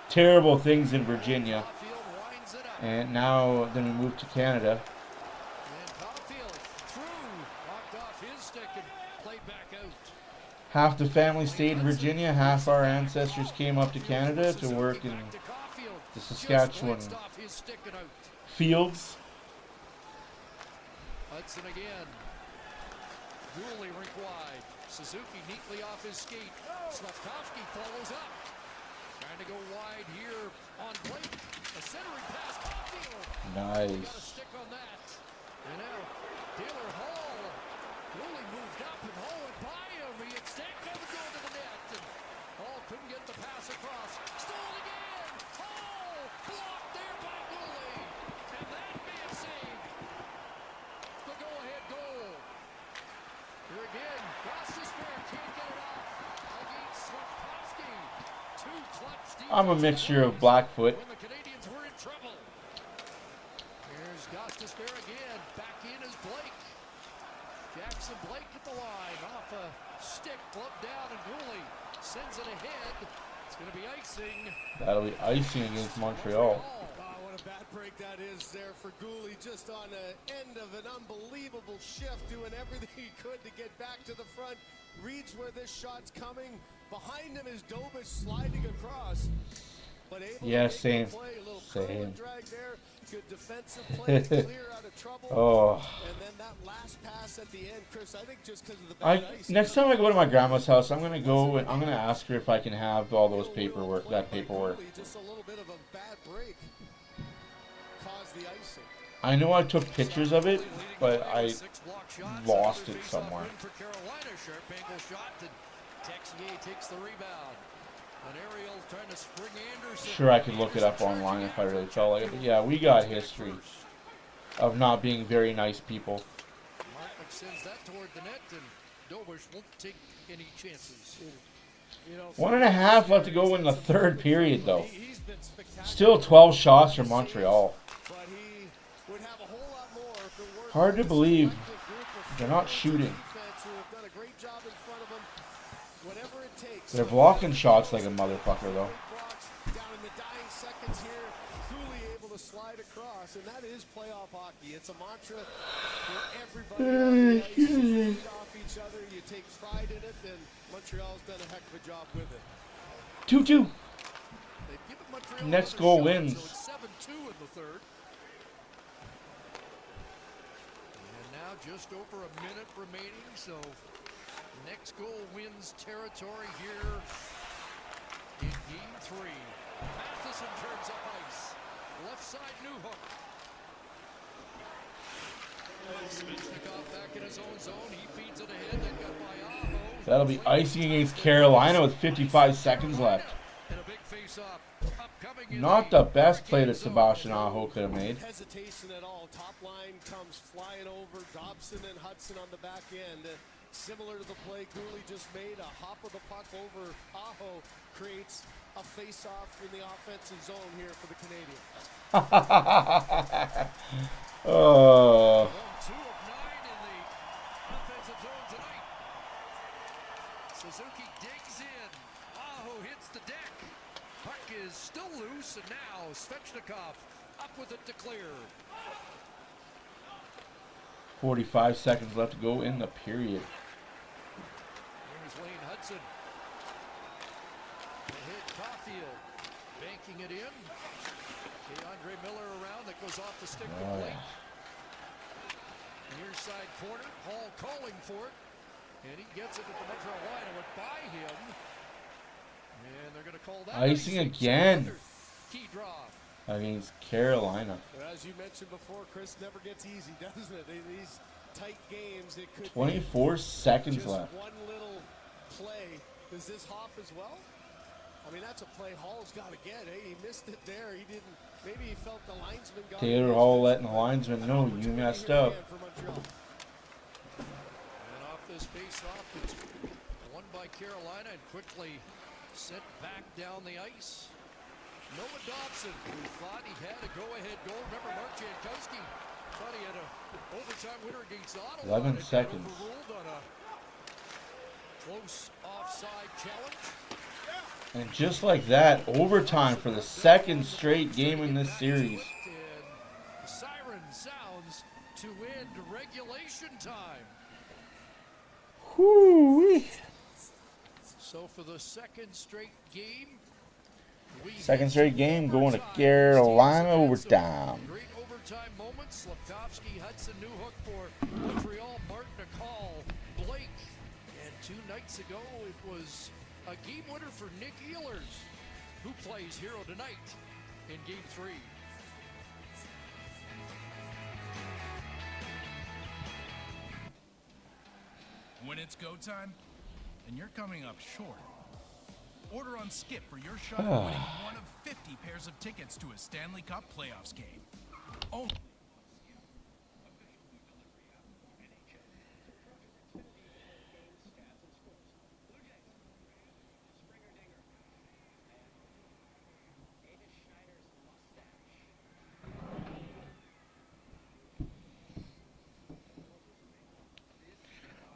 terrible things in Virginia. And now, then we moved to Canada. Half the family stayed in Virginia, half our ancestors came up to Canada to work in the Saskatchewan fields. Hudson again. Dooley rink wide. Suzuki neatly off his skate. Slafkovsky follows up. Trying to go wide here on Blake. A centering pass. Caulfield. Nice. Got a stick on that. And now Taylor Hall. Dooley moved up and Hall went by him. He extended over going to the net. And Hall couldn't get the pass across. Stolen again. Hall blocked there by Dooley. And that may have saved the go-ahead goal. Here again, Gostisbehere can't get it off against Slafkovsky. Two clutch defense. I'm a mixture of Blackfoot. When the Canadians were in trouble. Here's Gostisbehere again. Back in is Blake. Jackson Blake at the line. Off a stick, gloved down, and Dooley Sends it ahead. It's going to be icing. That'll be icing against Montreal. What a bad break that is there for Gooley, just on the end of an unbelievable shift, doing everything he could to get back to the front. Reads where this shot's coming. Behind him is Dobish sliding across. But able to same. play, a little Same. drag there. Good defensive play, clear out of trouble. Oh. And then that last pass at the end, Chris, I think just because of the bad ice. Next time I go to my grandma's house, I'm gonna go and I'm gonna ask her if I can have all those paperwork, that paperwork. Just a little bit of a bad break caused the icing. I know I took pictures of it, but I lost it somewhere. For Carolina, sharp angle shot, and Texier takes the rebound. An aerial trying to spring Anderson. Sure, I could look it up online if I really felt like it. But yeah, we got history of not being very nice people. Martnick sends that toward the net, and Dobish won't take any chances. You know, 1.5 left to go in the third period, though. Still 12 shots from Montreal. But he would have a whole lot more if it weren't Hard to for believe this collective group they're not shooting. defense who have done a great job in front of him. Whatever it takes. They're blocking shots like a motherfucker, though. Down in the dying seconds here, Cooley able to slide across, and that is playoff hockey. It's a mantra for everybody on the ice. You feed off each other, you take pride in it, and Montreal's done a heck of a job with it. 2-2. They've given Montreal Next another goal shot, wins. So it's 7-2 in the third. And now just over a minute remaining, so next goal wins territory here in game 3. Matheson turns up ice. Left side, Newhook. Svechnikov back in his own zone. He feeds it ahead. Then got by Aho. That'll be icing against Carolina with 55 seconds left. And a big face-off. Upcoming in Not the best play that Sebastian Aho could have made. Hesitation at all. Top line comes flying over. Dobson and Hudson on the back end. Similar to the play Gooley just made, a hop of the puck over Aho creates a face-off in the offensive zone here for the Canadiens. Oh. 2 of 9 in the offensive zone tonight. Suzuki digs in. Aho hits the deck. Puck is still loose, and now Svechnikov up with it to clear. 45 seconds left to go in the period. Here's Lane Hudson. The hit Caulfield. Banking it in. DeAndre Miller around. That goes off the stick of Blake. Near side corner. Hall calling for it. And he gets it at the Montreal line. It went by him. And they're going to call that Icing again key draw. against Carolina. As you mentioned before, Chris, never gets easy, doesn't it? These tight games, it could 24 seconds just left. one little play. Does this hop as well? I mean, that's a play Hall's got to get. Hey, he missed it there. He didn't. Maybe he felt the linesman got Taylor Hall letting the linesman know you messed up. And off this face-off, it's won by Carolina and quickly sent back down the ice. Noah Dobson, who thought he had a go-ahead goal. Remember, Mark Jankowski thought he had an overtime winner against Ottawa. 11 seconds. Overruled on a close offside challenge. And just like that, overtime for the second straight game in this series. And siren sounds to end regulation time. Whoo-wee. So for the second straight game, Second straight game going to Carolina overtime. great overtime moments. Slafkovsky, Hudson, Newhook for Montreal, Martnick, Hall, Blake. And 2 nights ago, it was a game winner for Nick Ehlers, who plays hero tonight in game 3. When it's go time, and you're coming up short, order on Skip for your shot at winning one of 50 pairs of tickets to a Stanley Cup playoffs game. Oh.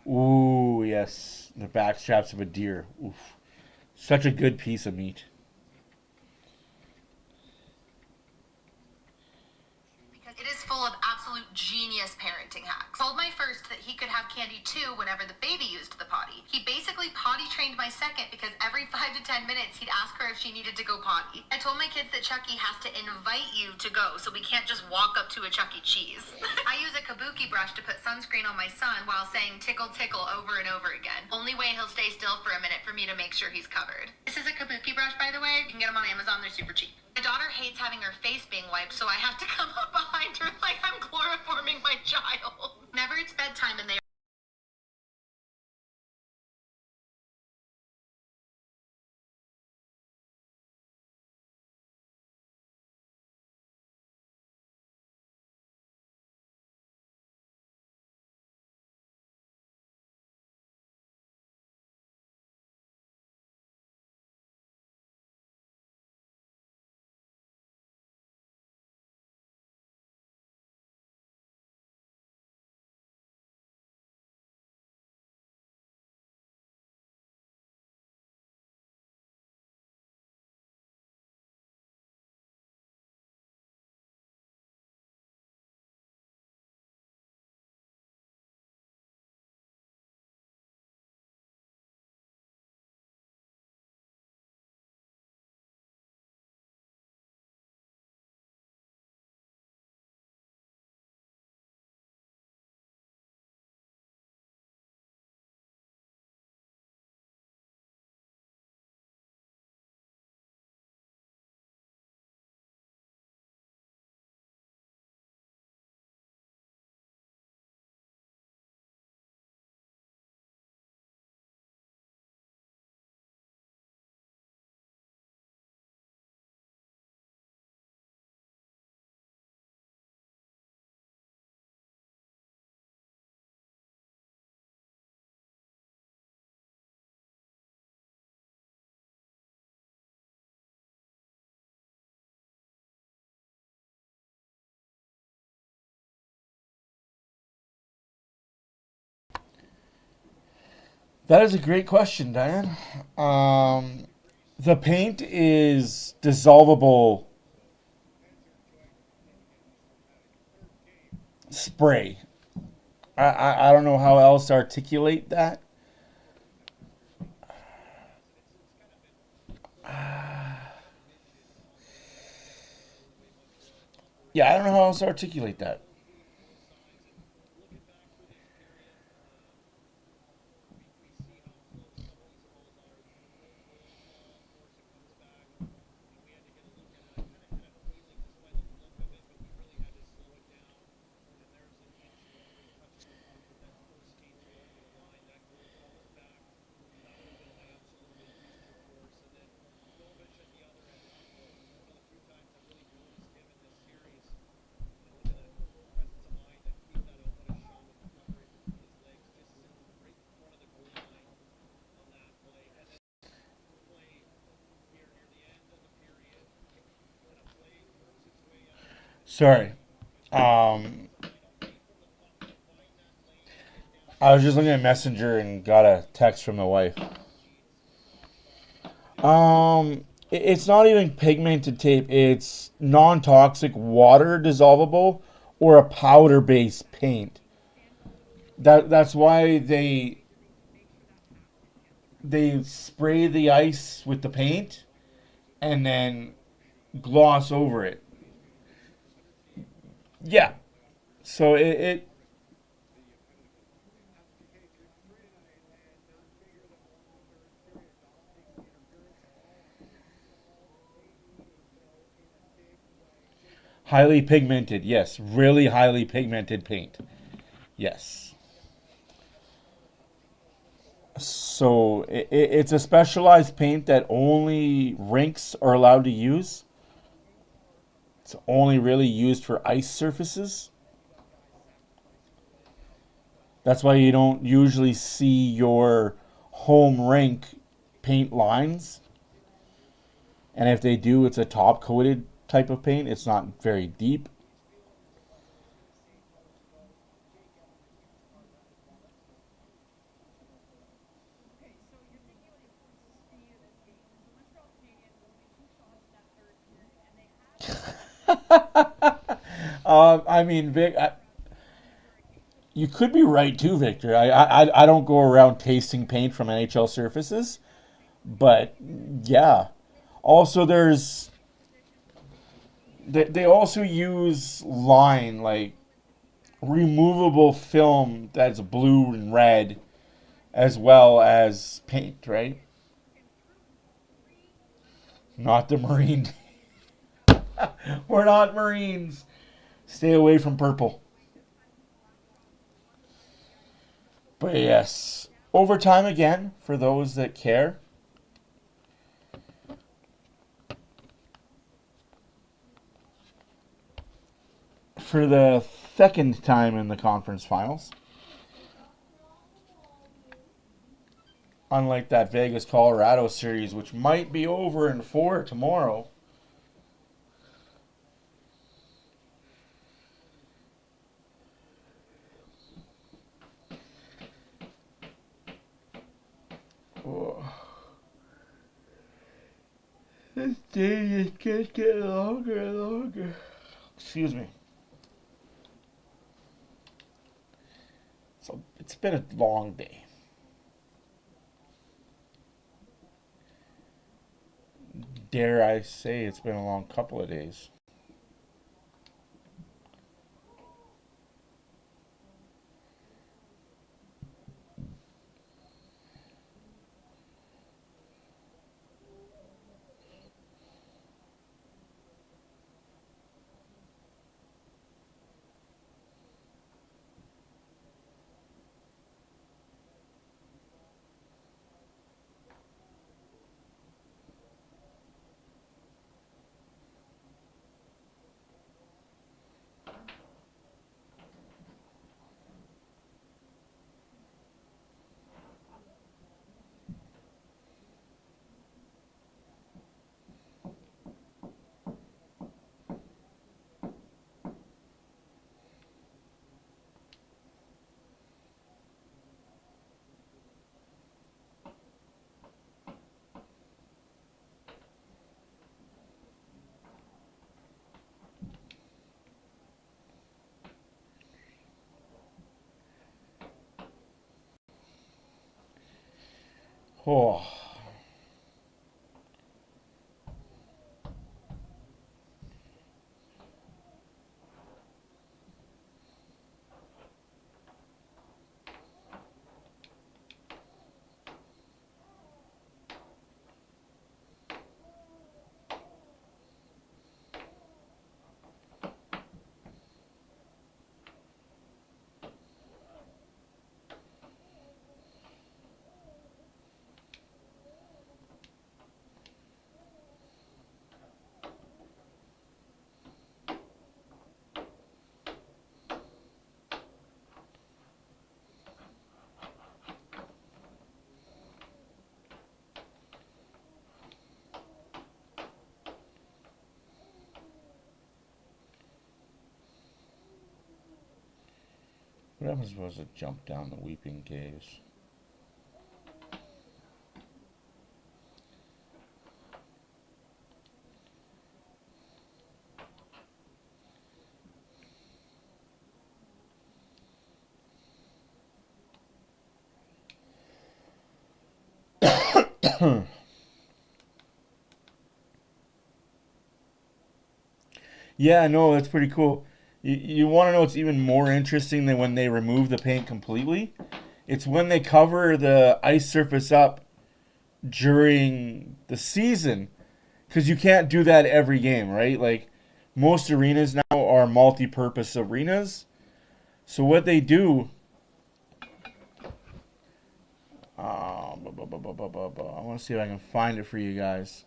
Ooh, yes. The back straps of a deer. Oof. Such a good piece of meat. It is full of absolute genius parenting hacks. Told my first that he could have candy too whenever the baby used the potty. He basically potty trained my second because every 5 to 10 minutes he'd ask her if she needed to go potty. I told my kids that Chucky has to invite you to go, so we can't just walk up to a Chuck E. Cheese. I use a kabuki brush to put sunscreen on my son while saying tickle tickle over and over again. Only way he'll stay still for a minute for me to make sure he's covered. This is a kabuki brush, by the way. You can get them on Amazon, they're super cheap. My daughter hates having her face being wiped, so I have to come up behind her like I'm chloroforming my child. Whenever it's bedtime and they That is a great question, Diane. The paint is dissolvable spray. I don't know how else to articulate that. Yeah, I don't know how else to articulate that. Sorry. I was just looking at Messenger and got a text from the wife. It's not even pigmented tape. It's non-toxic, water dissolvable, or a powder-based paint. That's why they spray the ice with the paint and then gloss over it. Yeah. So it highly pigmented, yes. Really highly pigmented paint. Yes. So it's a specialized paint that only rinks are allowed to use. It's only really used for ice surfaces. That's why you don't usually see your home rink paint lines. And if they do, it's a top coated type of paint. It's not very deep. I mean, Vic, you could be right too, Victor. I don't go around tasting paint from NHL surfaces, but yeah. Also, they also use line like removable film that's blue and red, as well as paint, right? Not the Marine. We're not Marines. Stay away from purple. But yes, overtime again for those that care. For the second time in the conference finals. Unlike that Vegas Colorado series, which might be over in 4 tomorrow. Oh. This day just keeps getting longer and longer. Excuse me. So it's been a long day. Dare I say it's been a long couple of days. Oh. What happens was it jump down the weeping caves? Yeah, no, that's pretty cool. You want to know what's even more interesting than when they remove the paint completely? It's when they cover the ice surface up during the season, because you can't do that every game, right? Like, most arenas now are multi-purpose arenas. So what they do, I want to see if I can find it for you guys.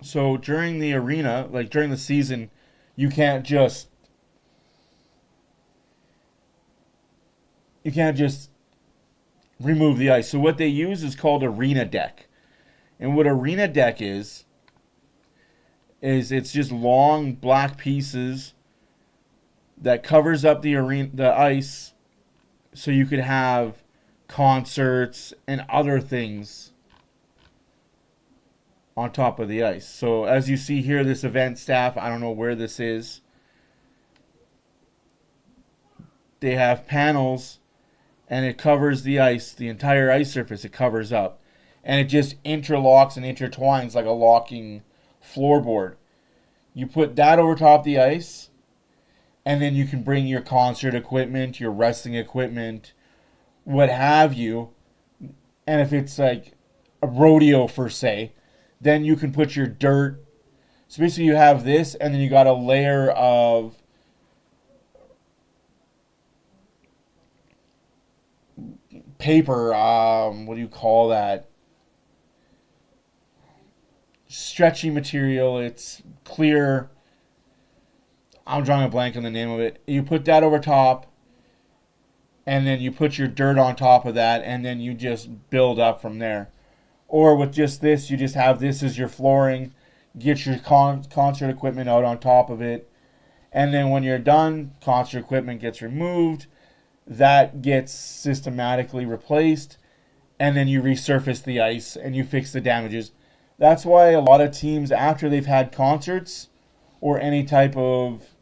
So during the arena, like during the season, you can't just remove the ice. So what they use is called arena deck. And what arena deck is it's just long black pieces that covers up the ice, so you could have concerts and other things on top of the ice. So as you see here, this event staff, I don't know where this is, they have panels and it covers the ice, the entire ice surface it covers up. And it just interlocks and intertwines like a locking floorboard. You put that over top the ice, and then you can bring your concert equipment, your wrestling equipment, what have you. And if it's like a rodeo, for say, then you can put your dirt. So basically you have this, and then you got a layer of paper, what do you call that? Stretchy material. It's clear. I'm drawing a blank on the name of it. You put that over top, and then you put your dirt on top of that, and then you just build up from there. Or with just this, you just have this as your flooring. Get your concert equipment out on top of it. And then when you're done, concert equipment gets removed. That gets systematically replaced. And then you resurface the ice and you fix the damages. That's why a lot of teams, after they've had concerts or any type of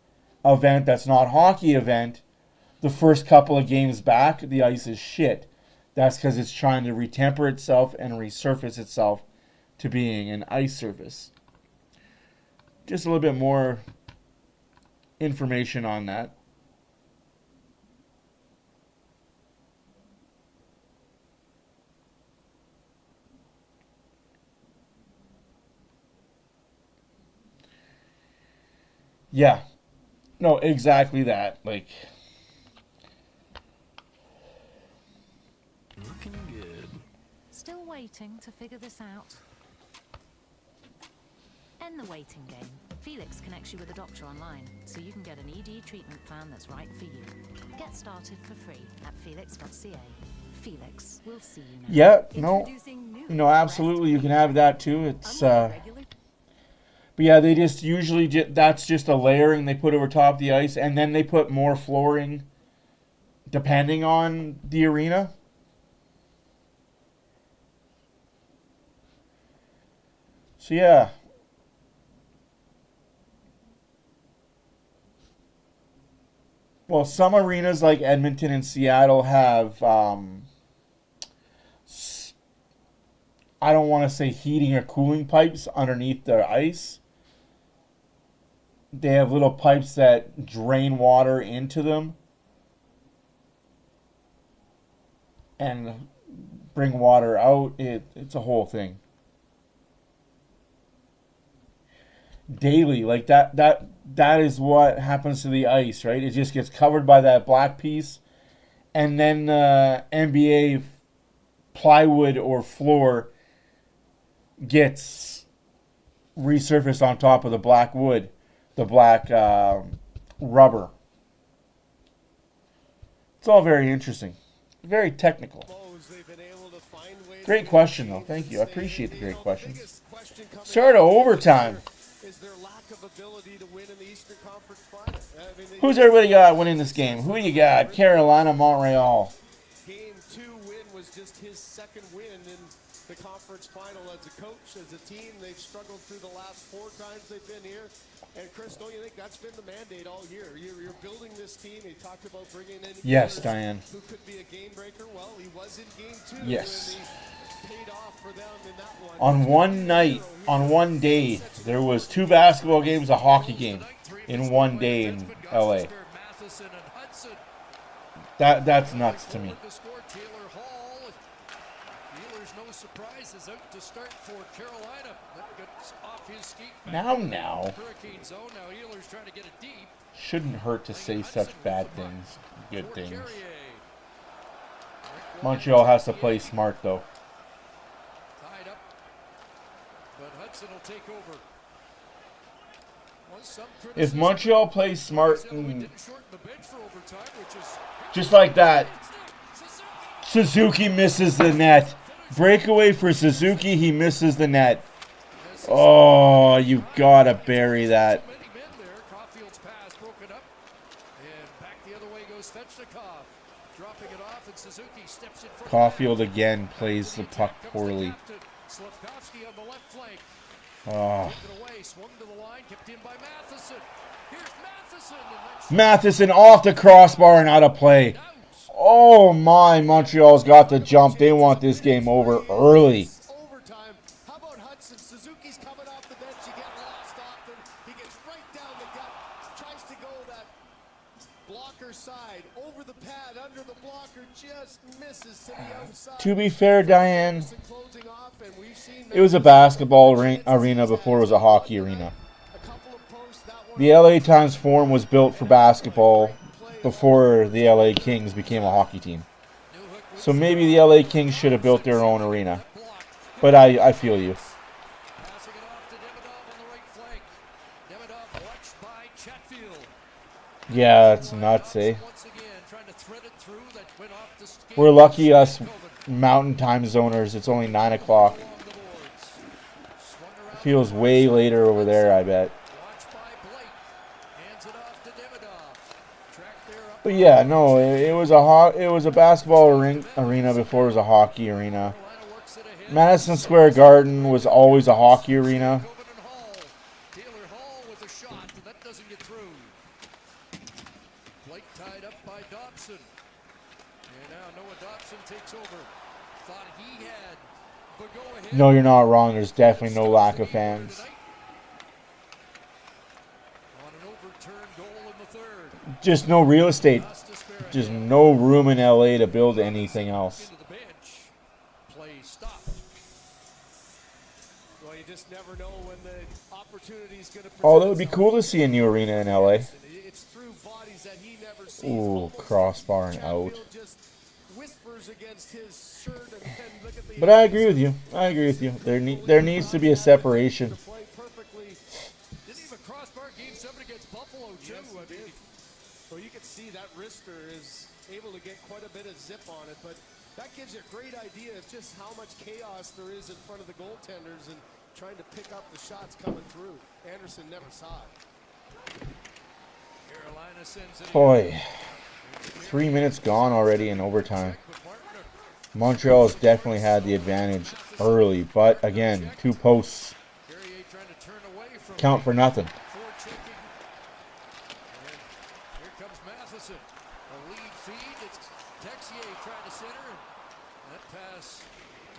event that's not hockey event, the first couple of games back, the ice is shit. That's because it's trying to retemper itself and resurface itself to being an ice surface. Just a little bit more information on that. Yeah. No, exactly that. Like, Looking good. Still waiting to figure this out? End the waiting game. Felix connects you with a doctor online, so you can get an ED treatment plan that's right for you. Get started for free at felix.ca. Felix, we'll see you now. yeah, no, absolutely, you can have that too. It's but yeah, they just usually that's just a layering they put over top of the ice, and then they put more flooring depending on the arena. So yeah. Well, some arenas like Edmonton and Seattle have, I don't want to say heating or cooling pipes underneath their ice. They have little pipes that drain water into them and bring water out. It's a whole thing. Daily, like that is what happens to the ice, right? It just gets covered by that black piece, and then NBA plywood or floor gets resurfaced on top of the black wood, the black rubber. It's all very interesting, very technical. Great question, though. Thank you. I appreciate the great questions. Start of overtime. Is their lack of ability to win in the Eastern Conference Final. Who's everybody got winning this game? Who you got? Carolina, Montreal. Game 2 win was just his second win in the conference final as a coach, as a team. They've struggled through the last 4 times they've been here. And Chris, don't you think that's been the mandate all year? You're building this team. You talked about bringing in Yes, Diane. who could be a game breaker. Well, he was in game 2. Yes. Paid off for them in that one. On one night, on one day, there was 2 basketball games, a hockey game in one day in LA. That's nuts to me. No surprises out to start for Carolina. That gets off his skate. Now. Hurricane zone. Now Oilers trying to get it deep. Shouldn't hurt to say such bad things, good things. Montreal has to play smart, though. Tied up. But Jackson will take over. If Montreal plays smart and just like that, Suzuki misses the net. Breakaway for Suzuki, he misses the net. Oh, you gotta bury that. Caulfield's pass broken up. And back the other way goes Svechnikov. Dropping it off, and Suzuki steps in front. Caulfield again plays the puck poorly. Slavkovsky on the left flank. Oh. Away, swung to the line, kept in by Matheson. Here's Matheson. Matheson off the crossbar and out of play. Oh my, Montreal's got the jump. They want this game over early. Overtime. How about Hudson? Suzuki's coming off the bench. You get lost often. He gets right down the gut. Tries to go that blocker side. Over the pad, under the blocker. Just misses to the outside. To be fair, Diane, it was a basketball arena before it was a hockey arena. The LA Times Forum was built for basketball before the LA Kings became a hockey team. So maybe the LA Kings should have built their own arena. But I feel you. Yeah, that's nuts, eh? We're lucky us mountain time zoners. It's only 9 o'clock. Feels way later over there, I bet. But yeah, no, it was a basketball arena before it was a hockey arena. Madison Square Garden was always a hockey arena. No, you're not wrong. There's definitely no lack of fans. Just no real estate. Just no room in LA to build anything else. Oh, that would be cool to see a new arena in LA. Ooh, crossbar and out. But I agree with you. I agree with you. There needs to be a separation. Didn't even crossbar game 7 against Buffalo too. So you can see that wrister is able to get quite a bit of zip on it, but that gives you a great idea of just how much chaos there is in front of the goaltenders and trying to pick up the shots coming through. Anderson never saw it. Carolina sends it. Boy, 3 minutes gone already in overtime. Montreal has definitely had the advantage early, but again, 2 posts count for nothing. Here comes Matheson. A lead feed. It's Texier trying to center. And that pass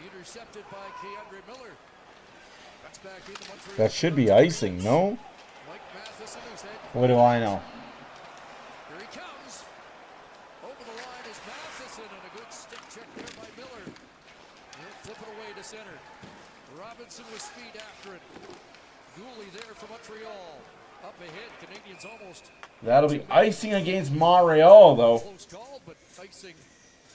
intercepted by Keandre Miller. That's back into Montreal. That should be icing, no? What do I know? Here he comes. Over the line is Matheson, and a good stick check there by Miller. He'll flip it away to center. Robinson with speed after it. Gooley there for Montreal. Up ahead, Canadians almost. That'll be icing against Montreal, though. Close call, but icing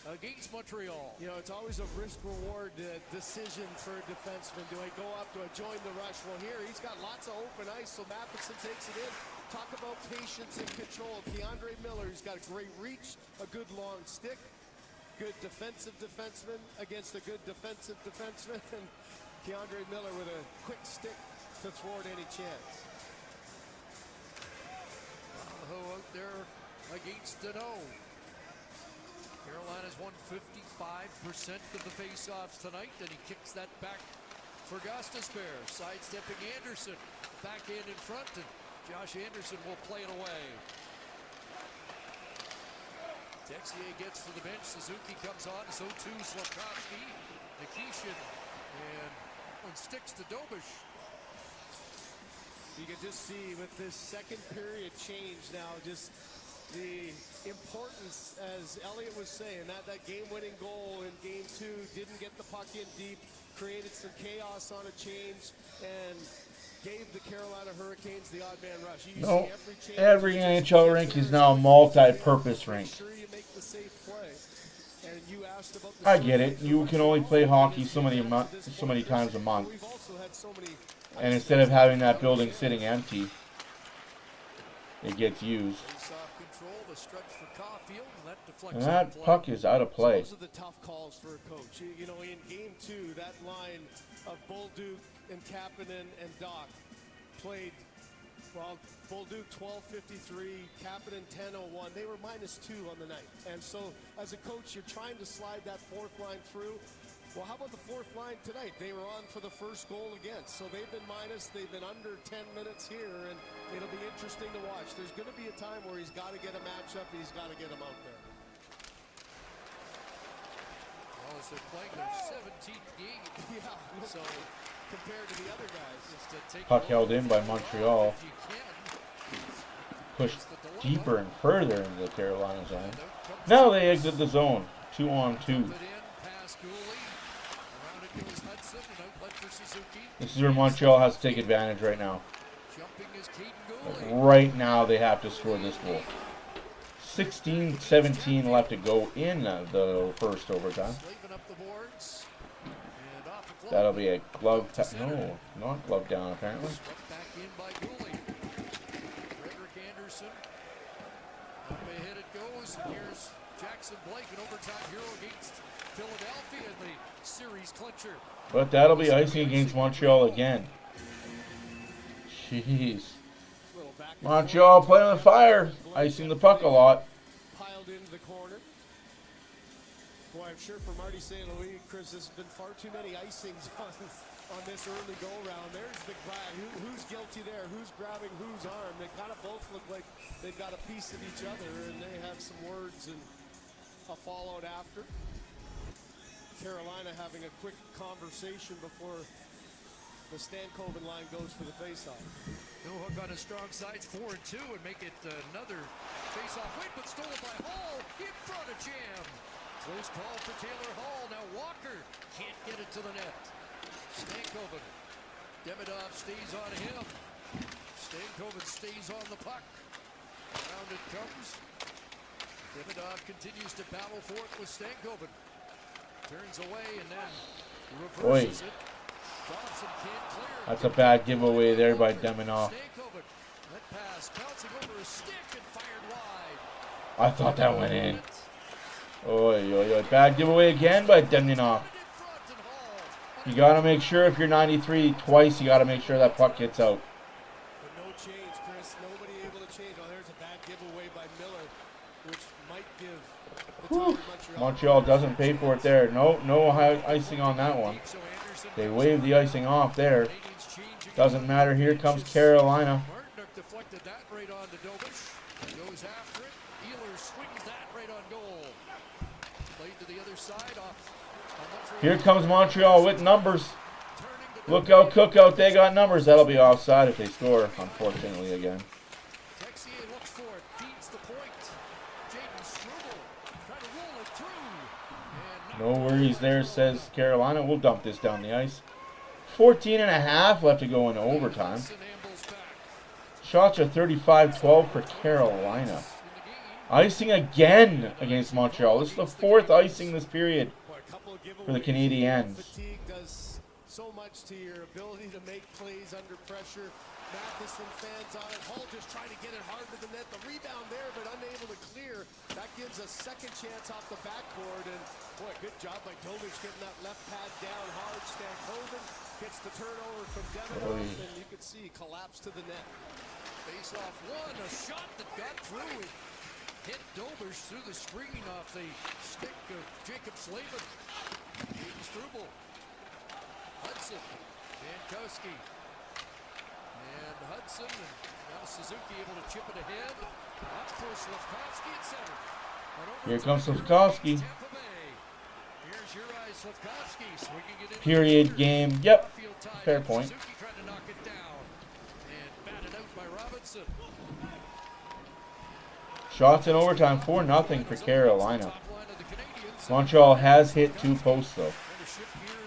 against Montreal. You know, it's always a risk-reward decision for a defenseman. Do I go up? Do I join the rush? Well, here he's got lots of open ice, so Matheson takes it in. Talk about patience and control. Keandre Miller, he's got a great reach, a good long stick, good defensive defenseman against a good defensive defenseman, and Keandre Miller with a quick stick to thwart any chance. Out there against Deneau. Carolina's won 55% of the faceoffs tonight, and he kicks that back for Gostisbehere. Sidestepping Anderson, backhand in front, and Josh Anderson will play it away. Texier gets to the bench. Suzuki comes on, so too Slavkovsky, Nikishin, and one sticks to Dobish. You can just see with this second period change now, just the importance, as Elliott was saying, that game-winning goal in Game 2 didn't get the puck in deep, created some chaos on a change, and gave the Carolina Hurricanes the odd man rush. You No, see every NHL rink is now a multi-purpose rink. I get it. You can only play hockey so many times a month. We've also had so many And instead of having that building sitting empty, it gets used. And that puck is out of play. Those are the tough calls for a coach. You know, in game 2, that line of Bolduc and Kapanen and Doc played, well, Bolduc 12:53, Kapanen 10:01. They were -2 on the night. And so, as a coach, you're trying to slide that fourth line through. Well, how about the fourth line tonight? They were on for the first goal against. So they've been minus. They've been under 10 minutes here, and it'll be interesting to watch. There's going to be a time where he's got to get a matchup. He's got to get him out there. Well, as they're playing their 17th game. Yeah. So compared to the other guys. Puck held in by Montreal. Pushed deeper and further into the Carolina zone. Now they exit the zone. 2-on-2. This is where Montreal has to take advantage right now. Like right now they have to score this goal. 16-17 left to go in the first overtime. That'll be a glove. No, not glove down apparently. But that'll be icing against Montreal again. Jeez. Montreal playing on fire. Icing the puck a lot. Piled into the corner. Boy, I'm sure for Marty St. Louis, Chris, there's been far too many icings on this early go-round. There's the guy. Who's guilty there? Who's grabbing whose arm? They kind of both look like they've got a piece of each other, and they have some words and a fallout after. Carolina having a quick conversation before the Stankoven line goes for the faceoff. No hook on his strong sides, 4-2, and make it another faceoff win, but stolen by Hall in front of Jam. Close call for Taylor Hall. Now Walker can't get it to the net. Stankoven. Demidov stays on him. Stankoven stays on the puck. Around it comes. Demidov continues to battle for it with Stankoven. Turns away and then reverses it. Thompson can't clear. That's a bad giveaway there by Demidov. That pass bouncing over a stick and fired wide. I thought that went in. Oy, oy, oy. Bad giveaway again by Demidov. You got to make sure if you're 93 twice, you got to make sure that puck gets out. But no change, Chris. Nobody able to change. Oh, there's a bad giveaway by Miller, which might give the Montreal doesn't pay for it there. No icing on that one. They wave the icing off there. Doesn't matter. Here comes Carolina. Martinook deflected that right on to Dobish. Goes after it. Ehlers swings that right on goal. Played to the other side off. Here comes Montreal with numbers. Look out, Cookout. They got numbers. That'll be offside if they score, unfortunately, again. Texier looks for it. Feeds the point. Jaden Struble trying to roll it through. No worries there, says Carolina. We'll dump this down the ice. 14.5 left to go in overtime. Shots are 35-12 for Carolina. Icing again against Montreal. This is the fourth icing this period for the Canadiens. Fatigue does so much to your ability to make plays under pressure. Matheson fans on it. Hall just trying to get it hard to the net. The rebound there, but unable to clear. That gives a second chance off the backboard. And boy, good job by Dobish getting that left pad down hard. Stankoven gets the turnover from Demidov, and you can see collapse to the net. Face off one, a shot that got through it. Hit Dobish through the screen off the stick of Jacob Slavin. Jaden Struble. Hudson. Jankowski. And Hudson. And now Suzuki able to chip it ahead. Up for Slavkovsky at center. Here comes Slavkovsky. Here's Uri Slavkovsky swinging it in. Period game. Yep. Fair point. Suzuki tried to knock it down. And batted out by Robinson. Shots in overtime, 4-0 for Carolina. Montreal has hit 2 posts, though.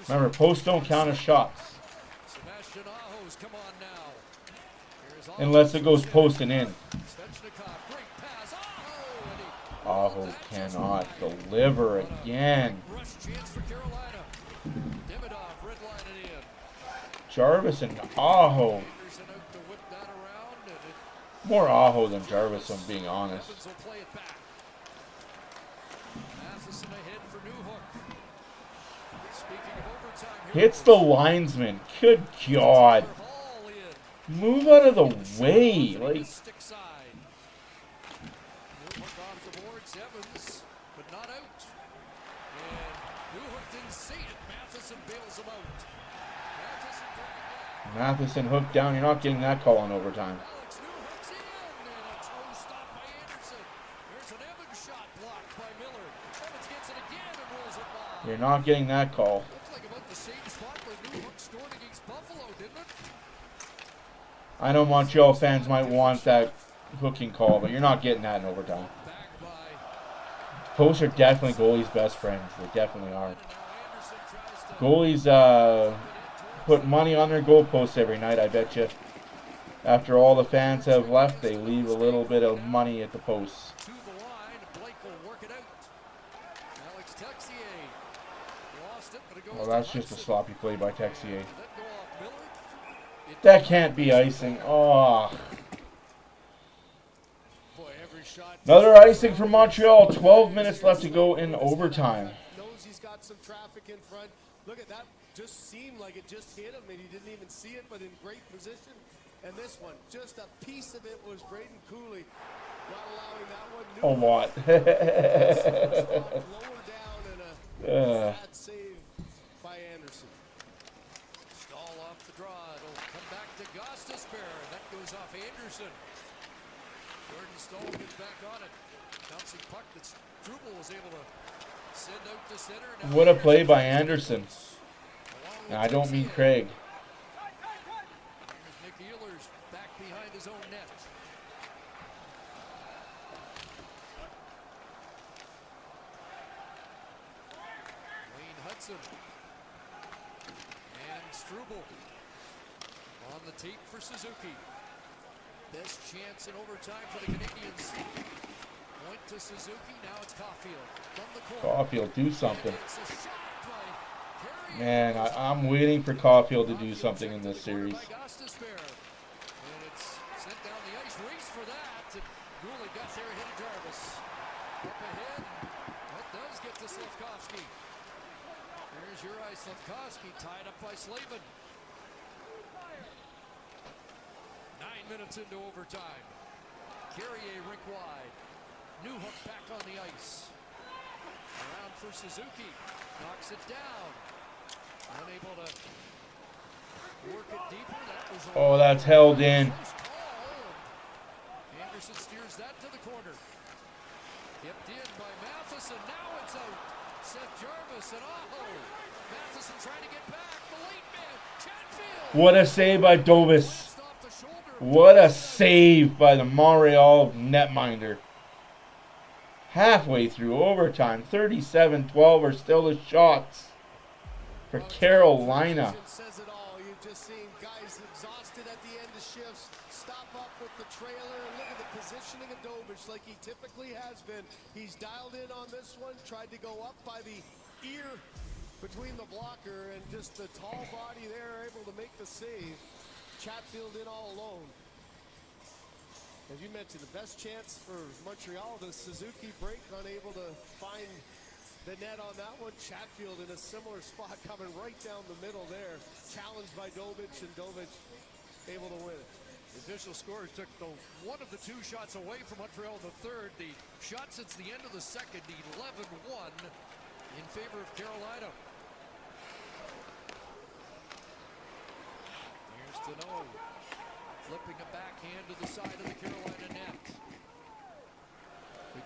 Remember, posts don't count as shots. Unless it goes post and in. Aho cannot deliver again. Jarvis and Aho. More Aho than Jarvis, I'm being honest. Hits the linesman. Good God. Move out of the way. Like, Matheson hooked down. You're not getting that call in overtime. You're not getting that call. I know Montreal fans might want that hooking call, but you're not getting that in overtime. Posts are definitely goalies' best friends. They definitely are. Goalies put money on their goalposts every night, I bet you. After all the fans have left, they leave a little bit of money at the posts. Well, that's just a sloppy play by Texier. That can't be icing. Oh. Another icing for Montreal. 12 minutes left to go in overtime. Knows he's got some traffic in front. Look at that. Just seemed like it just hit him and he didn't even see it, but in great position. And this one, just a piece of it was Braden Cooley. Not allowing that one. Oh, what? Lower down and a bad save by Anderson. Stall off the draw. It'll come back to Gostisbehere. And that goes off Anderson. Jordan Staal gets back on it. Bouncing puck that Struble was able to send out to center. What a play by Anderson. And I don't mean Craig. Nick Ehlers back behind his own net. Wayne Hudson. And Struble on the tape for Suzuki. Best chance in overtime for the Canadians. Point to Suzuki. Now it's Caulfield from the corner. Caulfield, do something. Man, I'm waiting for Caulfield to do something in this series. And it's sent down the ice. Race for that. And Gouley got there ahead of Jarvis. Up ahead. That does get to Slavkovsky. There's your ice. Slavkovsky tied up by Slavin. 9 minutes into overtime. Carrier rink wide. Newhook back on the ice. Around for Suzuki. Knocks it down. Unable to work it deeper. That was Oh, that's held in. Anderson steers that to the corner. Tipped in by Matheson. Now it's out. Seth Jarvis and Aho. Matheson trying to get back. The late man. Chatfield. What a save by Dobis. What a save by the Montreal netminder. Halfway through overtime, 37-12 are still the shots for Carolina. Says it all. You've just seen guys exhausted at the end of shifts. Stop up with the trailer and look at the positioning of Dobich like he typically has been. He's dialed in on this one, tried to go up by the ear between the blocker and just the tall body there able to make the save. Chatfield in all alone. As you mentioned, the best chance for Montreal, the Suzuki break, unable to find the net on that one. Chatfield in a similar spot coming right down the middle there. Challenged by Dobich, and Dobich able to win it. The official scores took one of the two shots away from Montreal in the third. The shot since the end of the second, the 11-1 in favor of Carolina. Here's Deneau. Flipping a backhand to the side of the Carolina net.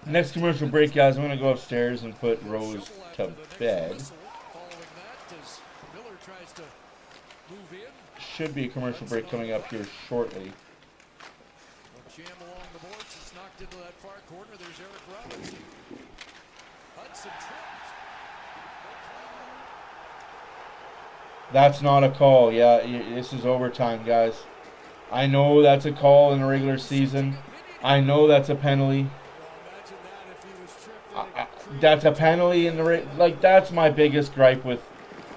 Next commercial break, guys. I'm going to go upstairs and put Rose to bed. Following that, as Miller tries to move in. Should be a commercial break coming up here shortly. Jam along the boards. It's knocked into that far corner. There's Eric Roberts. Hudson tripped. That's not a call. Yeah, this is overtime, guys. I know that's a call in the regular season. I know that's a penalty. That's a penalty in the like. That's my biggest gripe with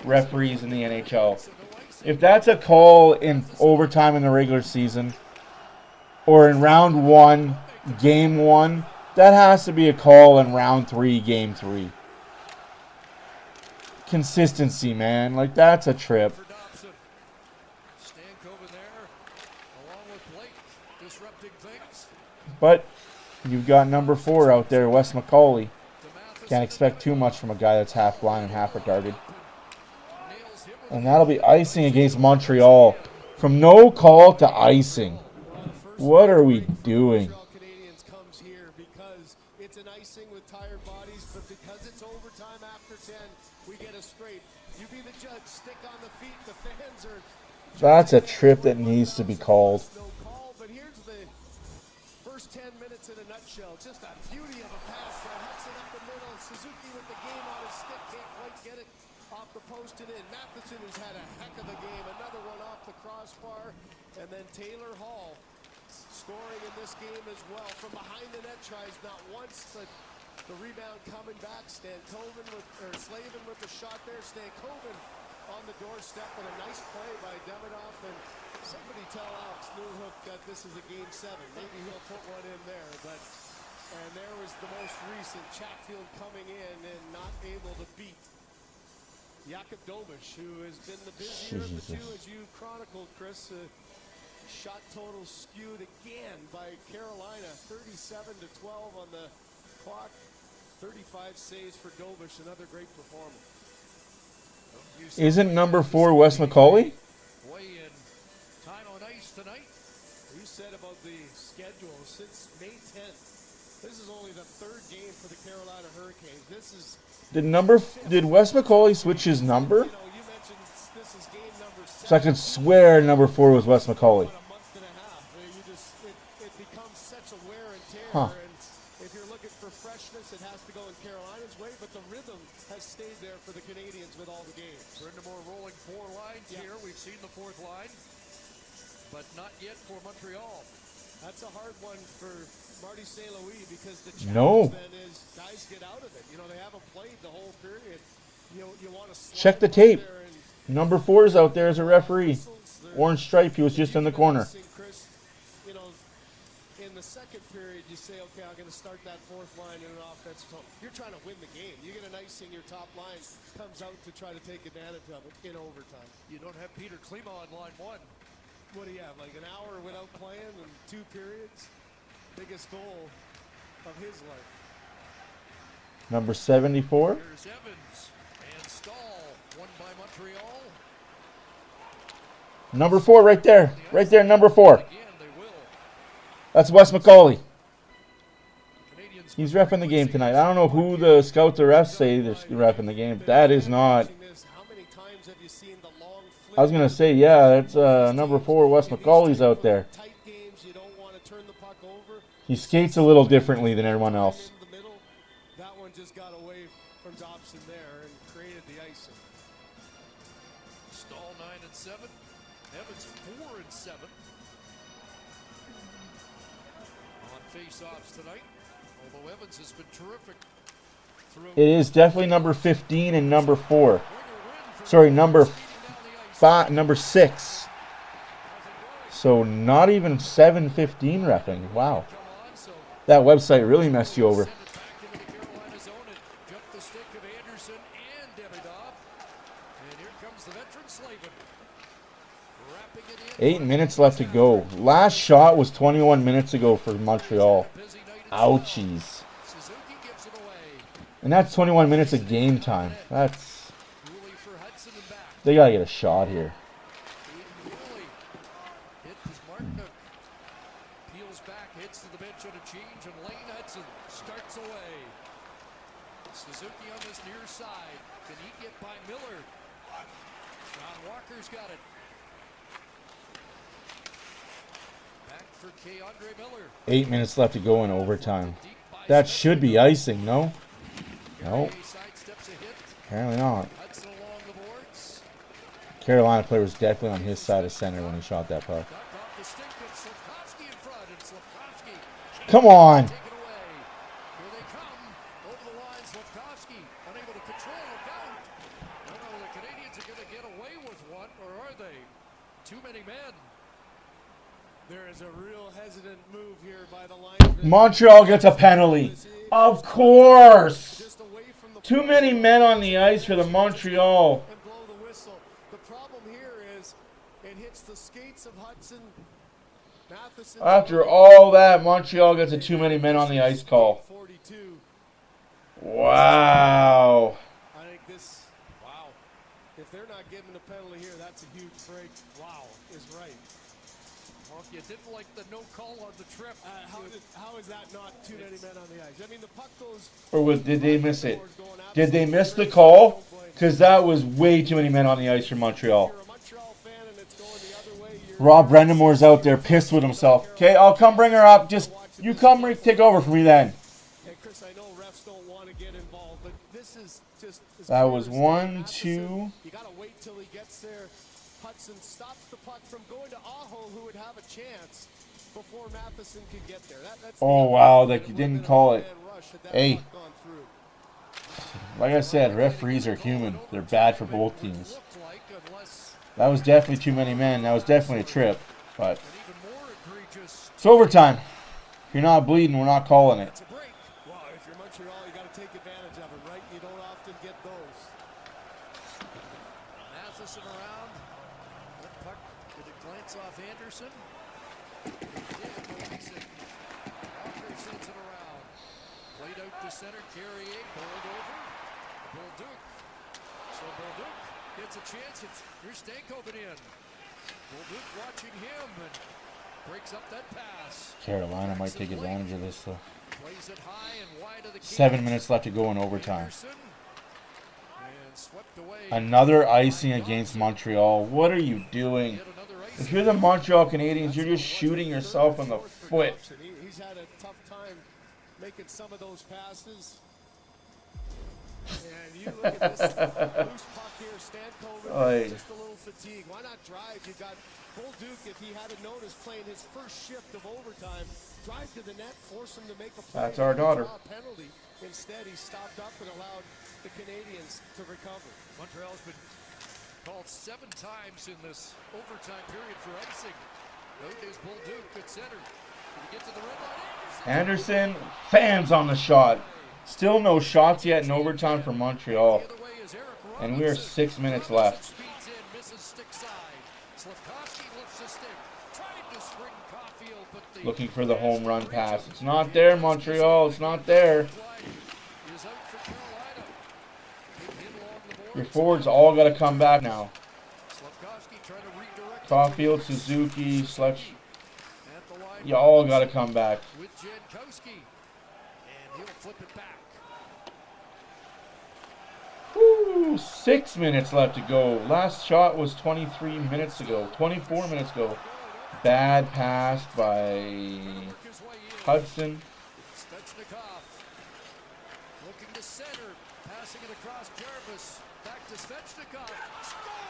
referees in the NHL. If that's a call in overtime in the regular season or in round 1, game 1, that has to be a call in round 3, game 3. Consistency, man. Like, that's a trip. But you've got number 4 out there, Wes McCauley. Can't expect too much from a guy that's half blind and half regarded. And that'll be icing against Montreal. From no call to icing. What are we doing? Canadiens comes here because it's an icing with tired bodies, but because it's overtime after 10, we get a scrape. You be the judge, stick on the feet, the fans are... That's a trip that needs to be called. No call, but here's the first 10 minutes in a nutshell. Just a beauty of a pass by Hudson up the middle. Suzuki with the game on his stick, can't quite get it off the post and in. Matheson has had a heck of a game. Another one off the crossbar. And then Taylor Hall scoring in this game as well. From behind the net tries not once, but the rebound coming back. Slavin with the shot there. Stankoven on the doorstep with a nice play by Demidov. And somebody tell Alex Newhook that this is a game 7. Maybe he'll put one in there. And there was the most recent Chatfield coming in and not able to beat Jakub Dobiš, who has been the busier of the two, as you chronicled, Chris. Shot total skewed again by Carolina, 37-12 on the clock. 35 saves for Dobiš, another great performance. Isn't number 4 Wes McCauley? Time on ice tonight. You said about the schedule since May 10th. This is only the 3rd game for the Carolina Hurricanes. This is Did Wes McCauley switch his number? you mentioned this is game number 7. So I could swear number 4 was Wes McCauley. It becomes such a wear and tear. Huh. And if you're looking for freshness, it has to go in Carolina's way. But the rhythm has stayed there for the Canadians with all the games. We're into more rolling 4 lines here. We've seen the 4th line, but not yet for Montreal. That's a hard one for Marty St. Louis because the challenge then is guys get out of it. You know, they haven't played the whole period. You want to Check the tape. Number 4 is out there as a referee. Orange stripe, he was just in the corner. Chris, you know, in the second period, you say, okay, I'm going to start that 4th line in an offensive zone. You're trying to win the game. You get an icing, your top line comes out to try to take advantage of it in overtime. You don't have Peter Klima on line 1. What do you have, like an hour without playing and 2 periods? Biggest goal of his life. Number 74. Here's Evans and Stahl, won by Montreal. Number 4 right there. Right there, number 4. That's Wes McCauley. He's reffing the game tonight. I don't know who the scouts or refs say they're reffing the game, but that is not. I was going to say, yeah, that's number 4, Wes McCauley's out there. He skates a little differently than everyone else. That one just got away from Dobson there and created the icing. Stahl 9 and 7. Evans 4 and 7. On face-offs tonight. Although Evans has been terrific. It is definitely number 15 and number 4. Sorry, number 6. So not even 7-15 reffing. Wow. That website really messed you over. 8 minutes left to go. Last shot was 21 minutes ago for Montreal. Ouchies. And that's 21 minutes of game time. That's... They gotta get a shot here. Peels back, hits to the bench on a change, and Lane Hudson starts away. Suzuki on this near side. Can he get by Miller? John Walker's got it. Back for K-Andre Miller. 8 minutes left to go in overtime. That should be icing, no? No. Apparently not. Carolina player was definitely on his side of center when he shot that puck. Come on! Over the line, Slavkovsky unable to control it down. No, the Canadians are going to get away with one, or are they? Too many men. There is a real hesitant move here by the linesman. Montreal gets a penalty. Of course. Too many men on the ice for the Montreal. And blow the whistle. The problem here is it hits the skates of Hudson. Matheson. After all that, Montreal gets a too many men on the ice call. Wow. I think this, wow. If they're not giving a penalty here, that's a huge break. Wow is right. Well, if you didn't like the no call on the trip, how is that not too many men on the ice? I mean, the puck goes. Or did they miss it? Did they miss the call? Because that was way too many men on the ice for Montreal. Rob Brendamore's out there pissed with himself. Okay, I'll come bring her up. Just you come take over for me then. And Chris, I know refs don't want to get involved, but this is just. That was 1, 2. You got to wait till he gets there. Hudson stops the puck from going to Aho, who would have a chance before Matheson could get there. Oh wow, like you didn't call it. Hey, like I said, referees are human. They're bad for both teams. That was definitely too many men. That was definitely a trip, but it's overtime. If you're not bleeding, we're not calling it. Well, if you're Montreal, you got to take advantage of it, right? You don't often get those. Matheson around. That puck, did it glance off Anderson? It did. Walker sends it around. Played out to center. Carrier bowled over. Bolduc. So Bolduc gets a chance. Here's Stankoven in. Bolduc watching him and breaks up that pass. Carolina might take advantage of this though. Plays it high and wide of the 7 minutes left to go in overtime. Another icing against Montreal. What are you doing? If you're the Montreal Canadiens, you're just shooting yourself in the foot. He's had a tough time making some of those passes. And you look at this loose puck here, Stankoven, just a little fatigue. Why not drive? You got Bolduc, if he hadn't noticed, playing his first shift of overtime. Drive to the net, force him to make a play. That's our daughter. Draw a penalty. Instead, he stopped up and allowed the Canadians to recover. Montreal's been called 7 times in this overtime period for icing. Note is Bolduc at center. Did he get to the red line? Anderson, fans on the shot. Still no shots yet in overtime for Montreal. And we are 6 minutes left. Looking for the home run pass. It's not there, Montreal. It's not there. Your forwards all got to come back now. Caulfield, Suzuki, Sledge. You all got to come back. Woo, 6 minutes left to go. Last shot was 23 minutes ago. 24 minutes ago. Bad pass by Hudson.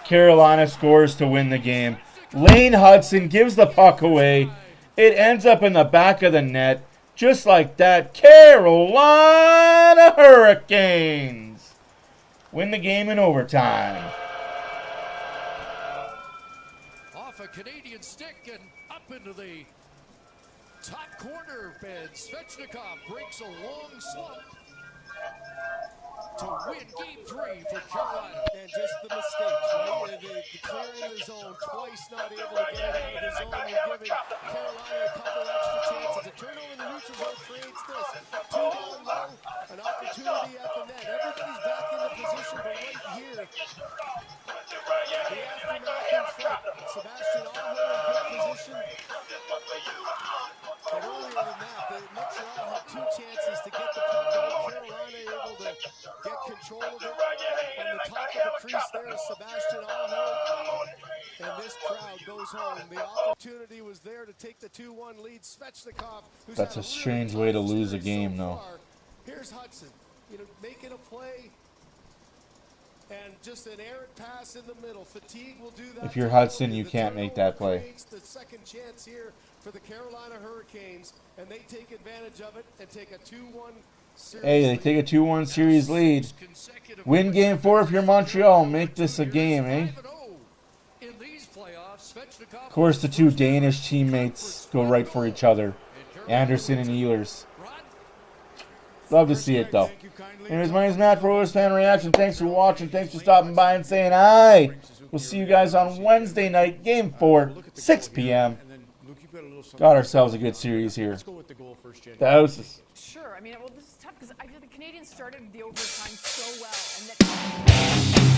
Carolina scores to win the game. Lane Hudson gives the puck away. It ends up in the back of the net. Just like that, Carolina Hurricanes win the game in overtime. Off a Canadian stick and up into the top corner bed. Svechnikov breaks a long slump to win Game 3 for Carolina. And just the mistakes, right? The clearing the zone, twice not able to get it out of the zone. You're giving Carolina a couple extra chances. A turnover in the neutral zone creates this. 2 down low, an opportunity at the net. Everybody's back into position, but right here, the aftermath in front. Sebastian Aho in good position. But earlier than that, Montreal had 2 chances to get the puck out. Carolina able to get control of it. On the top of the crease there is Sebastian Aho. And this crowd goes home. The opportunity was there to take the 2-1 lead. Svechnikov, who's That's a strange way to lose a game, though. Here's Hudson, making a play. And just an errant pass in the middle. Fatigue will do that. If you're Hudson, you can't make that play. It's the second chance here for the Carolina Hurricanes, and they take advantage of it and take a 2-1 Hey, they take a 2-1 series lead. Win game 4 if you're Montreal. Make this a game, eh? Of course, the two Danish teammates go right for each other. Anderson and Ehlers. Love to see it, though. Anyways, my name is Matt for OilersFanReaction. Thanks for watching. Thanks for stopping by and saying hi. We'll see you guys on Wednesday night, Game 4, 6 p.m. Got ourselves a good series here. The houses. Sure. I mean, well, this is tough because I feel the Canadians started the overtime so well, and that.